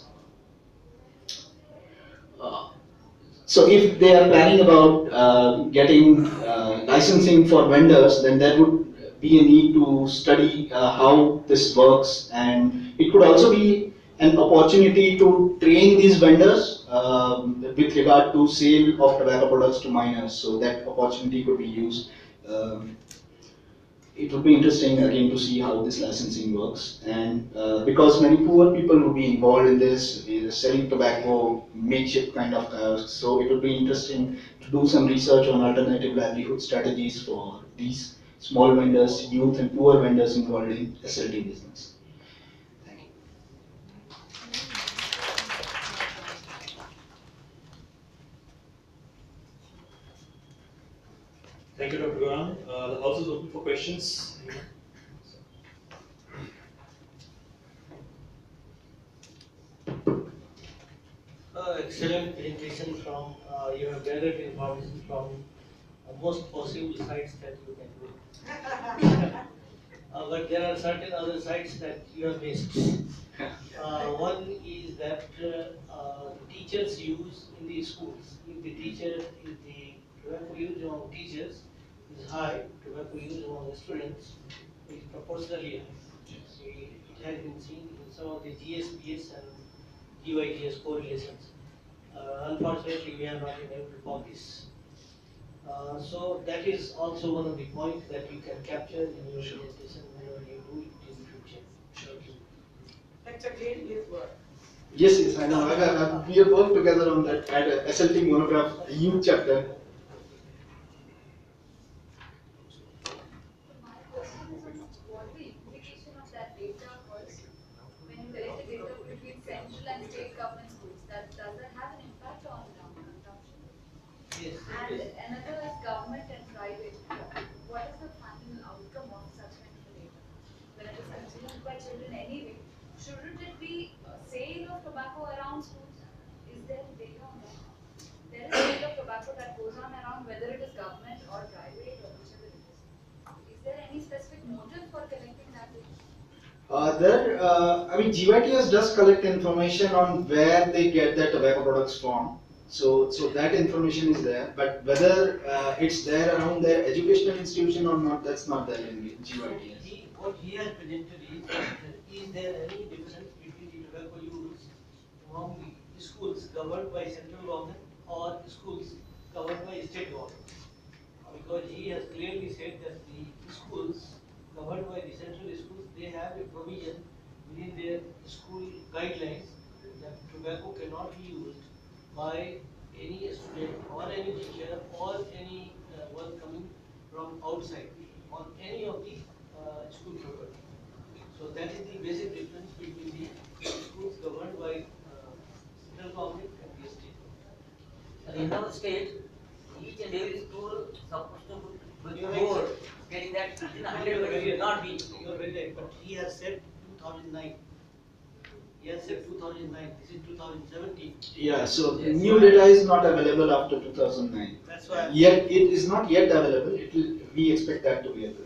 So if they are planning about getting licensing for vendors, then there would be a need to study how this works, and it could also be an opportunity to train these vendors with regard to sale of tobacco products to minors. So that opportunity could be used. It would be interesting again to see how this licensing works, and because many poor people would be involved in this, selling tobacco, makeshift kind of kiosks, so it would be interesting to do some research on alternative livelihood strategies for these small vendors, youth and poor vendors involved in SLT business. Thank you, Dr. Gaurang. The house is open for questions. Excellent presentation from, you have gathered information from most possible sites that you can do. But there are certain other sites that you have missed. One is that teachers use in the schools. If the tobacco use among teachers is high, tobacco use among the students is proportionally high. It has been seen in some of the GSPS and GYTS correlations. Unfortunately, we are not able to publish. So that is also one of the points that you can capture in your presentation whenever you do it in future. That's a great place work. Yes, yes, I know. We have worked together on that at SLT monograph, youth chapter. My question is on what the implication of that data was when you collected data between central and state government schools. Does that have an impact on consumption? Yes. And another is government and private. What is the final outcome of such kind of a data? When it is consumed by children anyway, shouldn't it be a sale of tobacco around schools? Is there data on that? There is sale of tobacco that goes on around whether it is government or private or whichever it is. Is there any specific motive for collecting that data? I mean, GYTS does collect information on where they get their tobacco products from. So that information is there, but whether it's there around their educational institution or not, that's not there in GYTS. What he has presented is there any difference between the tobacco use among the schools governed by central government or schools governed by state government? Because he has clearly said that the schools governed by the central schools, they have a provision within their school guidelines that tobacco cannot be used by any student or any teacher or any one coming from outside on any of the school property. So that is the basic difference between the schools governed by central government and the state government. In our state, each and every school supposed to put You are more, right, sir. getting that No, you are 100% very should not be. You are very right, but he has said 2009. He has said 2009. This is 2017. Yeah, so Yes. new data is not available after 2009. That's why. Yet it is not yet available. We expect that to be available.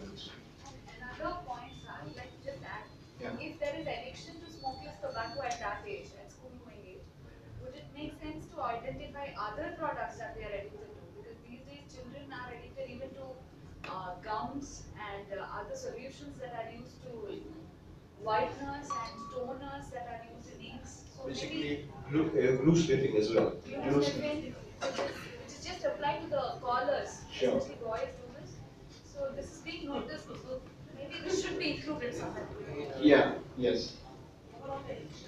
Another point, sir, I would like to just add, Yeah. if there is addiction to smokeless tobacco at that age, at school going age, would it make sense to identify other products that they are addicted to? Because these days children are addicted even to gums and other solutions that are used to whiteners and toners that are used in inks. So Basically, maybe glue sniffing as well. glue sniffing, which is just applied to the collars, Sure. especially boys do this. So this is being noticed. So maybe this should be included somewhere. Yeah, yes.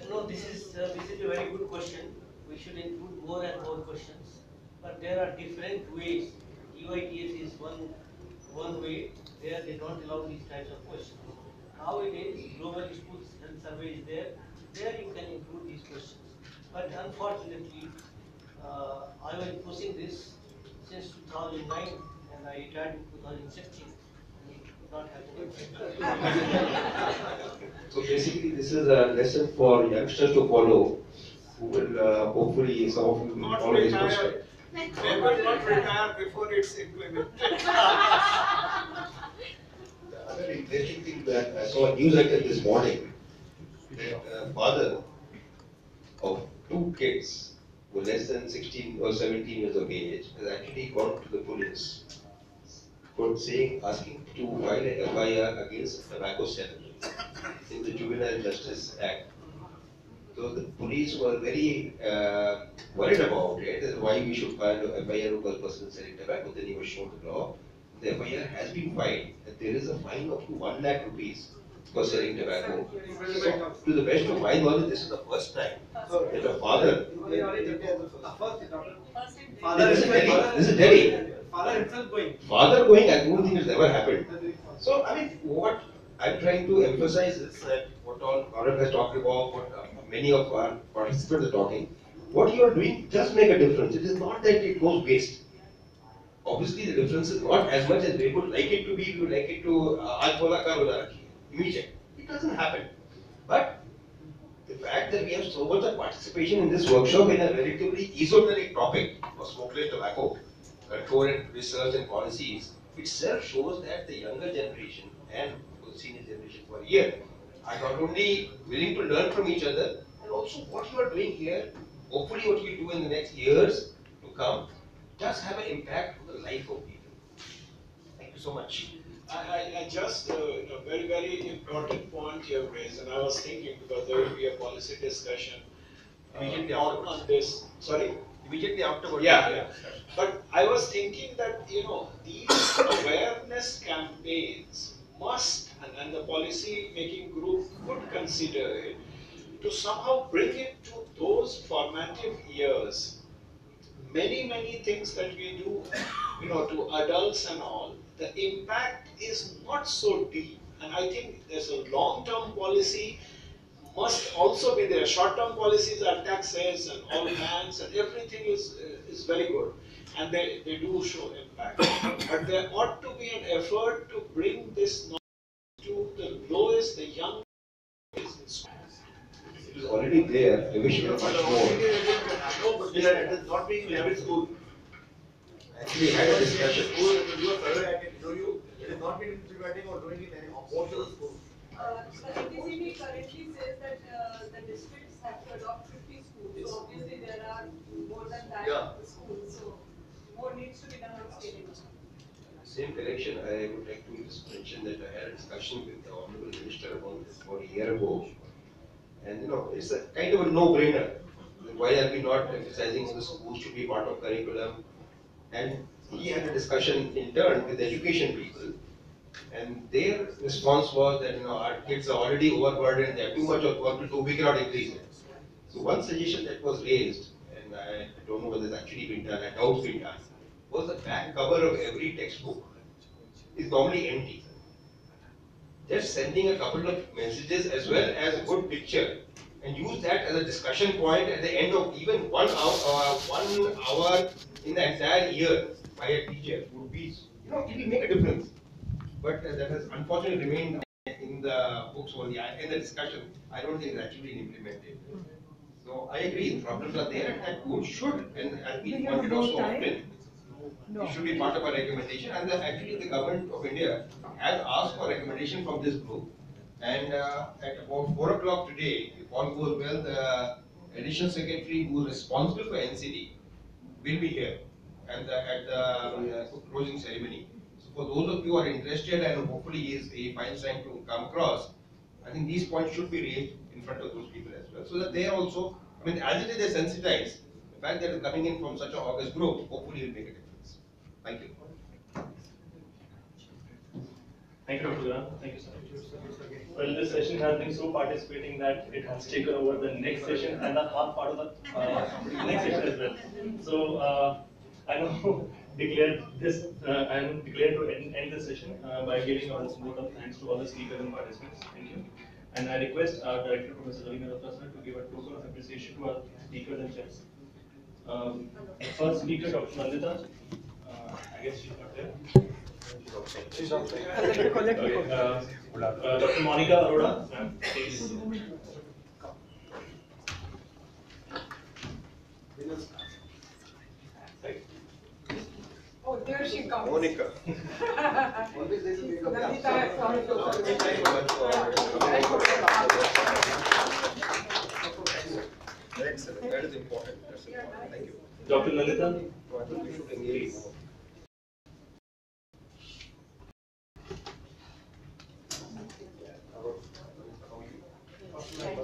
No, this is a very good question. We should include more and more questions. But there are different ways. UITS is one way where they don't allow these types of questions. Nowadays, Global Schools Health Survey is there. There you can include these questions. But unfortunately, I was pushing this since 2009 and I retired in 2016. Not happening. So basically, this is a lesson for youngsters to follow, who will hopefully some of you will Not follow this retire. question. They will not retire before it's implemented. The other interesting thing that I saw a news article this morning, that a father of two kids who are less than 16 or 17 years of age has actually gone to the police for asking to file an FIR against tobacco seller in the Juvenile Justice Act. So the police were very worried about it, and why we should file an FIR because person is selling tobacco. Then he was shown the law. The FIR has been filed, and there is a fine up to 1 lakh rupees for selling tobacco. So, to the best of my knowledge, this is the first time that a father. This is Delhi. Father himself going. Father going, I don't think it's ever happened. So, I mean, what I'm trying to emphasize is that what all Gaurav has talked about, what many of our participants are talking, what you are doing does make a difference. It is not that it goes waste. Obviously, the difference is not as much as we would like it to be. We would like it to immediate. It doesn't happen. But the fact that we have so much of participation in this workshop in a relatively esoteric topic of smokeless tobacco control and research and policies itself shows that the younger generation and the senior generation for a year are not only willing to learn from each other, and also what you are doing here, hopefully what you do in the next years to come, does have an impact on the life of people. Thank you so much. I just, a very, very important point you have raised, and I was thinking because there will be a policy discussion on this. Sorry? Immediately afterwards. Yeah. But I was thinking that, these awareness campaigns must, and the policy making group could consider it, to somehow bring it to those formative years, many things that we do, to adults and all, the impact is not so deep. And I think there's a long-term policy must also be there. Short-term policies are taxes and all bans and everything is very good, and they do show impact. But there ought to be an effort to bring this knowledge to the lowest, the young. It is already there. I wish it was much more. No, but it is not being in every school. Actually, had a discussion. Do a survey, I can show you. It is not being implementing or doing it in most of the schools. The NTCB currently says that the districts have to adopt 50 schools. So obviously there are more than that schools. So more needs to be done on scaling. Same correction, I would like to just mention that I had a discussion with the Honorable Minister about this about a year ago. And it's a kind of a no-brainer. Why are we not emphasizing the schools should be part of curriculum? And he had a discussion in turn with education people. And their response was that our kids are already overburdened, they have too much of work to do, we cannot increase it. So one suggestion that was raised, and I don't know whether it's actually been done, I doubt it's been done, was the back cover of every textbook is normally empty. Just sending a couple of messages as well as a good picture and use that as a discussion point at the end of even 1 hour in the entire year by a teacher would be, it will make a difference. But that has unfortunately remained in the books or in the discussion. I don't think it's actually been implemented. So I agree, the problems are there and that board should, and as we pointed out so often, it should be part of our recommendation. And actually the government of India has asked for recommendation from this group. And at about 4 o'clock today, if all goes well, the additional secretary who is responsible for NCD will be here and at the closing ceremony. So for those of you who are interested and hopefully he finds time to come across, I think these points should be raised in front of those people as well, so that they are also, as it is, they're sensitized. The fact that it's coming in from such an august group, hopefully will make a difference. Thank you. Thank you, Dr. Guran. Thank you, sir. Well, this session has been so participating that it has taken over the next session and the half part of the next session as well. So I now declare this. I am declared to end the session by giving a vote of thanks to all the speakers and participants. Thank you. And I request our director, Professor Ravi Mehrotra, to give a token of appreciation to our speakers and chairs. First speaker, Dr. Nandita. I guess she's not there. She's not there. Okay. Dr. Monica Arora, please. Oh, there she comes. Monica. Excellent. That is important. That's important. Thank you. Dr. Nandita. We should engage more. Thank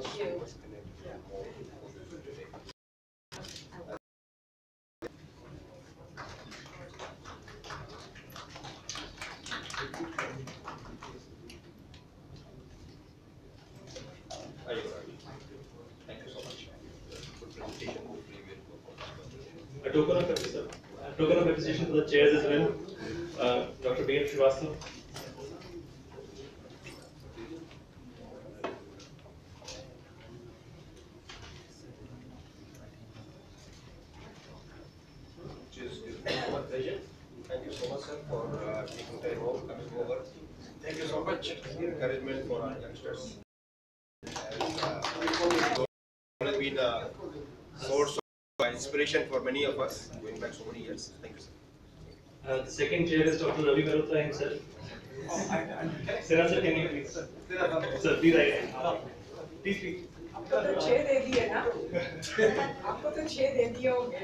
you. Thank you so much. Good presentation. A token of appreciation for the chairs as well. Dr. B.M. Srivastava. My pleasure. Thank you so much, sir, for taking time out, coming over. Thank you so much. Encouragement for our youngsters. It has been a source of inspiration for many of us going back so many years. Thank you, sir. The second chair is Dr. Ravi Mehrotra himself. Sir, can you please? Sir, please. Please speak. आपको तो 6 दे दिए ना आपको तो 6 दे दिए होंगे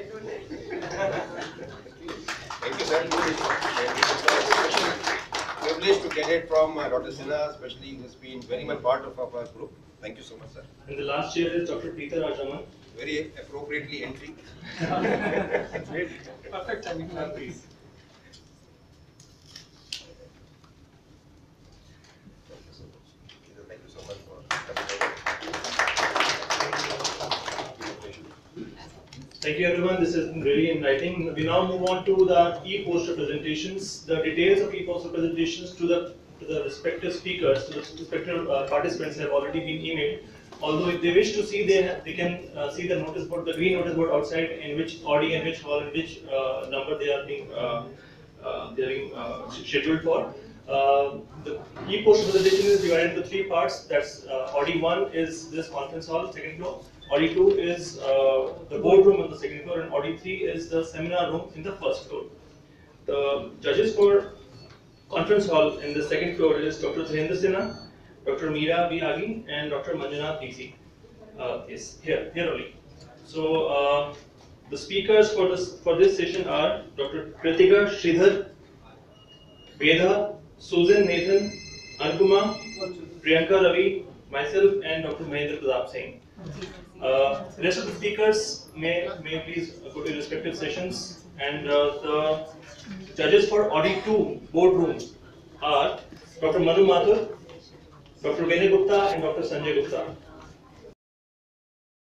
Thank you, sir. Privileged to get it from Dr. Sinha, especially who has been very much part of our group. Thank you so much, sir. And the last chair is Dr. Peter Rajaman. Very appropriately entry. Perfect timing, please. Thank you so much for coming over. Thank you everyone, this has been really enlightening. We now move on to the e-poster presentations. The details of e-poster presentations to the respective speakers, to the respective participants have already been emailed. Although if they wish to see, they can see the notice board, the green notice board outside, in which Audi and which hall and which number they are being scheduled for. The e-poster presentation is divided into three parts. That's Audi 1 is this conference hall, second floor. Audi 2 is the boardroom on the second floor, and Audi 3 is the seminar room in the first floor. The judges for conference hall in the second floor is Dr. Suhendra Sinha, Dr. Meera B. Agi, and Dr. Manjunath DC. Is here only. So the speakers for this session are Dr. Kritika Sridhar, Vedha, Susan Nathan, Anupama, Priyanka Ravi, myself, and Dr. Mahendra Pratap Singh. Rest of the speakers may please go to respective sessions, and the judges for Audi 2 boardroom are Dr. Manu Mathur, Dr. Vinay Gupta, and Dr. Sanjay Gupta.